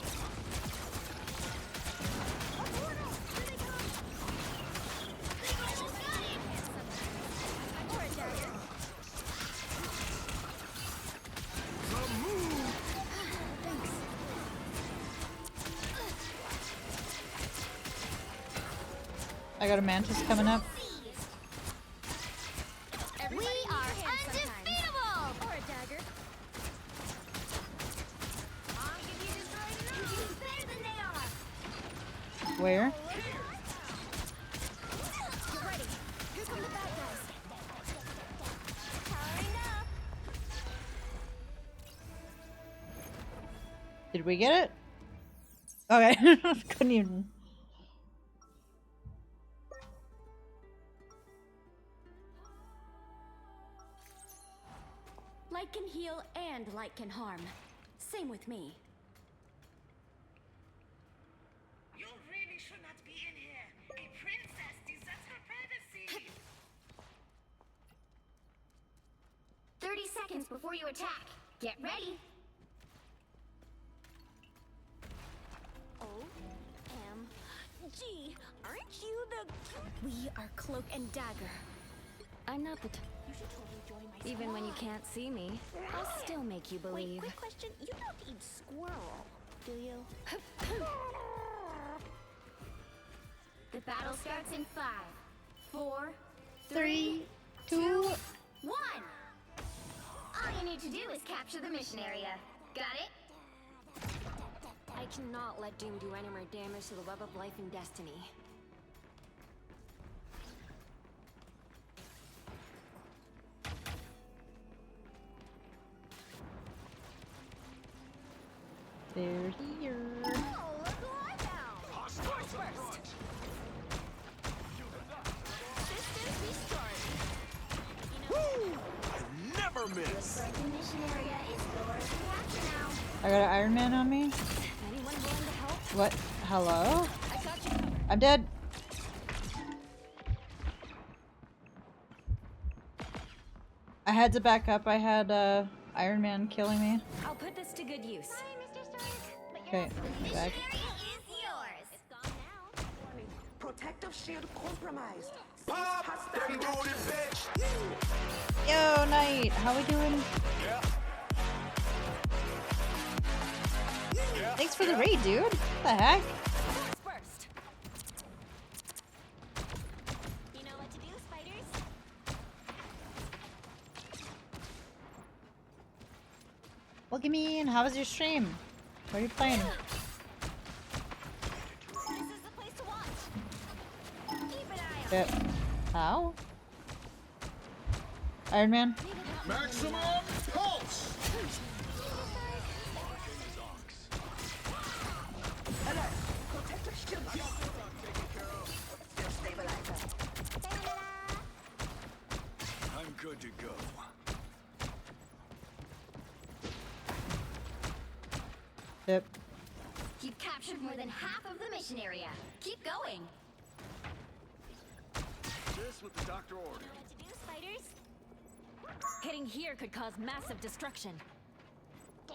I got a mantis coming up. We are undefeatable! Or a dagger. I'll give you destroyed better than they are. Where? Get ready. Here come the bad guys. Powering up. Did we get it? Okay. Couldn't even. Light can heal and light can harm. Same with me. You really should not be in here. A princess deserves her privacy. 30 seconds before you attack. Get ready. OMG, aren't you the... We are Cloak and Dagger. I'm not the... You should totally join my squad. Even when you can't see me, I'll still make you believe. Wait, quick question. You don't eat squirrel, do you? The battle starts in 5, 4, 3, 2, 1. All you need to do is capture the mission area. Got it? I cannot let Doom do any more damage to the web of life and destiny. They're here. Oh, look who I found! Force first! Systems restored. Woo! I never miss. Looks like the mission area is yours to capture now. I got an Iron Man on me. Anyone willing to help? What? Hello? I got you covered. I'm dead. I had to back up. I had Iron Man killing me. I'll put this to good use. Okay, back. Is yours. It's gone now. Protective shield compromised. Pop! Them booty bitch! Yo, Knight, how we doing? Yeah. Thanks for the raid, dude. What the heck? First. You know what to do, spiders? Look at me, and how was your stream? What are you playing? This is the place to watch. Keep an eye on Yep. How? Iron Man? Maximum pulse! Protective shield. Stabilizer. I'm good to go. Yep. You've captured more than half of the mission area. Keep going. Just Just what the doctor ordered. Know what to do, spiders? Hitting here could cause massive destruction. A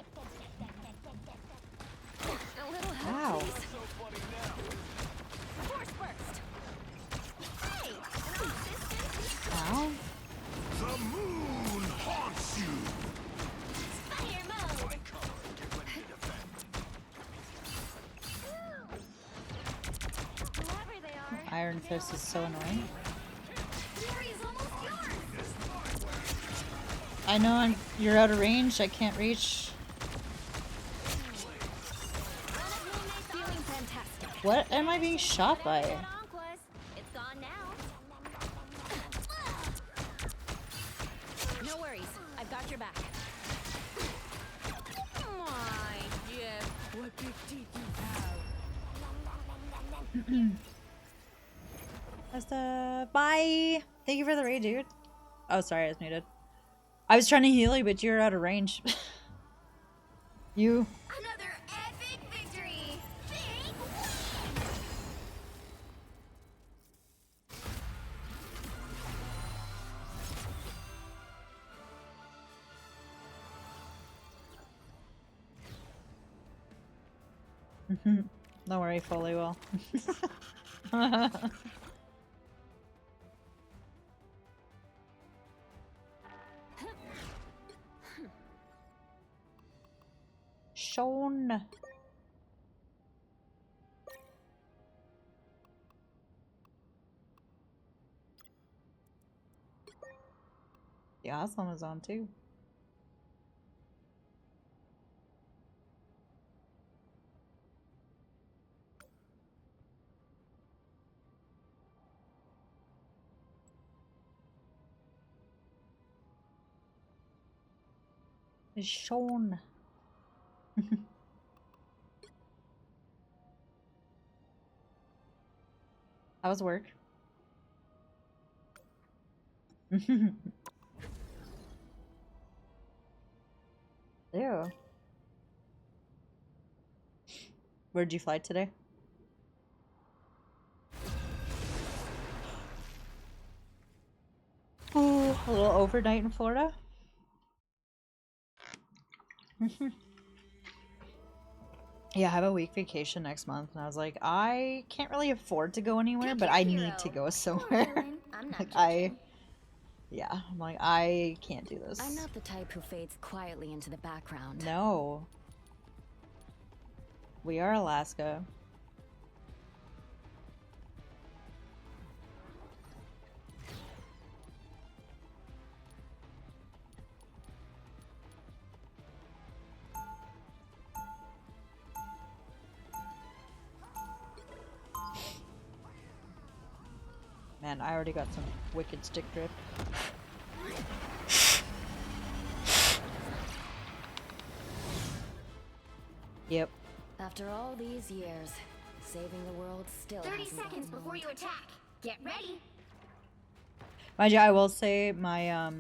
little help, Wow. please. Force burst. Hey, an assistant. Wow. The moon haunts you! Spider mode. Whoever they are. Iron Fist is so annoying. Glory is almost yours. I know you're out of range. I can't reach. Feeling fantastic. What am I being shot by? That Onquas. It's gone now. No worries. I've got your back. My Jeff, what big teeth you have. Bye. Thank you for the raid, dude. Oh, sorry, I was muted. I was trying to heal you, but you're out of range. You. Another epic victory. Big Don't worry, Foley will. Sean. The Awesome is on too. It's Sean. How was work? Ew. Where'd you fly today? Ooh, a little overnight in Florida. Yeah, I have a week vacation next month, and I was like, I can't really afford to go anywhere, but I need to go somewhere. Like, I'm like, I can't do this. I'm not the type who fades quietly into the background. No. We are Alaska. Man, I already got some wicked stick drift. Yep. After all these years, saving the world still 30 hasn't seconds gotten before old. you attack. Get ready. Mind you, I will say my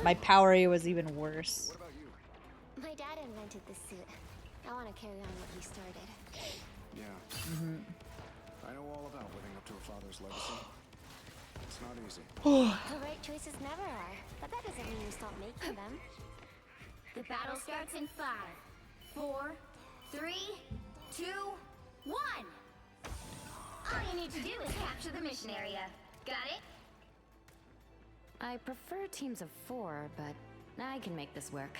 my Powery was even worse. My dad invented this suit. I want to carry on what he started. Yeah. I know all about living up to a father's legacy. It's not easy. The right choices never are, but that doesn't mean you stop making them. The battle starts in 5, 4, 3, 2, 1. All you need to do is capture the mission area. Got it? I prefer teams of 4, but I can make this work.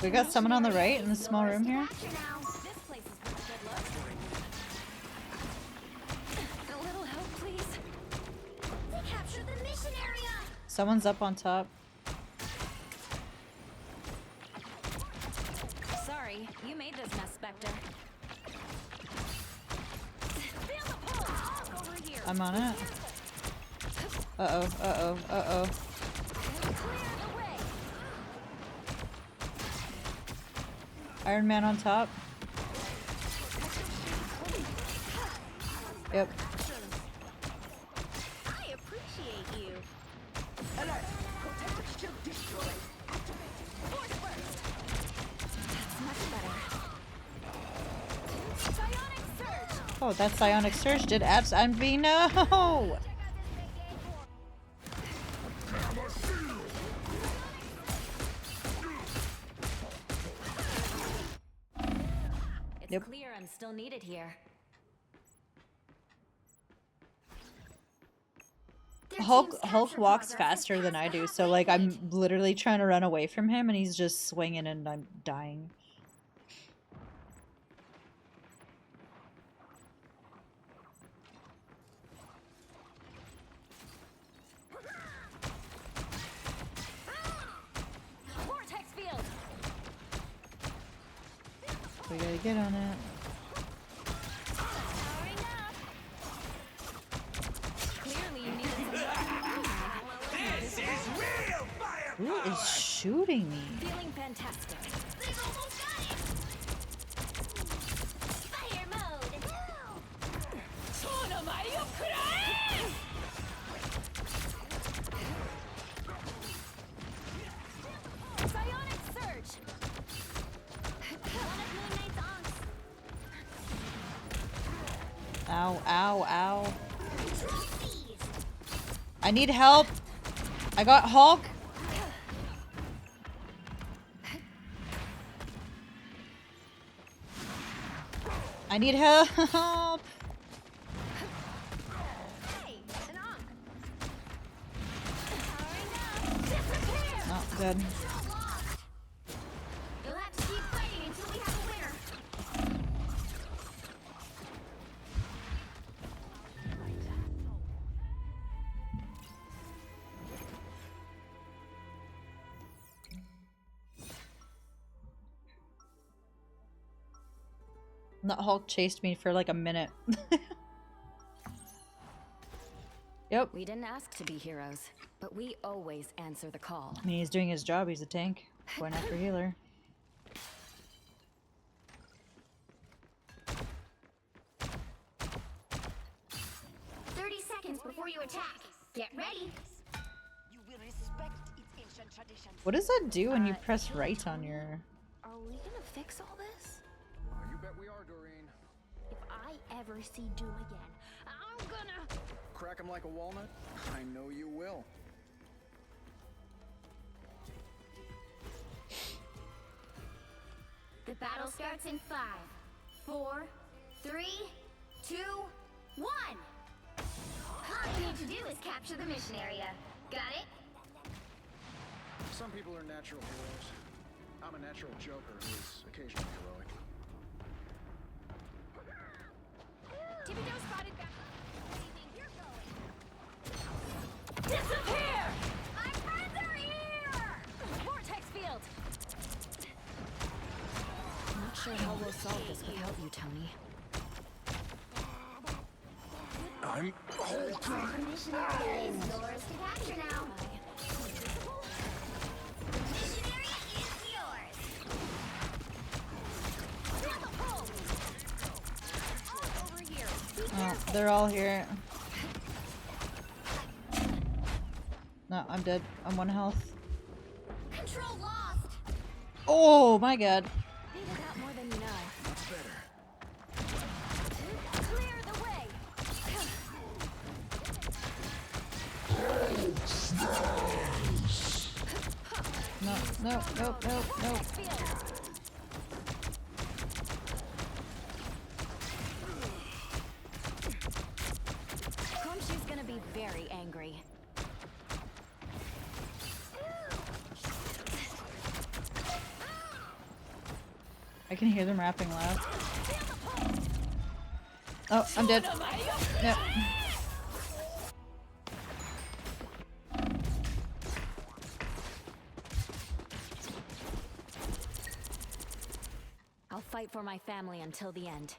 We got someone on the right in the small room here. A little help, please. We captured the mission area. Someone's up on top. Sorry, you made this mess, Spectre. Over here. I'm on it. Uh-oh, uh-oh, uh-oh. Iron Man on top. Yep. I appreciate you. Alert! Potential destroyed. Force burst. That's much better. Psionic surge. Oh, that psionic surge did abs. I'm being no. It's Yep. clear I'm still needed here. Hulk walks faster than I do, so like I'm literally trying to run away from him, and he's just swinging, and I'm dying. Vortex field. We gotta get on it. Powering up. Clearly you needed some This is real fire! Who is shooting me? Feeling fantastic. They've almost got it! Fire mode! Psionic surge. One of Moon Knight's aunts. Ow, ow, ow. Trophies! I need help. I got Hulk. I need help. Hey, an onk. Powering up. Disappear. Not good. You'll have to keep fighting until we have a winner. That Hulk chased me for like a minute. Yep. We didn't ask to be heroes, but we always answer the call. I mean, he's doing his job. He's a tank. Going after healer. 30 seconds before you attack. Get ready. You will respect its ancient traditions. What does that do when you press right on your... Are we gonna fix all this? You bet we are, Doreen. If I ever see Doom again, I'm gonna... Crack him like a walnut? I know you will. The battle starts in 5, 4, 3, 2, 1. All you need to do is capture the mission area. Got it? Some people are natural heroes. I'm a natural joker who is occasionally heroic. Thibodeau spotted back. Disappear! My friends are here! Vortex field! I'm not sure how we'll solve this without you, Tony. I'm The mission area is yours to capture now. Mission area is yours. Over here. Oh, they're all here. No, I'm dead. I'm 1 health. Control lost. Oh my god. Maybe got more than you know. Much better. Clear the way. No, no, no, no, no. Crumshoe's gonna be very angry. I can hear them rapping loud. Oh, I'm dead. No. I'll fight for my family until the end.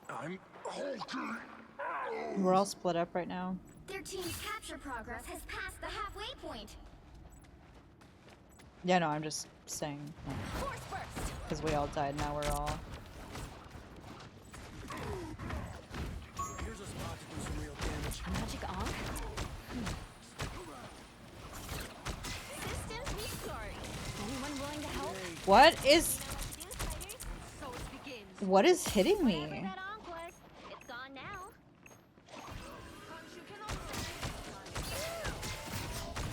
I'm hulking. We're all split up right now. Their team's capture progress has passed the halfway point. Yeah, no, I'm just saying. Force burst! Because we all died, now we're all... Here's a spot to do some real damage. Magic on? Systems restart. Anyone willing to help? What is... What is hitting me? It's gone now.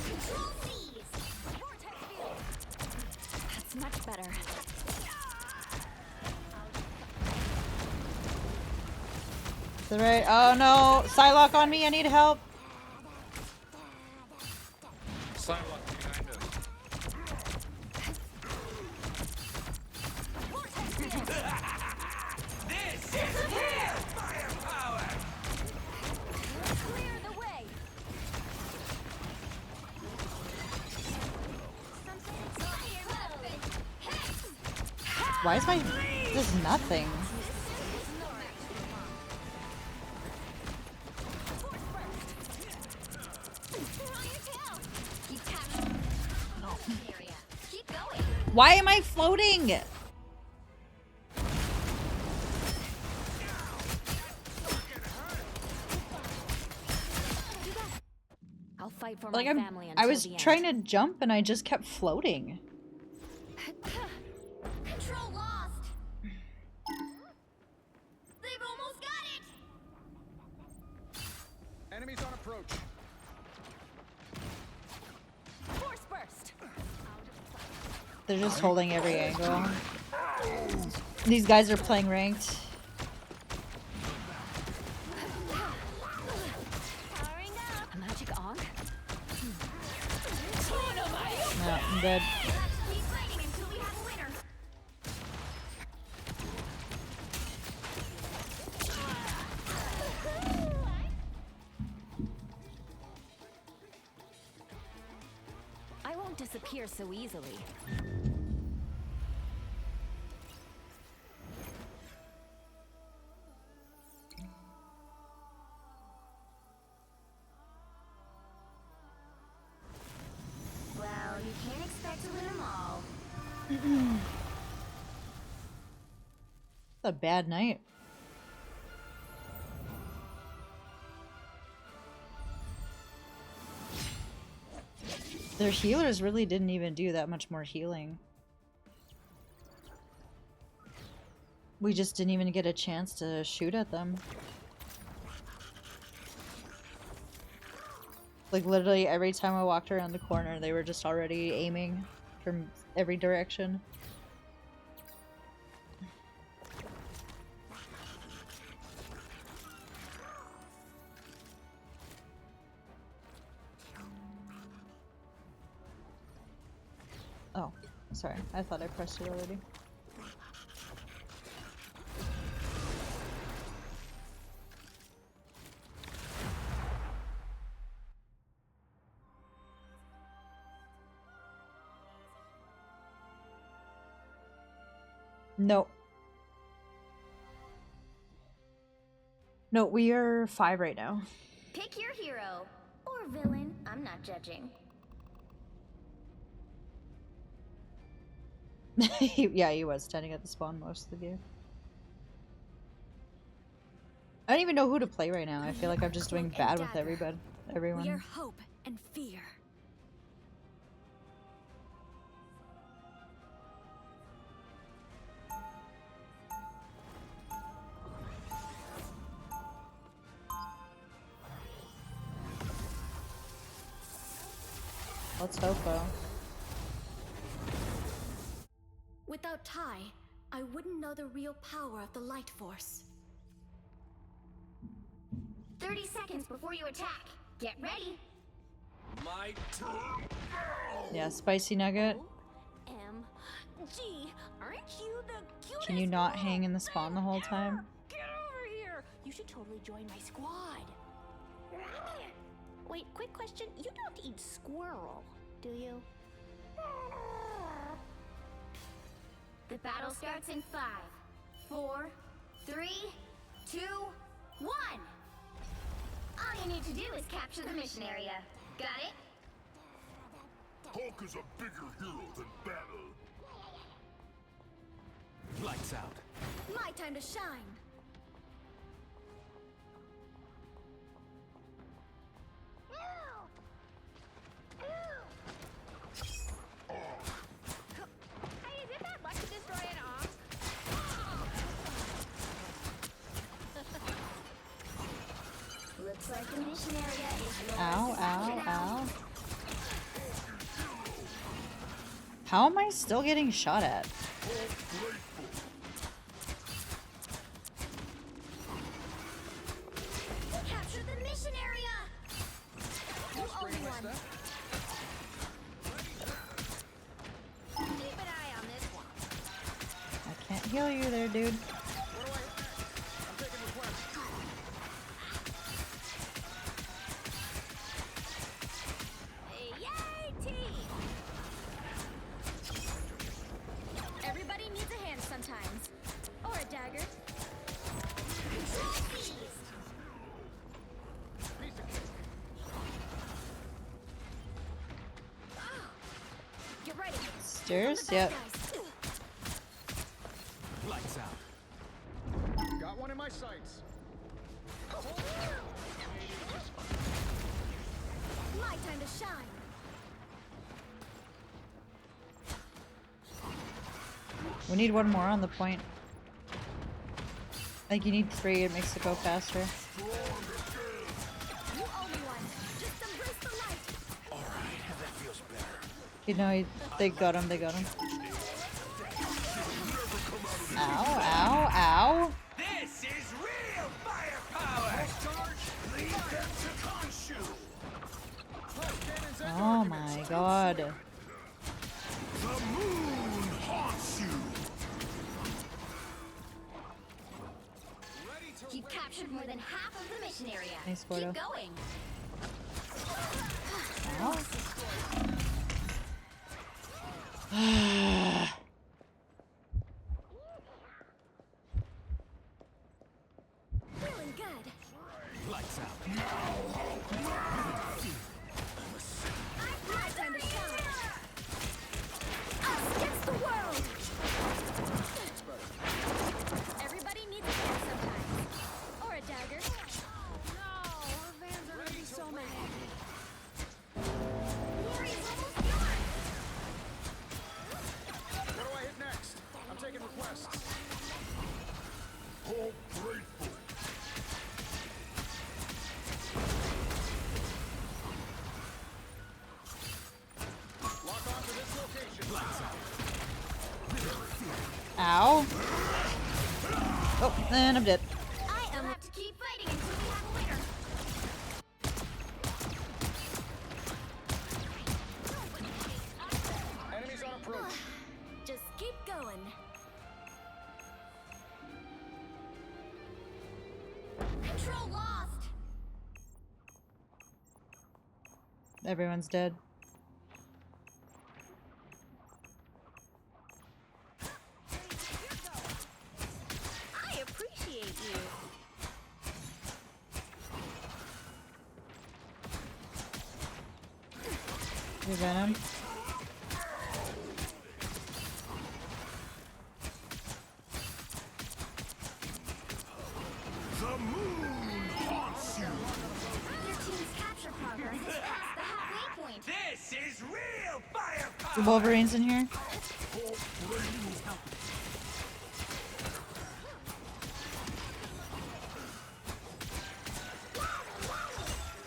Control C's. That's much better. Is it right? Oh no! Psylocke on me, I need help! Psylocke behind us. This is here! Firepower! Clear the way! Why is my... This is nothing. Why am I floating? I'll fight for Like my I family until was the end. trying to jump and I just kept floating. Control lost. They've almost got it. Enemies on approach. Force burst. They're just holding every angle. These guys are playing ranked. Powering up. Magic on? No, I'm dead. Keep fighting until we have a winner. I won't disappear so easily. Well, you can't expect to win them all. It's a bad night. Their healers really didn't even do that much more healing. We just didn't even get a chance to shoot at them. Like literally every time I walked around the corner, they were just already aiming from every direction. Oh, sorry. I thought I pressed it already. No. No, we are 5 right now. Pick your hero or villain. I'm not judging. Yeah, he was standing at the spawn most of the game. I don't even know who to play right now. I feel like I'm just doing bad with everybody. Everyone. We are hope and fear. Let's hope though. Without Ty, I wouldn't know the real power of the light force. 30 seconds before you attack. Get ready. My turn. Yeah, spicy nugget. MG, aren't you the cutest? Can you not hang in the spawn the whole time? Get over here! You should totally join my squad. Wait, quick question. You don't eat squirrel, do you? The battle starts in 5, 4, 3, 2, 1. All you need to do is capture the mission area. Got it? Hulk is a bigger hero than Banner. Lights out. My time to shine. Hey, is it bad luck to destroy an arm? Looks like the mission area is Ow, ow, ow. How am I still getting shot at? Capture the mission area. You owe me one. Keep an eye on this one. I can't heal you there, dude. I'm taking requests. Yay, team! Everybody needs a hand sometimes. Or a dagger. Get ready. Stairs? Yep. Lights out. Got one in my sights. My time to shine. We need one more on the point. I think you need 3, it makes it go faster. You owe me one. Just embrace the light. Alright, that feels better. You know, they got him, they got him. Ow, ow, ow. This is real firepower! Lead them to Khonshu! Oh my god. The moon haunts you. You've captured more than half of the mission area. Nice Keep photo. going. Ow. Feeling good. Lights out. My time to shine. Us against the world. Everybody needs a hand sometimes. Or a dagger. No, our vans are gonna be so mad. Glory's almost yours. What do I hit next? I'm taking requests. Hope grateful. Lock on to this location. Lights out. Ow. Oh, and I'm dead. I am have to keep fighting until we have a winner. Enemies on approach. Just keep going. Control lost. Everyone's dead. I appreciate you. You venom? The moon haunts you. Your team's capture progress is past the halfway point. This is real firepower! The Wolverine's in here.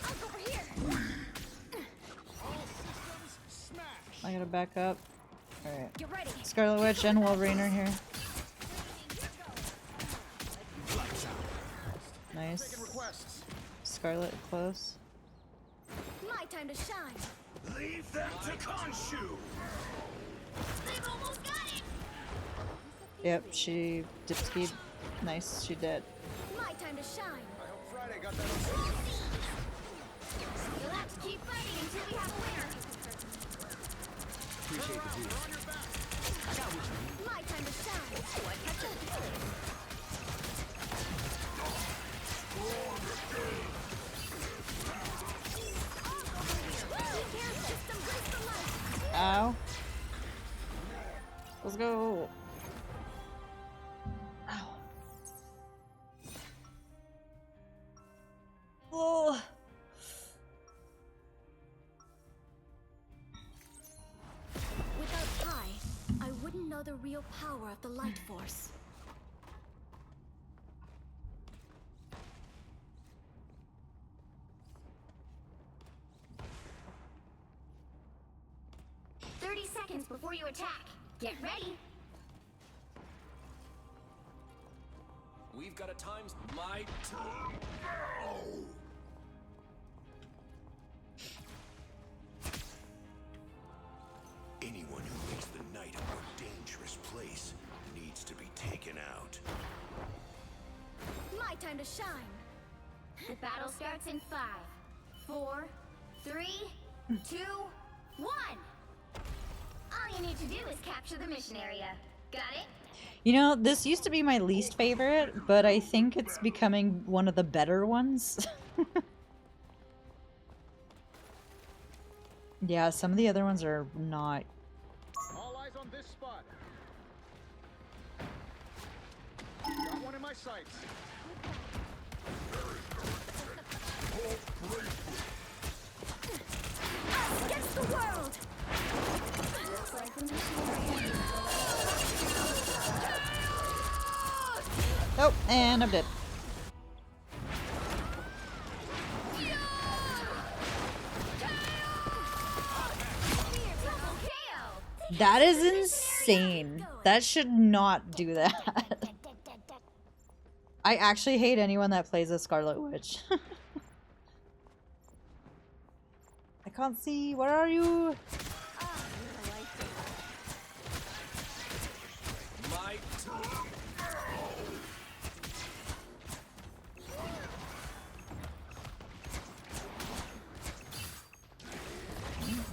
I'll go over here. I gotta back up. Alright. Get ready. Scarlet Witch and Wolverine are here. Nice. Taking requests. Scarlet close. My time to shine. Leave them to Khonshu! They've almost got it. Yep, she dip skied. Nice, she did. My time to shine. I hope Friday got that on. You'll have to keep fighting until we have a winner. Appreciate the dude. I got what you need. My time to shine. Ooh, I catch a feeling. Be careful. Just embrace the light. Ow. Let's go. real power of the light force. Seconds before you attack. Get ready. We've got a times my Anyone who makes the night a more dangerous place needs to be taken out. My time to shine. The battle starts in 5, 4, 3, 2, 1. All you need to do is capture the mission area. Got it? You know, this used to be my least favorite, but I think it's becoming one of the better ones. Yeah, some of the other ones are not. All eyes on this spot. Got one in my sights. Us against the world! Oh, and I'm dead. That is insane. That should not do that. I actually hate anyone that plays a Scarlet Witch. I can't see. Where are you?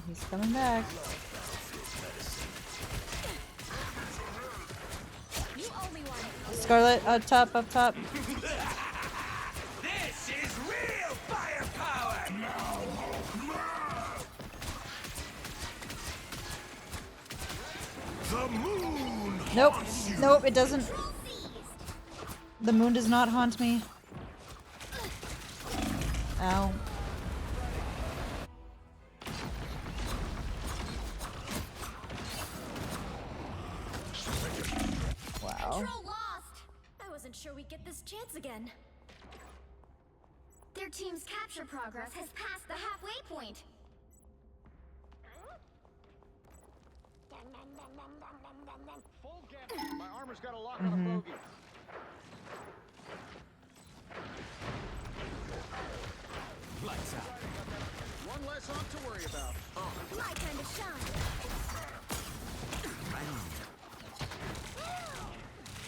He's coming back. Scarlet, up top, up top. This is real firepower! The moon! Nope, nope, it doesn't. The moon does not haunt me. Ow. Wow. Control lost! I wasn't sure we'd get this chance again. Their team's capture progress has passed the halfway point. Full gamut. My armor's got a lock on a bogey. Lights out. One less arm to worry about. My time to shine. Right on.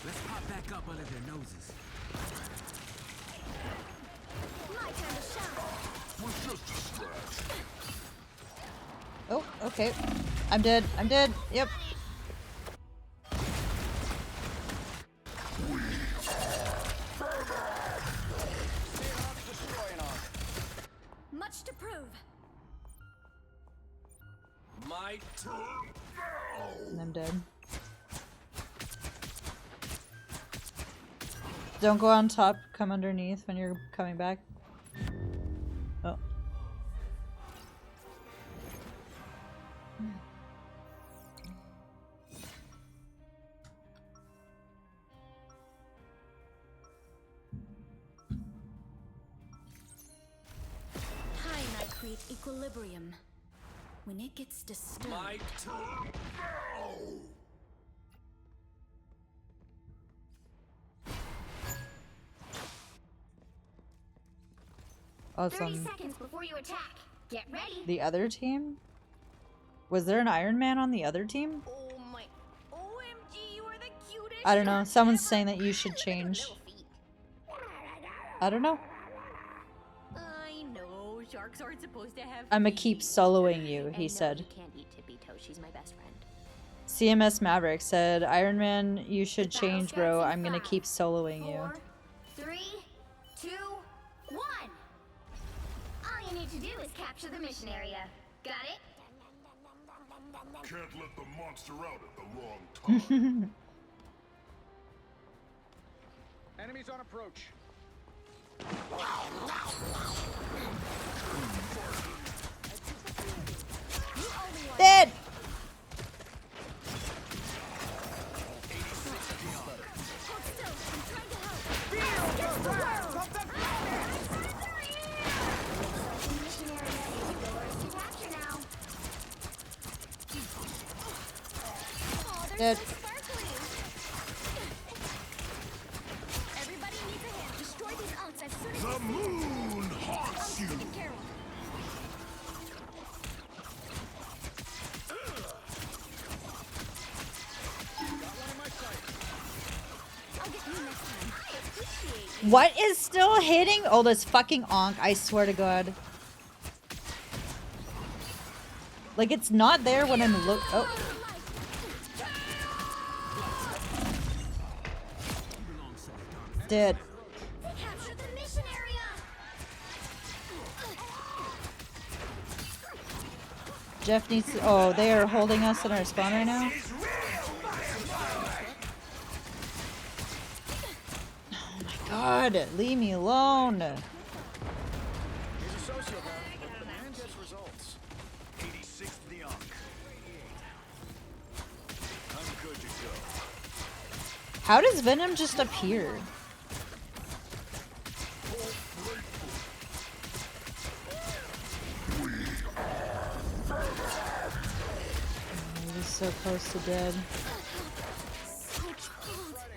Let's pop back up under their noses. My time to shine. Was just a scratch. Oh, okay. I'm dead. I'm dead. Yep. Much to prove. My And I'm dead. Don't go on top, come underneath when you're coming back. Oh. Time I create equilibrium. When it gets disturbed. My Awesome. 30 seconds before you attack. Get ready. The other team? Was there an Iron Man on the other team? Oh my. OMG, you are the cutest. I don't know. Someone's saying that you should change. I don't know. I know sharks aren't supposed to have. I'ma keep soloing you, he said. You can't eat Tippy Toe. She's my best friend. CMS Maverick said, Iron Man, you should change, bro. I'm gonna keep soloing you. 4, 3, 2, 1. All you need to do is capture the mission area. Got it? Can't let the monster out at the wrong time. Enemies on approach. Dead! Dead. So sparkly. Everybody needs a hand. Destroy these unks as soon as The moon haunts you. taken care of. I'll get you next time. I appreciate you. What is still hitting? Oh, this fucking onk. I swear to God. Like, it's not there when I'm look. Oh. Dead. Capture the mission area. Jeff needs to. Oh, they are holding us in our spawn right now. Oh my God, leave me alone. He's a sociopath, but the man gets results. 86th the Ankh. I'm good to go. How does Venom just appear? He's so close to dead.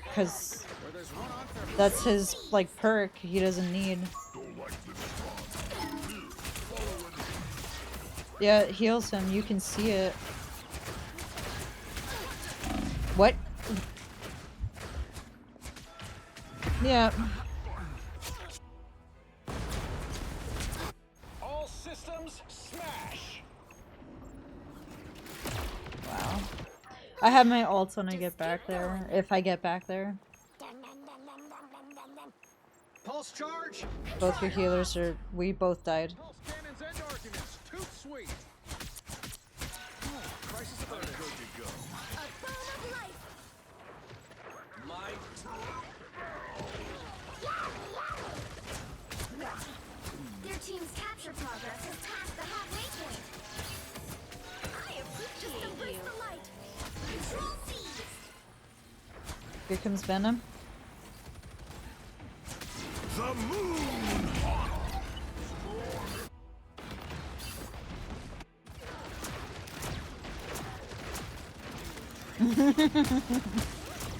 Because that's his, like, perk he doesn't need. Yeah, it heals him. You can see it. What? Yeah. All systems smash. Wow. I have my ults when I get back there. If I get back there. Pulse charge. Both your healers are. We both died. Pulse cannons end arguments. Too sweet. Oh, crisis averted. Good to go. A bone of life. Their team's capture progress has passed the halfway point. I appreciate just embrace the light. Control C. Here comes Venom. The moon haunts.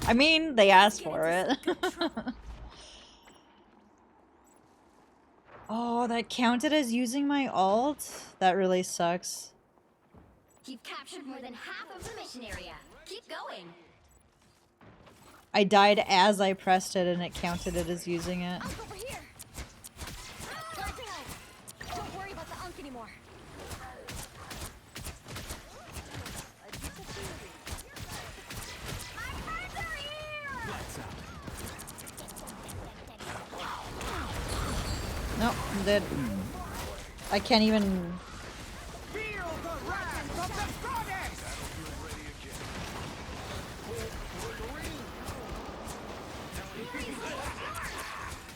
I mean, they asked for it. Oh, that counted as using my ult? That really sucks. You've captured more than half of the mission area. Keep going. I died as I pressed it and it counted it as using it. Over here. Don't worry about the unk anymore. No, I'm dead. I can't even. Feel the wrath of the goddess.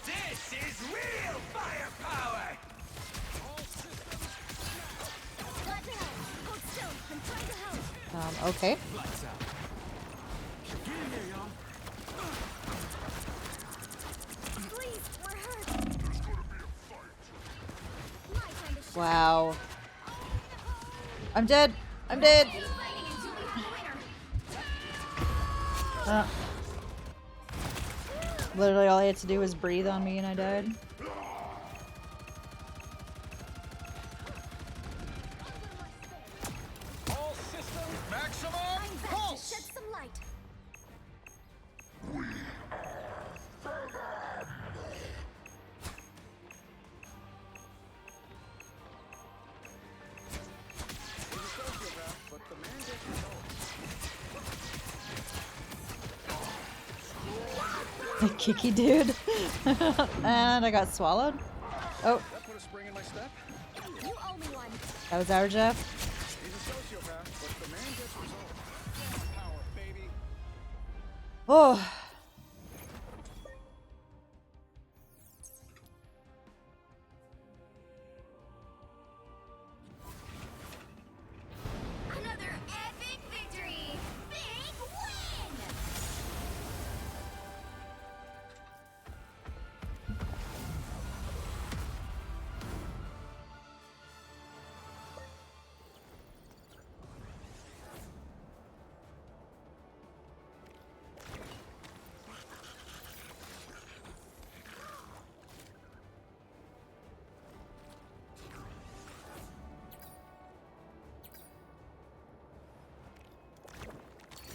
This is real firepower. Hold still. I'm trying to help. Okay. Please, we're hurt. Wow. I'm dead. I'm dead. Literally all I had to do was breathe on me and I died. All systems maximum pulse. Shed some light. He's a sociopath, but the man gets results. The kicky dude. And I got swallowed. Oh, That put a spring in my step. You owe me one. that was our Jeff. He's a sociopath, but the man gets results. Power, baby. Oh. Another epic victory. Big win.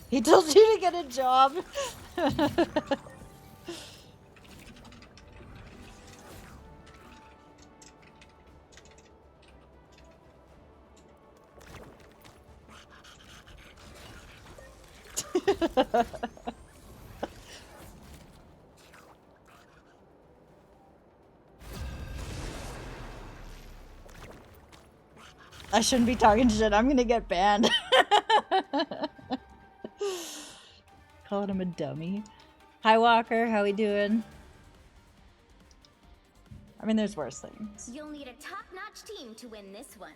He told you to get a job. I shouldn't be talking shit. I'm gonna get banned. Calling him a dummy. Hi Walker, how we doing? I mean, there's worse things. You'll need a top-notch team to win this one.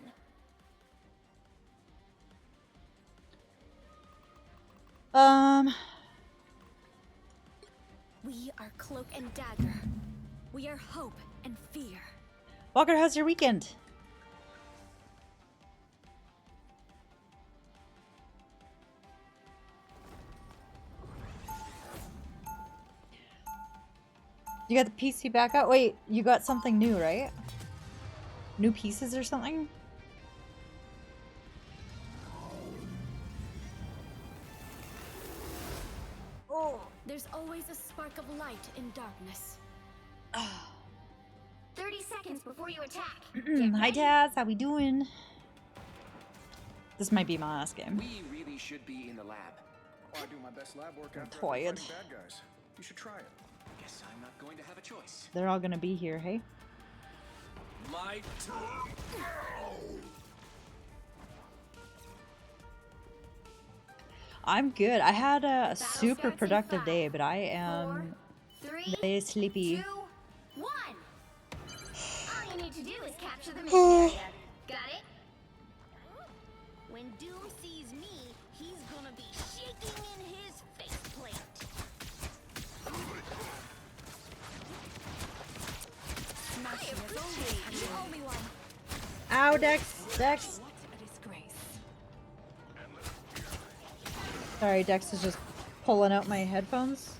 We are Cloak and Dagger. We are hope and fear. Walker, how's your weekend? You got the PC back out? Wait, you got something new, right? New pieces or something? Oh. There's always a spark of light in darkness. 30 seconds before you attack. Hi Taz, how we doing? This might be my last game. We really should be in the lab. Oh, I do my best lab work after tired. fighting bad guys. You should try it. Guess I'm not going to have a choice. They're all gonna be here, hey? My turn. I'm good. I had a super productive day, but I am very sleepy. 2, 1. All you need to do is capture the mission area. Got it? When Doom sees me, he's gonna be shaking in his faceplate. You owe me one. Ow, Dex! Dex! What a disgrace. Sorry, Dex is just pulling out my headphones.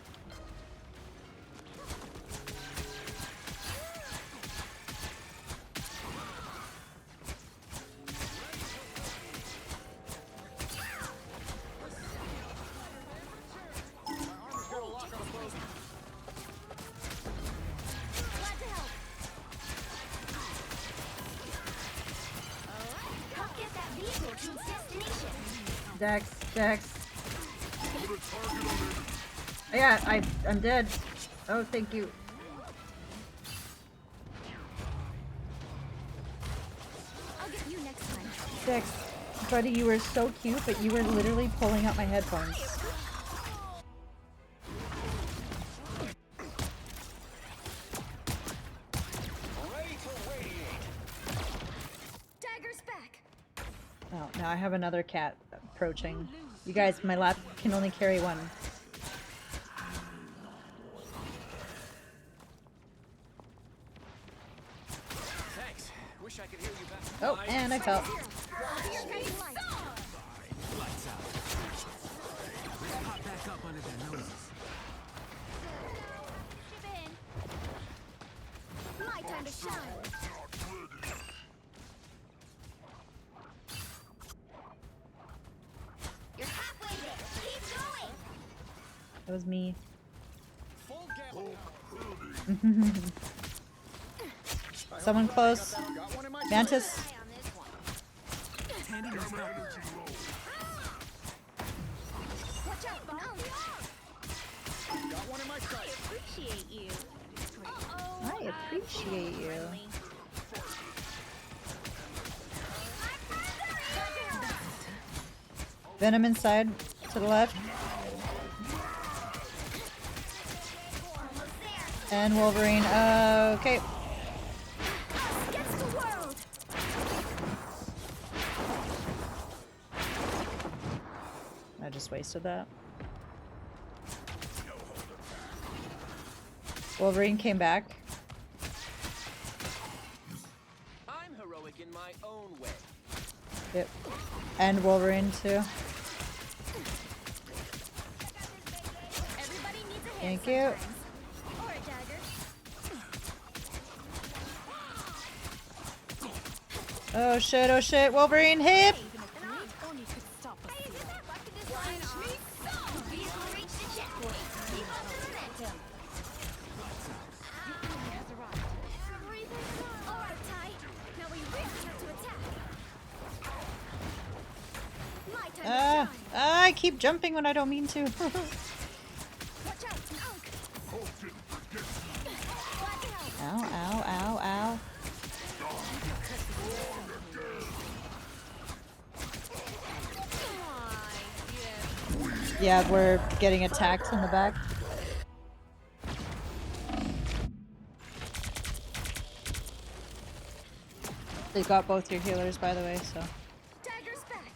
Dex, Dex. Yeah, I'm dead. Oh, thank you. I'll get you next time. Dex, buddy, you were so cute, but you were literally pulling out my headphones. Dagger's back. Oh, now I have another cat approaching. You guys, my lap can only carry one. Thanks. Wish I could hear you back. Oh, and I fell. Lights out. Let's pop back up under their noses. My time to shine. You're halfway there. Keep going. That was me. Someone close. Mantis. Watch out, Bob. Got one in my sight. I appreciate you. I appreciate you. Venom inside, to the left. And Wolverine, okay. Against the world. I just wasted that. Wolverine came back. I'm heroic in my own way. Yep. And Wolverine too. Everybody needs a hand Thank you. sometimes. Or a dagger. Oh shit, Wolverine hip! Only could stop us. keep jumping when I don't mean to. Ow, ow, ow, ow. Yeah, we're getting attacked in the back. They got both your healers, by the way, so. Tiger's back.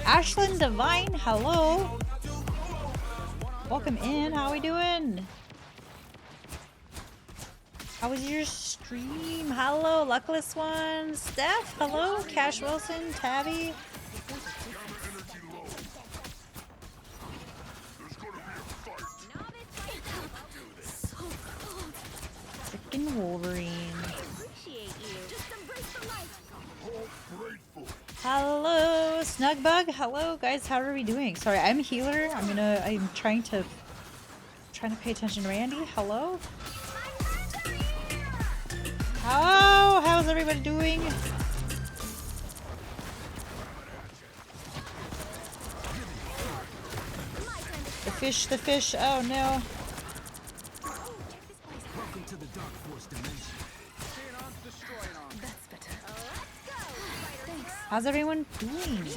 Ashlyn Divine, hello. Welcome in. How we doing? How was your stream? Hello, Luckless One. Steph, hello. Cash Wilson, Tabby. Freaking Wolverine. Hello, Snugbug. Hello, guys. How are we doing? Sorry, I'm healer. I'm trying to pay attention to Randy. Hello. How's everybody doing? The fish. Oh no. Welcome to the Dark Force dimension. That's better. How's everyone doing?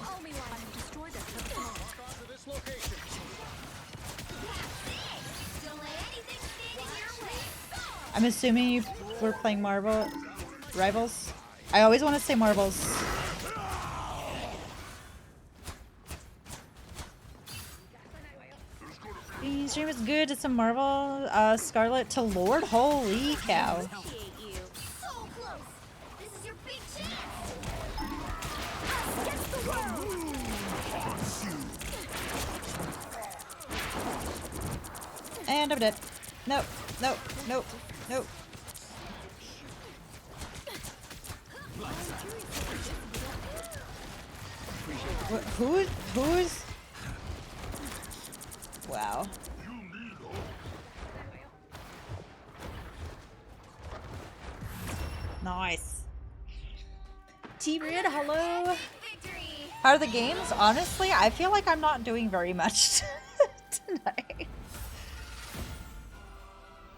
I'm assuming you were playing Marvel Rivals. I always want to say Marbles. The stream is good. It's a Marvel Scarlet to Lord. Holy cow. And I'm dead. Nope, nope, nope, nope. Who's? Wow. Nice. T-Rid, hello. How are the games? Honestly, I feel like I'm not doing very much tonight.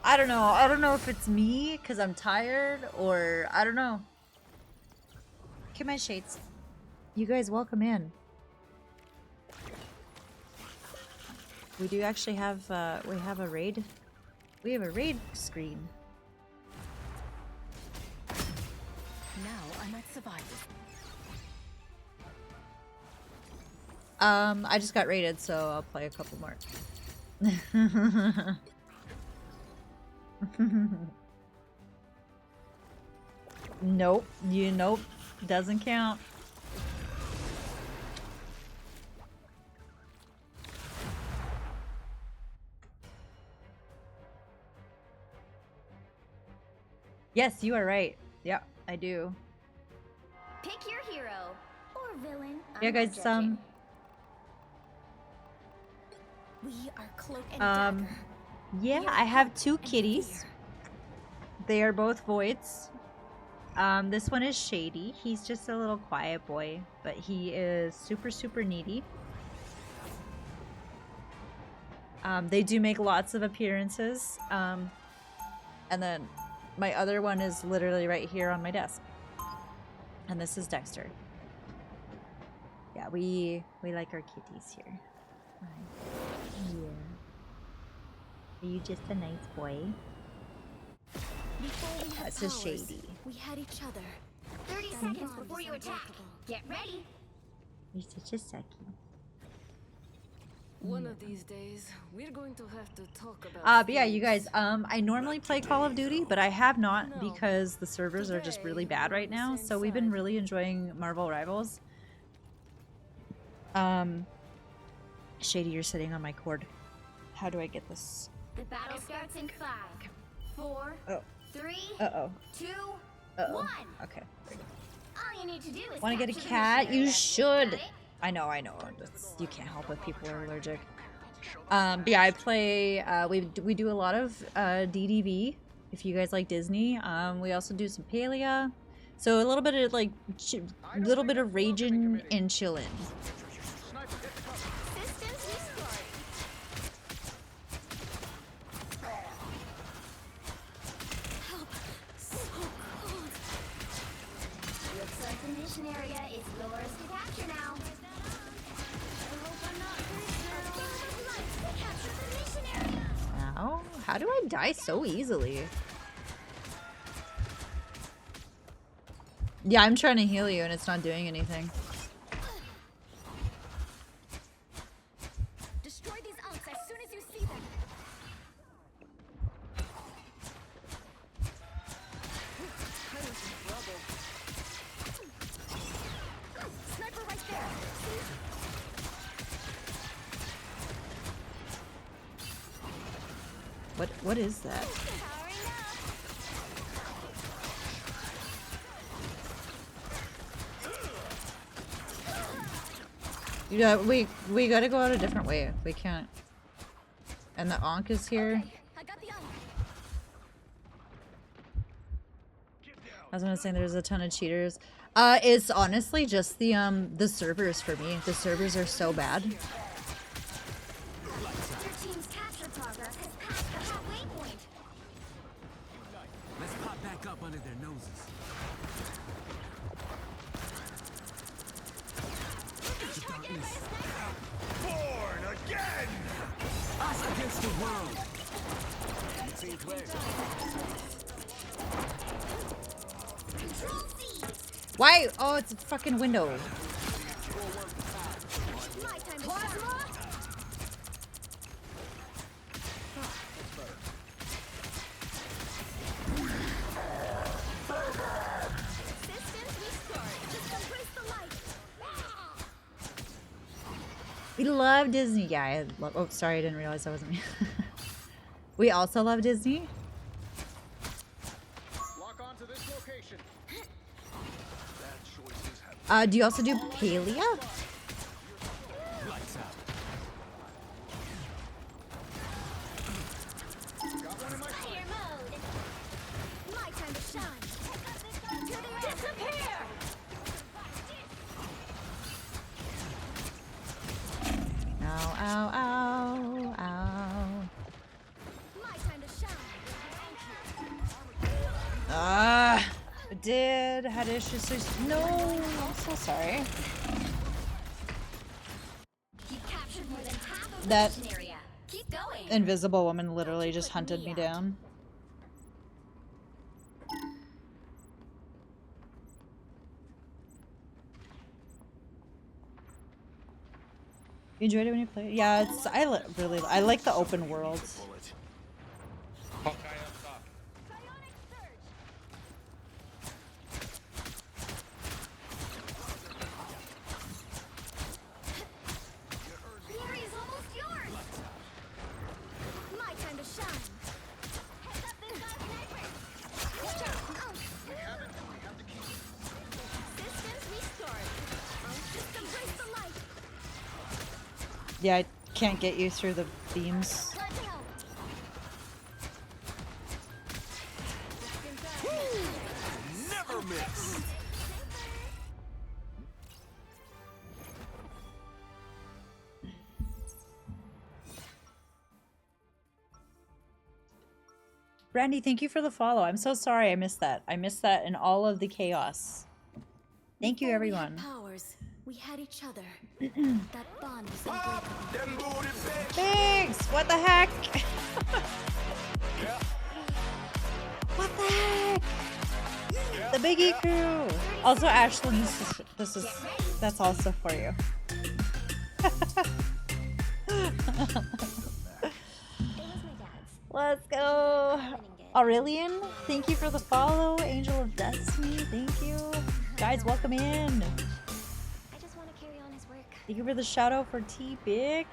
I don't know. I don't know if it's me because I'm tired or I don't know. Okay, my shades. You guys welcome in. We do actually have we have a raid. We have a raid screen. Now I'm at survival. I just got raided, so I'll play a couple more. Nope. Nope. Doesn't count. Yes, you are right. Yep, I do. Pick your hero or villain. Yeah, guys, We are cloak and dagger. yeah, I have two kitties. They are both voids. This one is Shady. He's just a little quiet boy, but he is super, super needy. They do make lots of appearances. And then my other one is literally right here on my desk. And this is Dexter. Yeah, we like our kitties here. Yeah. Are you just a nice boy? Before we had That's just powers, Shady. we had each other. 30 seconds before you attack. Get ready. You're such a sucky. One of these days, we're going to have to talk about. But yeah, you guys, I normally play Call of Duty, but I have not because the servers are just really bad right now. So we've been really enjoying Marvel Rivals. Shady, you're sitting on my cord. How do I get this? The battle starts in 5, 4, Oh. 3, Uh-oh. 2, Uh-oh. 1. Okay. All you need to do is Want to get a capture the cat? mission You area. should. Got it? I know. You can't help if people are allergic. But yeah, I play, we do a lot of DDB, if you guys like Disney. We also do some Palia, So a little bit of like, little bit of raging and chilling. Systems restored. Help. So cold. Looks like the mission area is yours to capture now. I hope I'm not cursed now. Capture the mission area. Ow. How do I die so easily? Yeah, I'm trying to heal you and it's not doing anything. Destroy these unks as soon as you see them. Sniper right there. What is that? Yeah, we gotta go out a different way. We can't. And the Ankh is here. I got the unk. I was gonna say there's a ton of cheaters. It's honestly just the servers for me. The servers are so bad. Your team's capture progress has passed the halfway point. Let's pop back up under their noses. Born again! Us against the world. Why? Oh, it's a fucking window. My time to plasma. Systems restored. Just embrace the light. We love Disney. Yeah, I love. Oh, sorry, I didn't realize that wasn't me. We also love Disney. Lock on to this location. Do you also do Palia? Lights out. Fire mode. My time to shine. To the disappear. Ow, ow, ow, ow. My time to shine. Ah, I did. Had issues. No, I'm so sorry. You captured more than half of That the mission area. Keep going. invisible woman literally just hunted me down. You enjoyed it when you played? Yeah, it's I like the open world. Hawkeye up top. Glory is almost yours. My time to shine. Heads up this guy's sniper. Watch out. We have it and we have to keep it. Systems restored. Just embrace the light. Yeah, I can't get you through the beams. Never miss! Brandy, thank you for the follow. I'm so sorry I missed that. I missed that in all of the chaos. Thank you, Before we everyone. had powers, we had each other. That bond was unbreakable. Thanks! What the heck? What the heck? The Biggie crew! Also, Ashlyn, that's also for you. Let's go! Aurelian, thank you for the follow. Angel of Destiny, thank you. Guys, welcome in. I just want to carry on his work. Thank you for the shout out for T-Bix.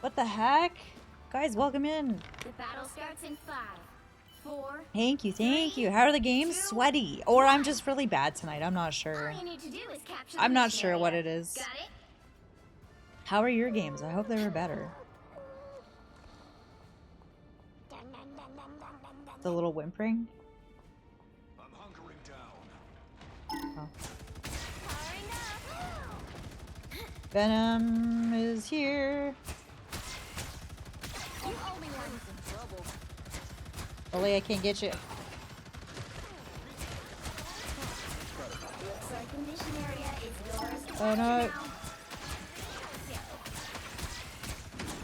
What the heck? Guys, welcome in. The battle starts in 5, 4. Thank you, thank you. How are the games? Sweaty. Or I'm just really bad tonight. I'm not sure. All you need to do is capture I'm the not mission sure area. what it is. Got it? How are your games? I hope they were better. The little whimpering. I'm hunkering down. Venom is here. You owe me one. In trouble. Only I can't get you. Looks like the mission area is yours to Oh no.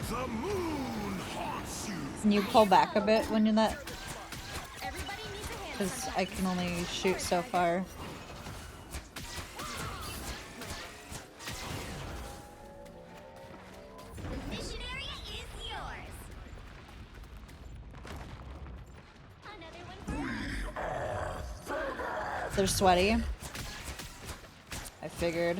The moon haunts you. Can you pull back a bit when you're that? Because I can only shoot so far. The mission area is yours. Another one for They're sweaty. I figured.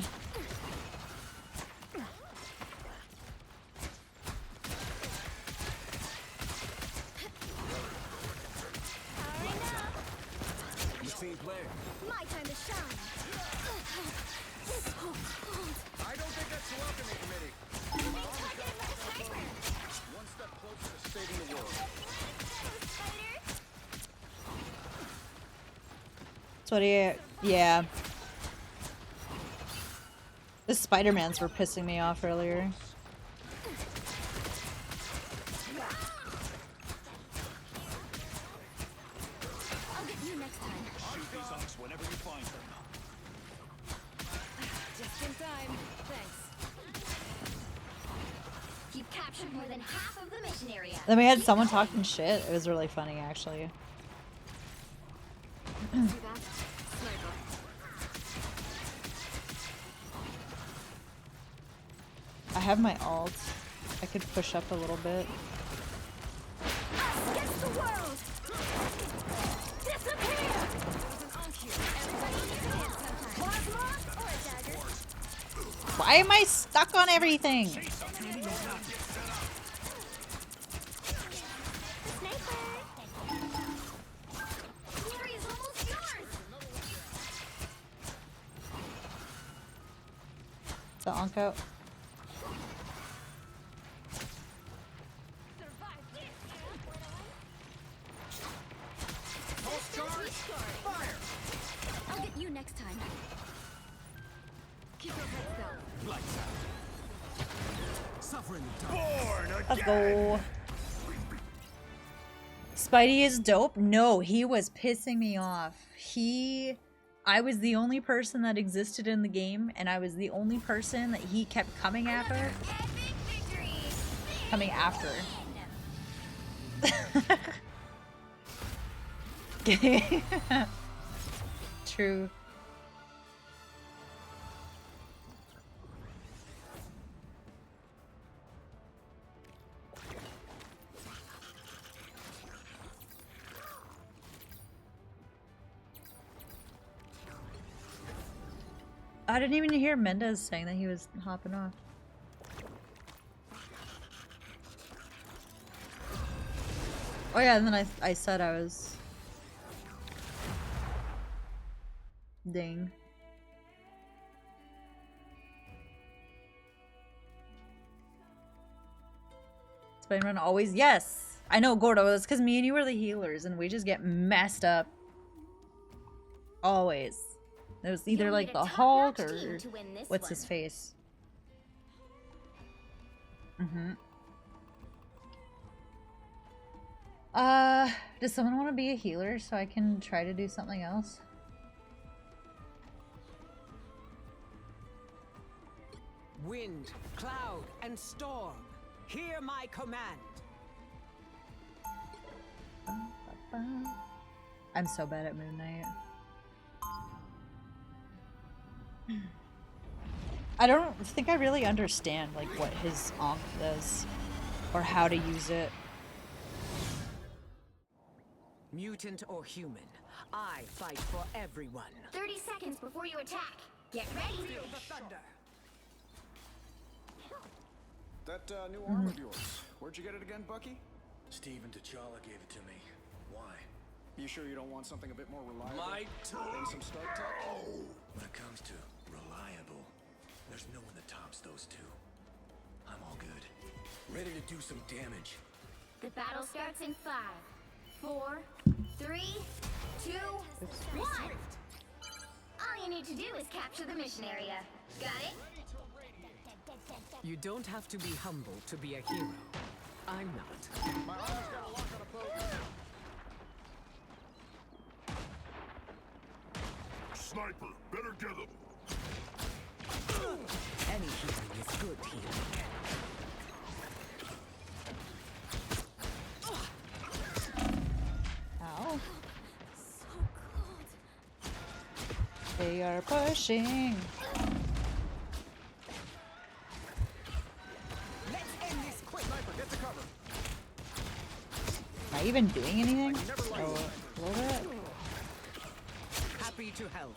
Team player. my time to shine. It's so cold. I don't think that's welcoming, committee. They targeted by the sniper. One step closer to saving the world. Sweaty. Yeah. The Spider-Mans were pissing me off earlier. I'll get you next time. Shoot these hunks whenever you find them. Just in time. Thanks. You've captured more than half of the mission area. Then we had someone talking shit. It was really funny, actually. See that? Sniper. I have my ult. I could push up a little bit. Us against the world. Disappear. Everybody needs a hand sometimes. Plasma or a dagger. Why am I stuck on everything? The sniper. Glory is almost yours. The Onko. Pulse charge. Fire. I'll get you next time. Keep your heads down. Lights out. Suffering the Born Let's go. Spidey is dope? No, he was pissing me off. I was the only person that existed in the game, and I was the only person that he kept coming after. Coming after. True. I didn't even hear Mendez saying that he was hopping off. Oh yeah, and then I said I was... Ding. Spider-Man always... Yes! I know, Gordo, it's because me and you are the healers and we just get messed up. Always. It was either like the Hulk or... What's his face? Mm-hmm. Does someone want to be a healer so I can try to do something else? Wind, cloud, and storm. Hear my command. I'm so bad at Moon Knight. I don't think I really understand like what his Ankh does or how to use it. Mutant or human, I fight for everyone. 30 seconds before you attack. Get ready. Feel the thunder. That new arm of yours. Where'd you get it again, Bucky? Steve and T'Challa gave it to me. Why? You sure you don't want something a bit more reliable? My Than some start tech? When it comes to reliable, there's no one that tops those two. I'm all good. Ready to do some damage. The battle starts in 5, 4, 3, 2, 1. All you need to do is capture the mission area. Got it? You don't have to be humble to be a hero. I'm not. My arm's got a lock on a bogey. Sniper, better get him. Any healing is good healing. Ow. They are pushing. Let's end this quick. Sniper, get to cover. Am I even doing anything? Oh, a little bit. Happy to help.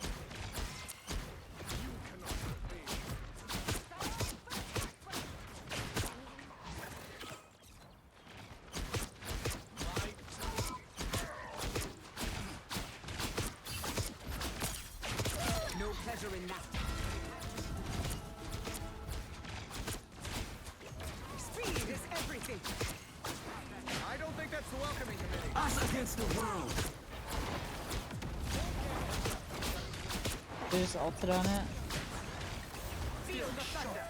No pleasure in that. Speed is everything. I don't think that's the welcoming committee. Us against the world. They just ulted on it. Feel the thunder.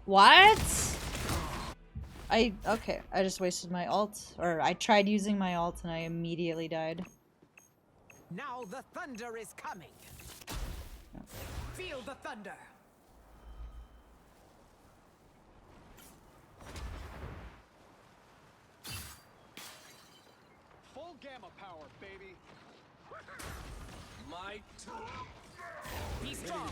What? Okay, I just wasted my ult. Or I tried using my ult and I immediately died. Now the thunder is coming. Feel the thunder. Full gamma power, baby. Might. Be strong.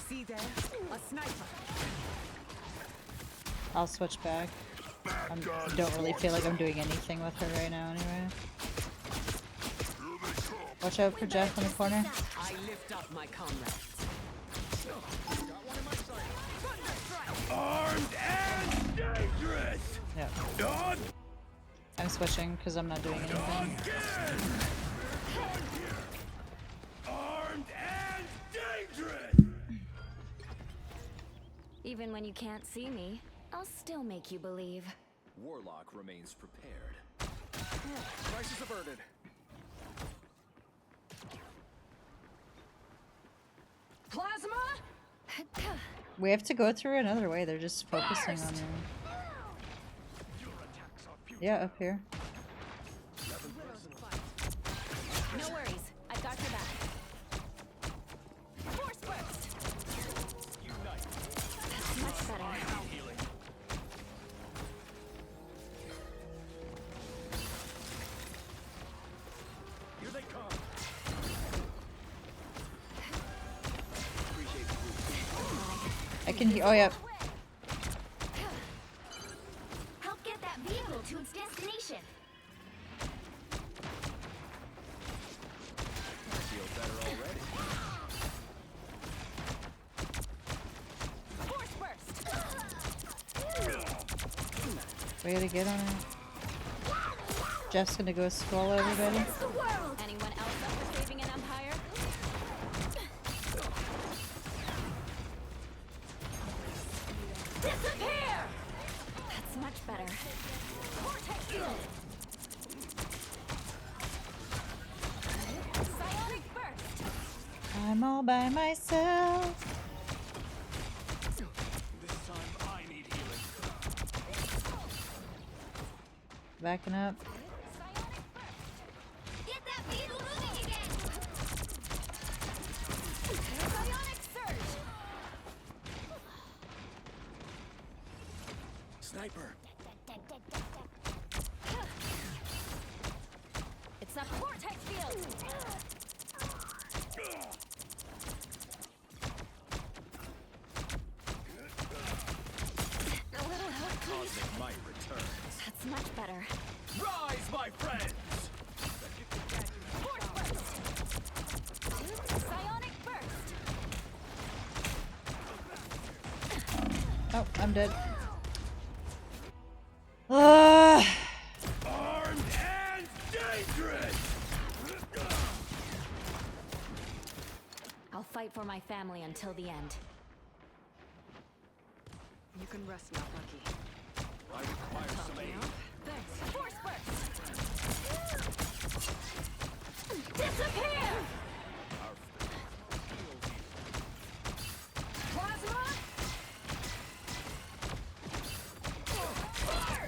See there? A sniper. I'll switch back. I don't really feel like I'm doing anything with her right now anyway. Watch out for Jeff in the corner. I lift up my comrades. Armed and dangerous. Yeah. Done. I'm switching because I'm not doing anything. Armed and dangerous. Even when you can't see me, I'll still make you believe. Warlock remains prepared. Crisis averted. Plasma? We have to go through another way. They're just focusing on me. Yeah, up here. No worries, I got your back. Force burst! That's much better. Here they come. I can hear. Oh, yeah. Help get that vehicle to its destination. I feel better already. Force burst! Way to get on it. Jeff's gonna go scroll everybody. Anyone else up for saving an empire? Disappear! That's much better. Vortex field! Psionic burst! I'm all by myself. This time I need healing. Backing up. Get that vehicle moving again! Psionic surge! Sniper. It's a vortex field! A little help, please. Cosmic might return. That's much better. Rise, my friends. Force burst! Psionic burst! Oh, I'm dead. Armed and dangerous. I'll fight for my family until the end. You can rest now, Lucky. I require some aid. Force burst. Disappear. Plasma.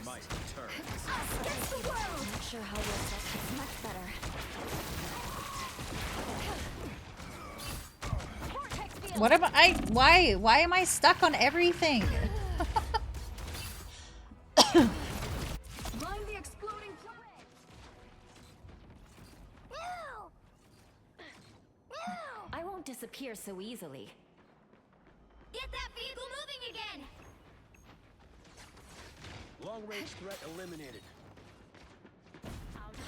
My turn. Us against the world. Not sure how we'll set this much better. What am I? Why am I stuck on everything? Mind the exploding I won't disappear so easily. Get that vehicle moving again! Long-range threat eliminated.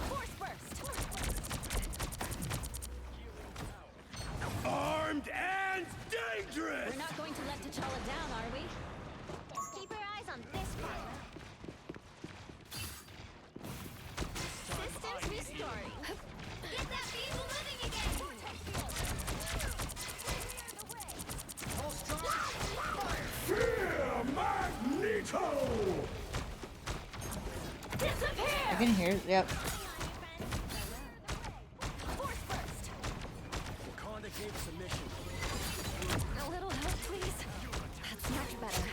Force burst. Armed and dangerous! We're not going to let T'Challa down, are we? Keep your eyes on this part. Systems restoring. Get that vehicle moving again! Fear Magneto! Disappear! I can hear. Yep. Wakanda gave us a mission. A little help, please. That's much better.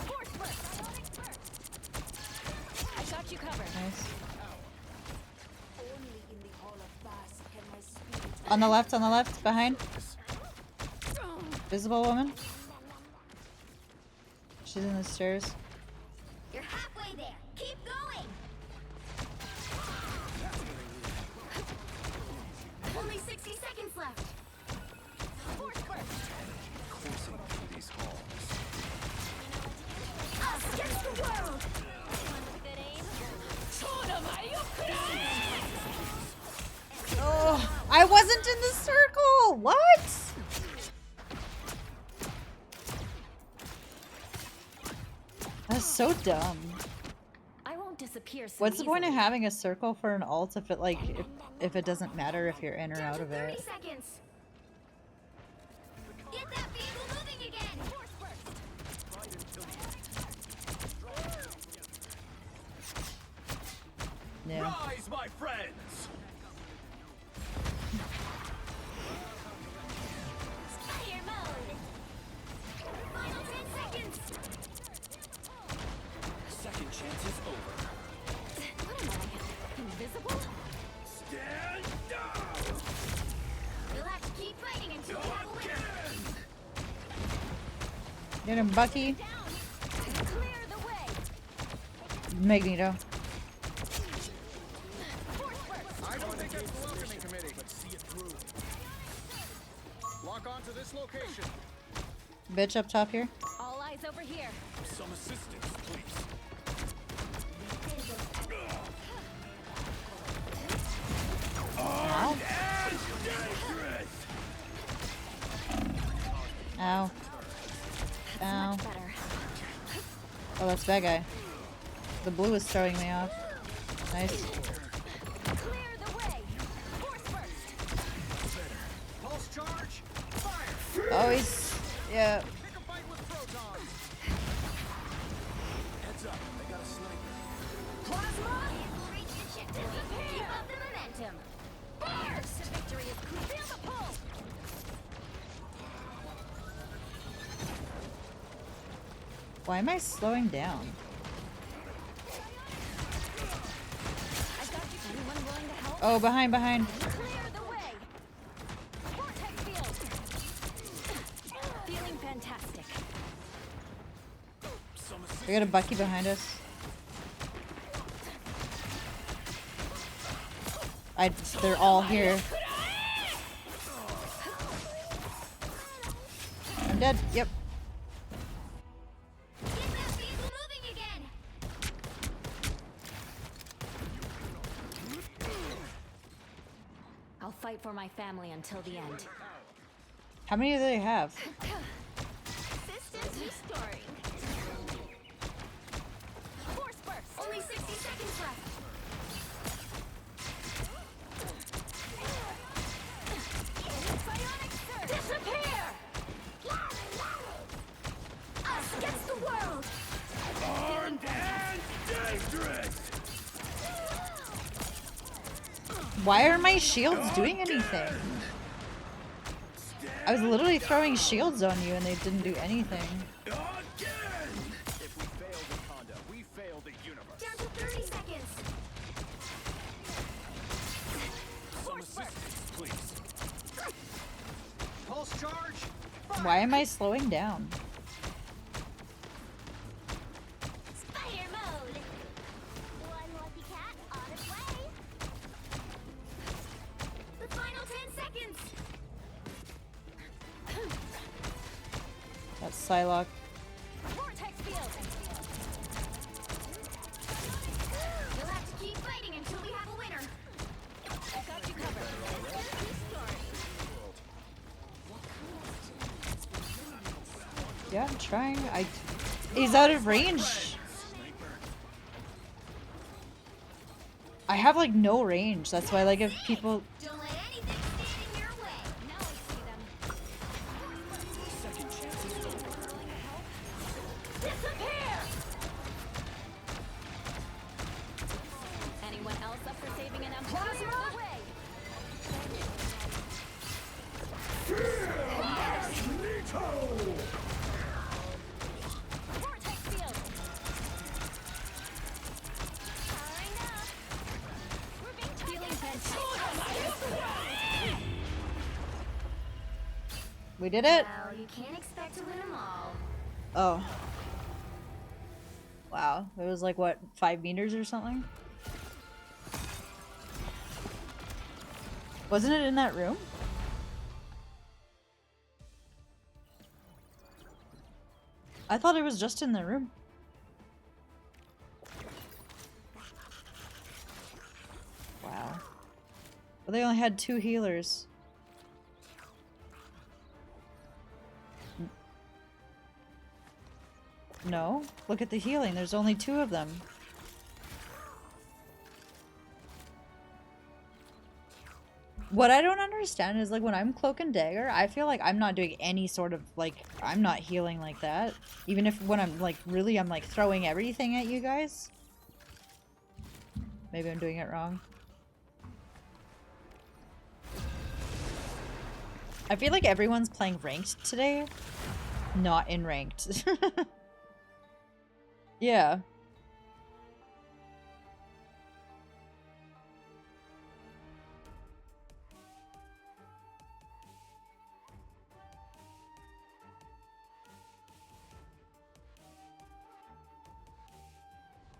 Force burst. I got you covered. Nice. Only in the Hall of Bass can my spirit. On the left, behind. Visible woman. She's in the stairs. You're halfway there. Keep going. Only 60 seconds left. Force burst. Coursing through these halls. Us against the world. Good aim. Oh, I wasn't in the circle. What? That's so dumb. I won't disappear so What's the point of easily. having a circle for an ult if it if it doesn't matter if you're in or out of 30 it? seconds. Get that vehicle moving again. Force burst. Yeah. Rise, my friends! Fire mode. Final 10 seconds. Second chance is over. What am I? Invisible? Stand down! We'll have to keep fighting until we have a winner. Get him, Bucky. Clear the way. Magneto. I don't think that's the welcoming committee. Let's see it through. Lock onto this location. Bitch up top here. All eyes over here. Some assistance, please. Armed and dangerous! Ow. Ow. Much better. Oh, that's bad guy. The blue is throwing me off. Nice. Clear the way. Force burst. Pulse charge. Fire. Oh, he's yeah. Pick a fight with protons. Heads up, I got a sniper. Plasma. We'll reach the objective. Keep up the momentum. Burst. The victory is clear. Feel the pulse. Why am I slowing down? I got you. Anyone willing to help? Oh, behind. Clear the way. Vortex field. Feeling fantastic. Some assistance. We got a Bucky behind us. They're all here. I'm dead. Yep. Get that vehicle moving again. I'll fight for my family until the end. How many do they have? Systems restoring. Force burst. Only 60 seconds left. Psionic surge. Disappear. Why are my shields doing anything? I was literally throwing shields on you and they didn't do anything. If we fail Wakanda, we fail the universe. Down to 30 seconds. Some assistance, please. Pulse charge. Why am I slowing down? Spider mode. One lucky cat on its way. The final 10 seconds. That's Psylocke. Vortex field. You'll have to keep fighting until we have a winner. I've got you covered. Yeah, I'm trying. He's out of range. I have like no range. That's why like if people Don't let anything stand in your way. Now I see them. Second chances. Disappear! Anyone else up for saving an empire? Clear the way! Vortex field! Powering up. We're being Feeling fantastic. we did it. Well, you can't expect to win them all. Oh. Wow. It was like what, 5 meters or something? Wasn't it in that room? I thought it was just in the room. Wow. Well, they only had 2 healers. No, look at the healing. There's only 2 of them. What I don't understand is like when I'm Cloak and Dagger, I feel like I'm not doing any sort of like, I'm not healing like that. Even if when I'm like really, I'm like throwing everything at you guys. Maybe I'm doing it wrong. I feel like everyone's playing ranked today, not in ranked. Yeah.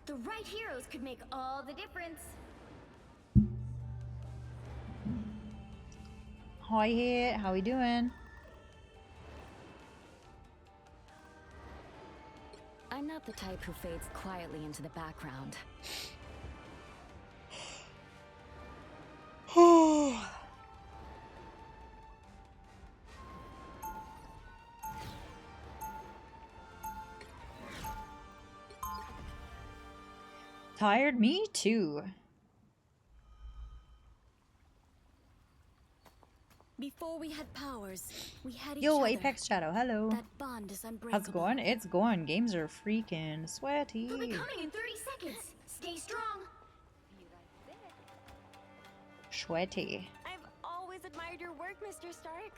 The right heroes could make all the difference. Hi, Hit. How we doing? I'm not the type who fades quietly into the background. Tired? Me too. Before we had powers, we had each Yo, other. Apex Shadow, hello. That bond is unbreakable. How's it going? It's going. Games are freaking sweaty. They'll be coming in 30 seconds. Stay strong. Sweaty. I've always admired your work, Mr. Stark.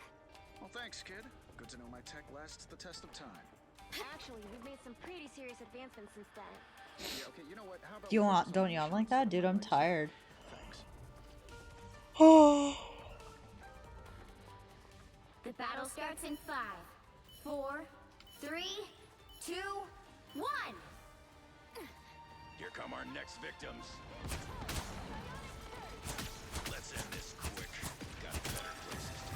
Well, thanks, kid. Good to know my tech lasts the test of time. Actually, we've made some pretty serious advancements since then. Yeah, okay, you know what? How about Don't yawn like that? Dude, I'm tired. Thanks. The battle starts in 5, 4, 3, 2, 1. Here come our next victims. Let's end this quick. Got better places to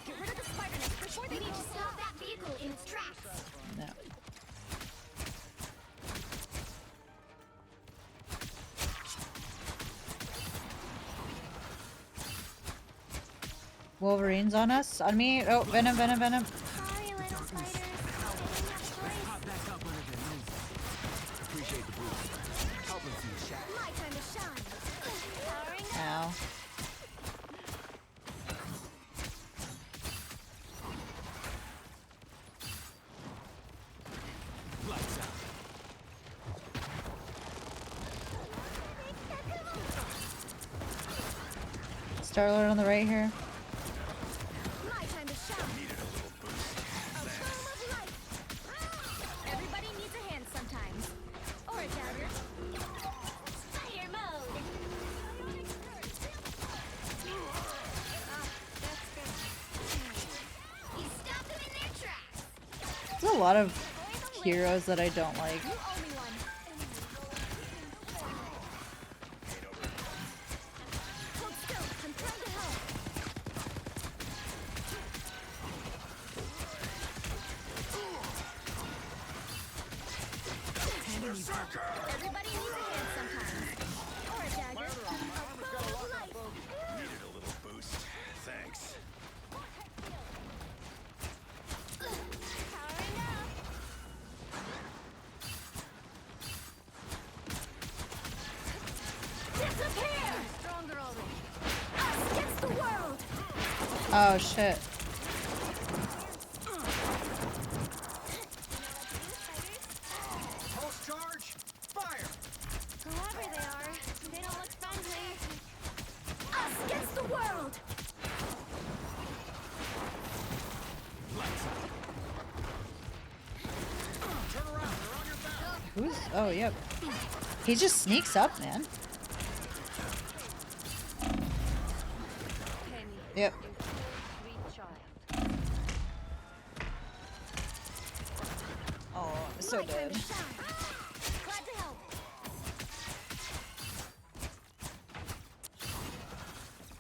be. Get rid of the spider nets before they need to stop that vehicle in its tracks. No. Wolverine's on us. On me. Oh, Venom, Venom, Venom. Sorry, little spiders. Appreciate the boost. Help us see chat. My time to shine. Powering up. Ow. Lights out. Star-Lord on the right here. My time to shine. Needed a little boost. A boom of light. Everybody needs a hand sometimes. Or a dagger. Fire mode. You stopped them in their tracks. There's a lot of heroes that I don't like. You owe me one. Hold still. I'm trying to help. Everybody needs a hand sometimes. Or a dagger. A boom of light. Needed a little boost. Thanks. Powering up. Disappear! Stronger already. Us against the world. Oh shit. Pulse charge, fire! Whoever they are, they don't look friendly. Us against the world. Turn around, they're on your back. Who's? Oh, yep. He just sneaks up, man. Yep. Oh, I'm so dead. Glad to help.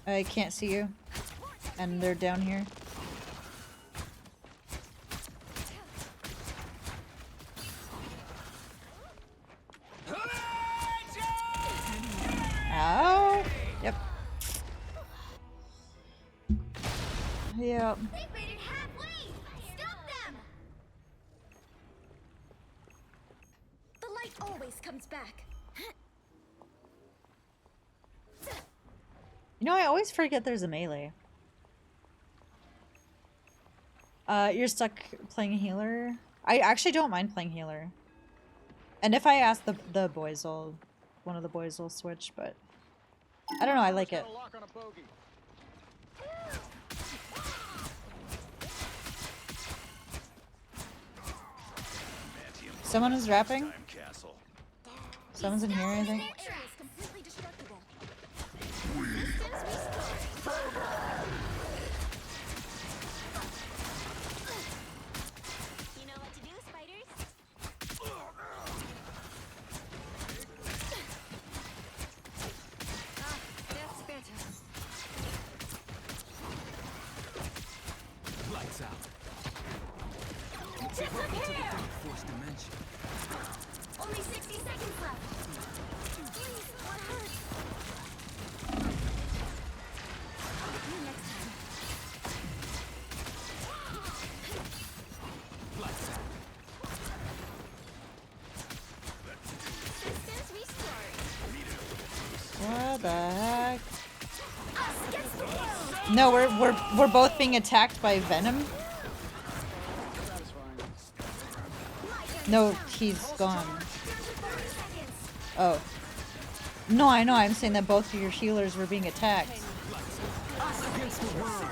I can't see you. And they're down here. Ow! Yep. Yep. They made it halfway. Stop them. The light always comes back. You know, I always forget there's a melee. You're stuck playing healer? I actually don't mind playing healer. And if I ask the boys, one of the boys will switch, but I don't know, I like it. Someone is rapping? Someone's in here, I think. You know what to do, spiders? That's better. Lights out. Disappear! Force dimension. Only 60 seconds left. Please, what hurts? I'll get you next time. Lights out. Systems restored. What the heck? Us against the world. No, we're both being attacked by Venom. No, he's gone. Oh. No, I know. I'm saying that both of your healers were being attacked. Us against the world.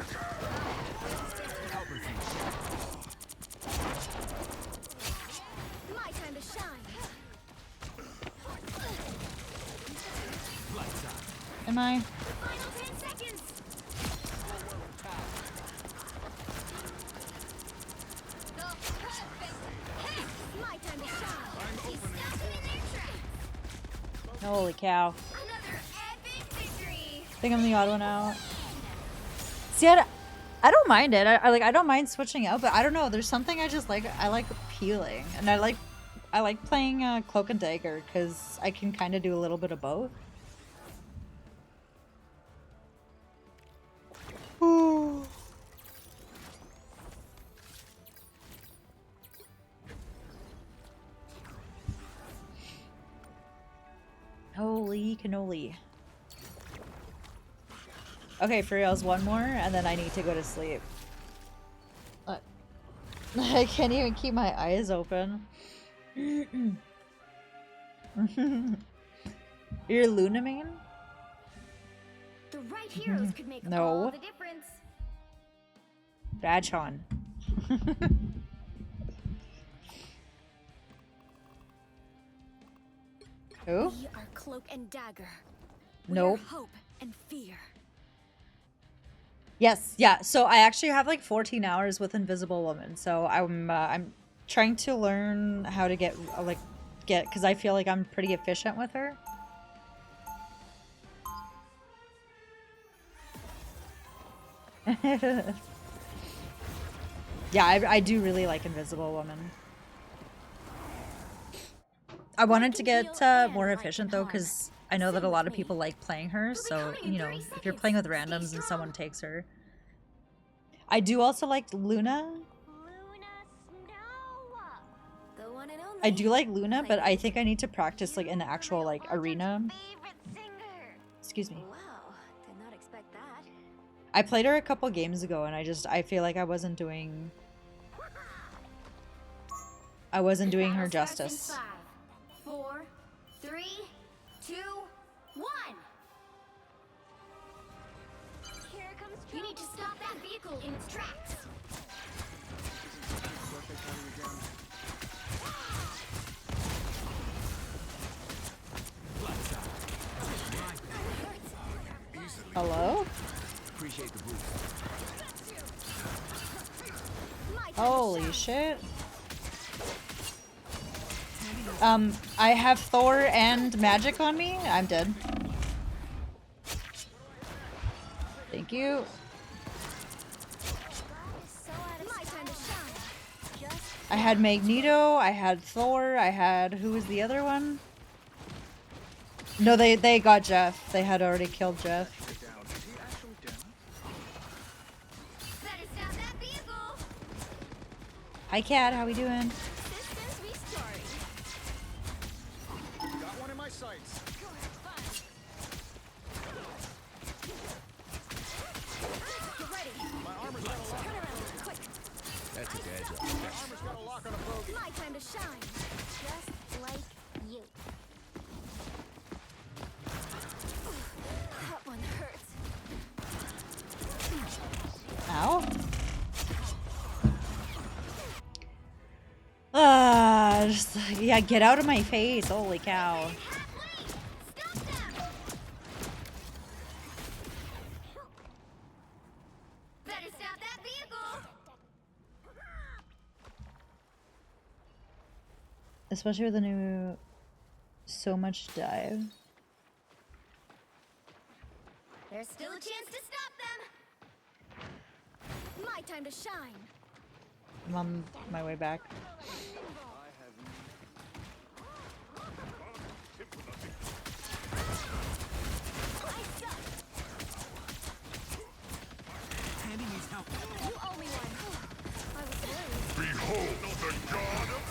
My time to shine. Lights out. Am I? Final 10 seconds. My time to shine. He stopped them in their tracks. Holy cow. Another epic victory. I think I'm the odd one out. See, I don't mind it. I don't mind switching out, but I don't know. There's something I just like. I like peeling, and I like playing Cloak and Dagger because I can kind of do a little bit of both. Ooh. Holy cannoli. Okay, for reals, one more, and then I need to go to sleep. I can't even keep my eyes open. You're Lunamane? The right heroes could make No. all the difference. Badchon. Who? We are Cloak and Dagger. Nope. We're hope and fear. Yes, yeah. So I actually have like 14 hours with Invisible Woman. So I'm trying to learn how to get because I feel like I'm pretty efficient with her. Yeah, I do really like Invisible Woman. I wanted to get more efficient though, because I know that a lot of people like playing her. So, you know, if you're playing with randoms and someone takes her. I do also like Luna. The one and only. I do like Luna, but I think I need to practice like in the actual like arena. Excuse me. Wow, did not expect that. I played her a couple games ago and I feel like I wasn't doing her justice. 5, 4, 3, 2, 1. Here comes trouble. You need to stop that vehicle in its tracks. Hello? Appreciate the boost. Holy shit. I have Thor and magic on me. I'm dead. Thank you. I had Magneto, I had Thor, I had... Who was the other one? No, they got Jeff. They had already killed Jeff. Hi Cat, how we doing? Got one in my sights. Get ready. My armor's got a lock. Turn around, quick. That's a dad job. My armor's got a lock on a bogey. My time to shine. Just like you. That one hurts. Ow. Yeah, get out of my face. Holy cow. Better stop that vehicle. Especially with the new so much dive. There's still a chance to stop them. My time to shine. I'm on my way back. Tandy needs help. You owe me one. I was worried. Behold the god of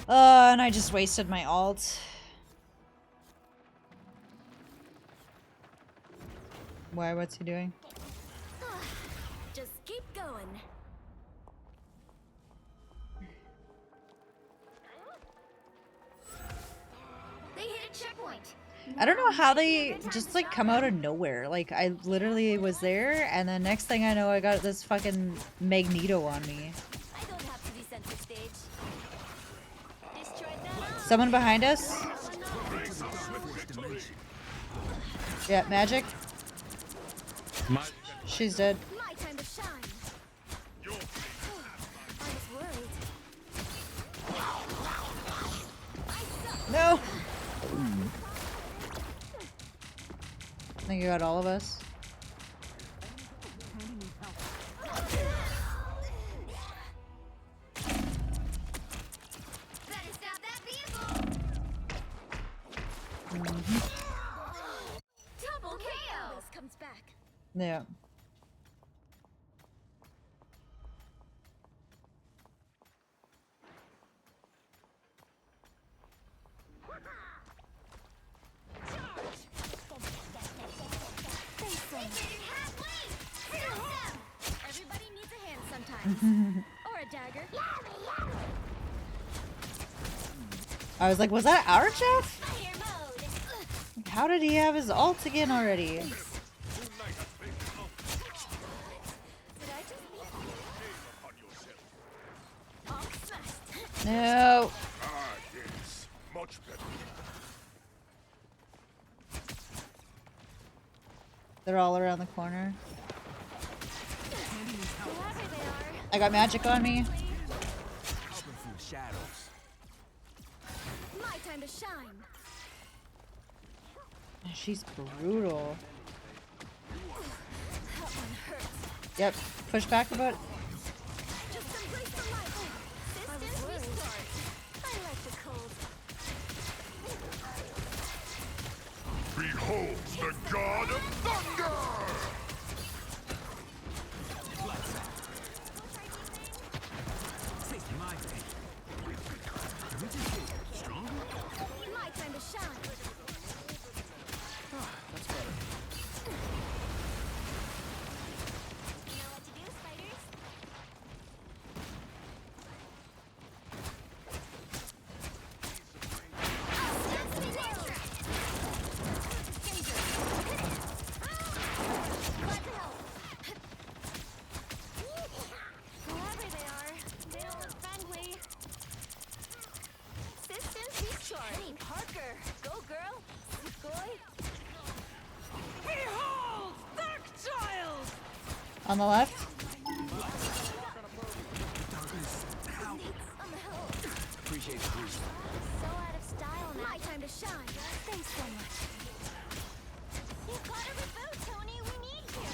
thunder! And I just wasted my ult. Why? What's he doing? Just keep going. They hit a checkpoint. I don't know how they just like come out of nowhere. Like I literally was there and then next thing I know I got this fucking Magneto on me. I don't have to be center stage. Destroy that. Someone behind us? Yeah, magic. She's dead. My time to shine. I was worried. No! I think you got all of us. Better stop that vehicle. Double KO. This comes back. Yeah. Everybody needs a hand sometimes. Or a dagger. I was like, was that our Jeff? Fire mode. How did he have his ult again already? No. Ah, yes. Much better. They're all around the corner. I got magic on me. Helping from the shadows. My time to shine. She's brutal. That one hurts. Yep. Push back a bit. Just embrace the light. Distance restart. I like the cold. Behold the god of thunder! Taste my thing. Did we just get stronger? My time to shine. That's better. You know what to do, spiders? Whoever they are, they don't look friendly. Systems restart. Hey, Parker. Go, girl. Boy. Behold, Dark Child! On the left. Appreciate the boost. So out of style now. My time to shine. Thanks so much. You gotta reboot, Tony. We need you.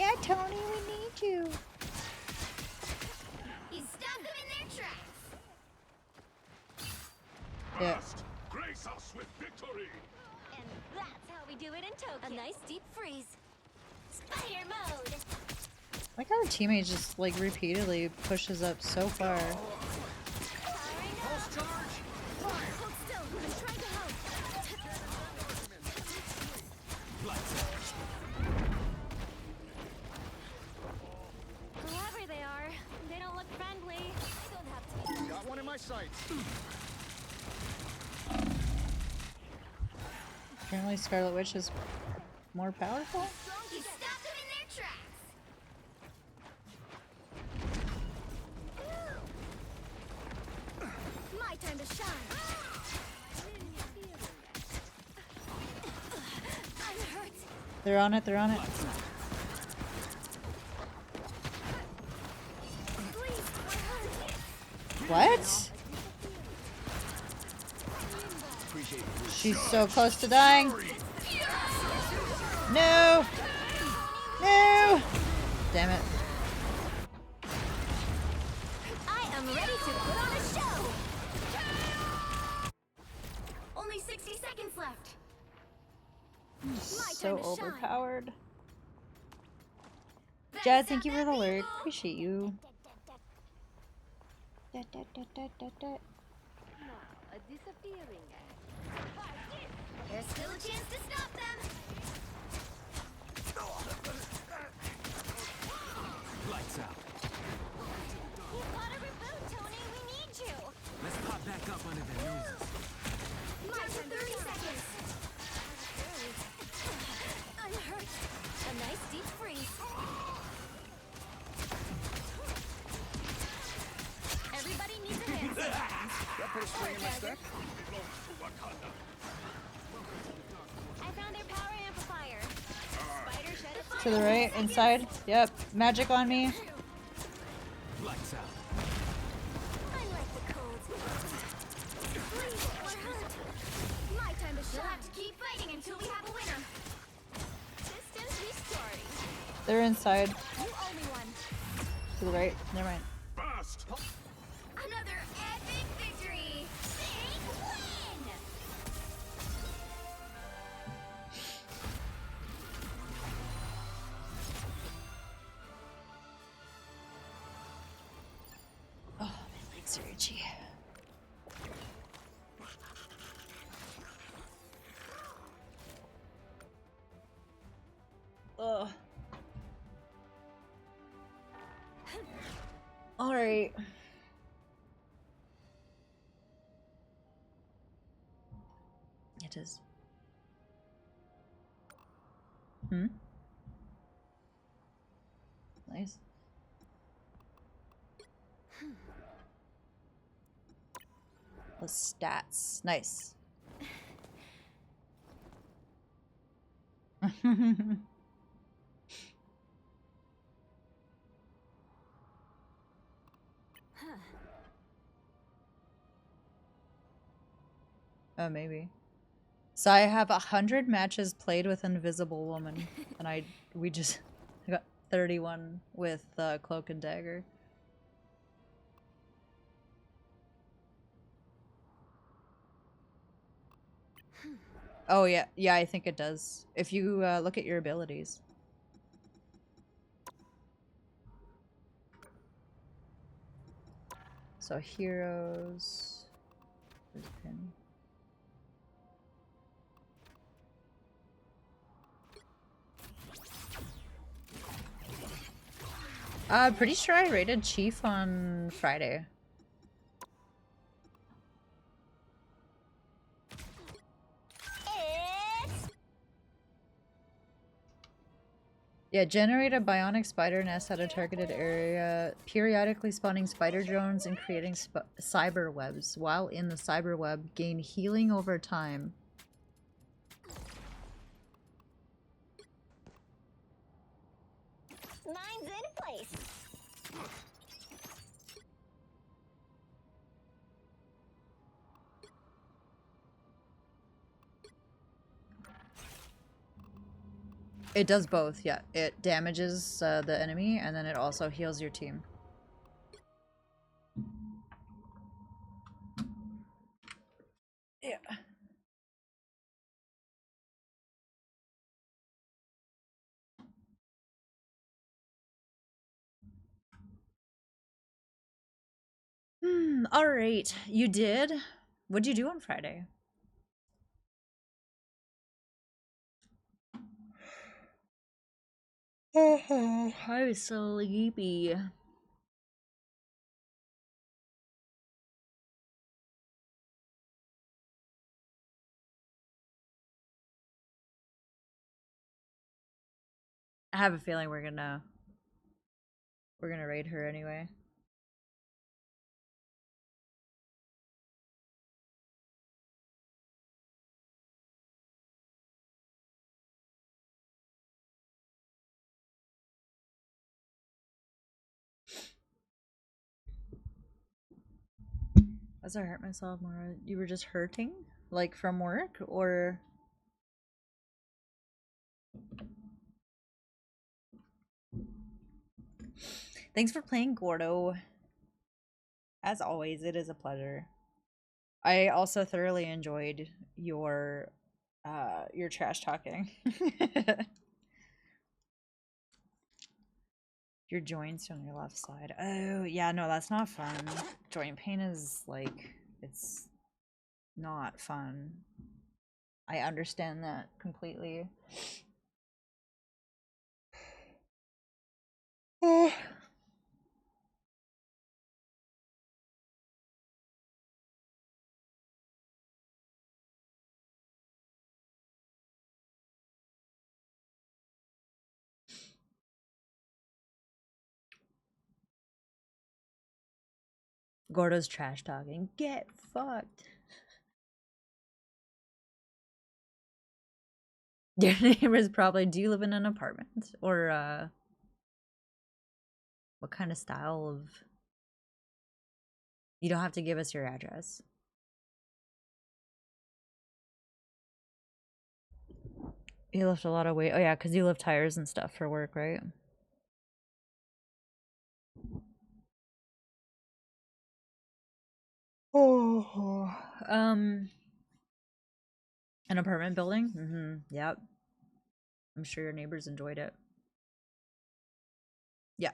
Yeah, Tony, we need you. You stuck them in their tracks. Yeah. First, grace us with victory! And that's how we do it in Tokyo. A nice deep freeze. Spider mode. Like our teammate just like repeatedly pushes up so far. Pulse charge! Hold still. I'm trying to help. Whoever they are, they don't look friendly. I don't have to. Got one in my sights. Apparently Scarlet Witch is more powerful. You stuck them in their tracks. My time to shine. I'm hurt. They're on it, they're on it. Please, we're hurt. What? Appreciate the boost. She's so close to dying. No! No! Damn it. I am ready to put on a show. Only 60 seconds left. So overpowered. Jazz, thank you for the lyric. Appreciate you. Da, da, da, da, da, da. A disappearing There's still a chance to stop them. Lights out. You gotta reboot, Tony. We need you. Let's pop back up under their noses. My turn. 30 seconds. I'm hurt. A nice deep freeze. Everybody needs a hand. That put a spring in my step. I found their power amplifier. Spider shed a To the right, inside. Yep. Magic on me. Lights out. I like the cold. Please, we're hurt. My time to shine. We'll have to keep fighting until we have a winner. Systems restarting. They're inside. You owe me one. To the right. Never mind. Fast! Another epic victory. Big win. Oh, my legs are itchy. Ugh. All right. matches. Hmm? Nice. The stats. Nice. Oh, maybe. So I have 100 matches played with Invisible Woman, and I got 31 with Cloak and Dagger. Oh yeah, yeah, I think it does. If you look at your abilities. So heroes. Where's pin? Pretty sure I rated Chief on Friday. Yeah, generate a bionic spider nest at a targeted area, periodically spawning spider drones and creating cyber webs. While in the cyber web, gain healing over time. Mine's in place. It does both, yeah. It damages the enemy, and then it also heals your team. Yeah. Alright. You did? What'd you do on Friday? Oh, I was so sleepy. I have a feeling we're gonna raid her anyway. As I hurt myself more, you were just hurting? Like from work or thanks for playing, Gordo. As always, it is a pleasure. I also thoroughly enjoyed your trash talking. Your joints on your left side. Oh, yeah, no, that's not fun. Joint pain is like, it's not fun. I understand that completely. Oh. Gordo's trash talking. Get fucked. Your neighbors probably, do you live in an apartment? Or, what kind of style of... You don't have to give us your address. You lift a lot of weight. Oh yeah, because you lift tires and stuff for work, right? Oh. An apartment building? Mm-hmm. Yep. I'm sure your neighbors enjoyed it. Yeah.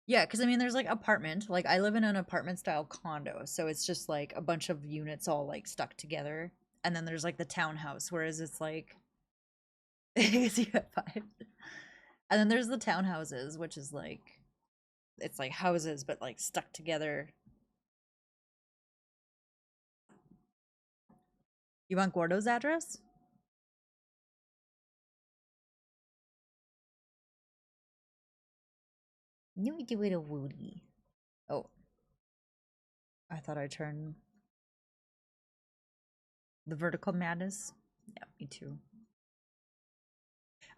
Yeah, because I mean, there's like apartment. Like, I live in an apartment style condo, so it's just like a bunch of units all like stuck together. And then there's like the townhouse, whereas it's like. You have five. And then there's the townhouses, which is like. It's like houses, but like stuck together. You want Gordo's address? No, we do it a Woody. Oh. I thought I turned the vertical madness. Yeah, me too.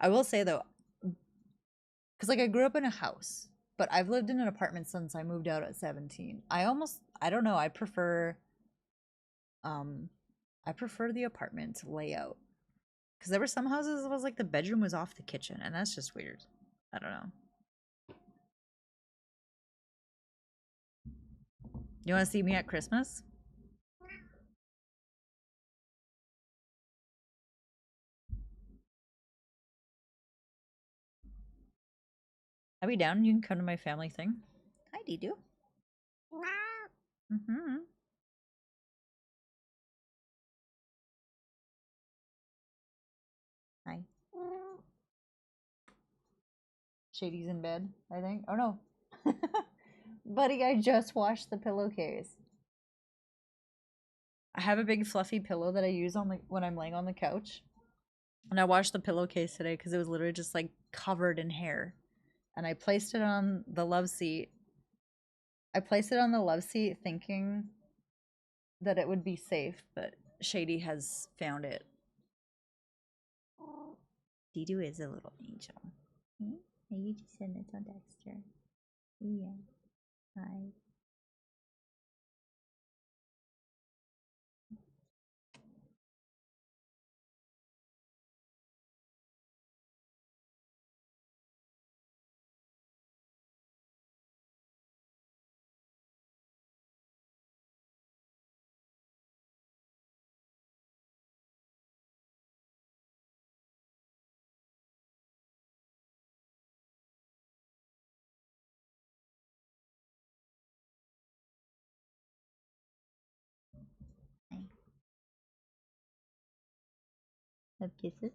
I will say though, because like I grew up in a house, but I've lived in an apartment since I moved out at 17. I don't know, I prefer the apartment layout. Because there were some houses that was like the bedroom was off the kitchen, and that's just weird. I don't know. You want to see me at Christmas? I'll be down. You can come to my family thing. Hi, Didu. Mm-hmm. Hi. Shady's in bed, I think. Oh no. Buddy, I just washed the pillowcase. I have a big fluffy pillow that I use on when I'm laying on the couch. And I washed the pillowcase today because it was literally just like covered in hair. And I placed it on the love seat. I placed it on the love seat thinking that it would be safe, but Shady has found it. Didu is a little angel. Are you just send it on Dexter? Yeah. Hi. Love kisses.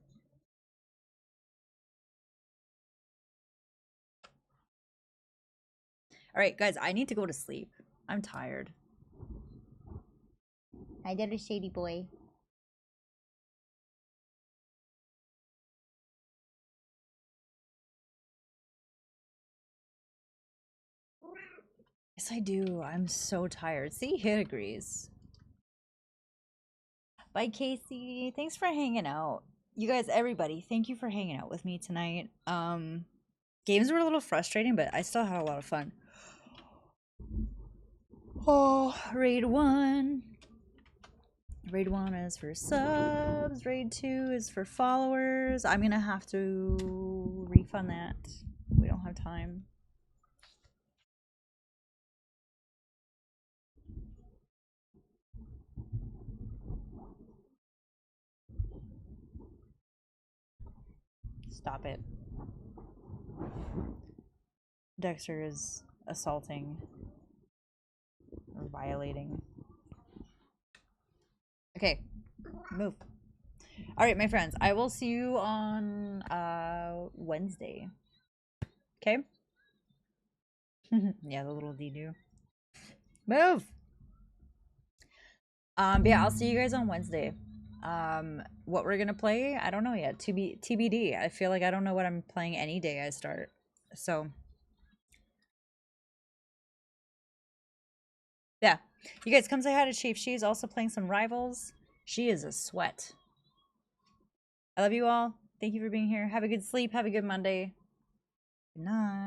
All right, guys, I need to go to sleep. I'm tired. Hi there, Shady boy. Yes, I do. I'm so tired. See, Hit agrees. Bye, Casey. Thanks for hanging out. You guys, everybody, thank you for hanging out with me tonight. Games were a little frustrating, but I still had a lot of fun. Oh, Raid 1. Raid 1 is for subs. Raid 2 is for followers. I'm gonna have to refund that. We don't have time. Stop it. Dexter is assaulting or violating. Okay, move. All right, my friends, I will see you on Wednesday. Okay? Yeah, the little Didu. Move. But yeah, I'll see you guys on Wednesday. What we're gonna play, I don't know yet. TBD. I feel like I don't know what I'm playing any day I start. So yeah, you guys come say hi to Chief. She's also playing some Rivals. She is a sweat. I love you all. Thank you for being here. Have a good sleep. Have a good Monday. Good night.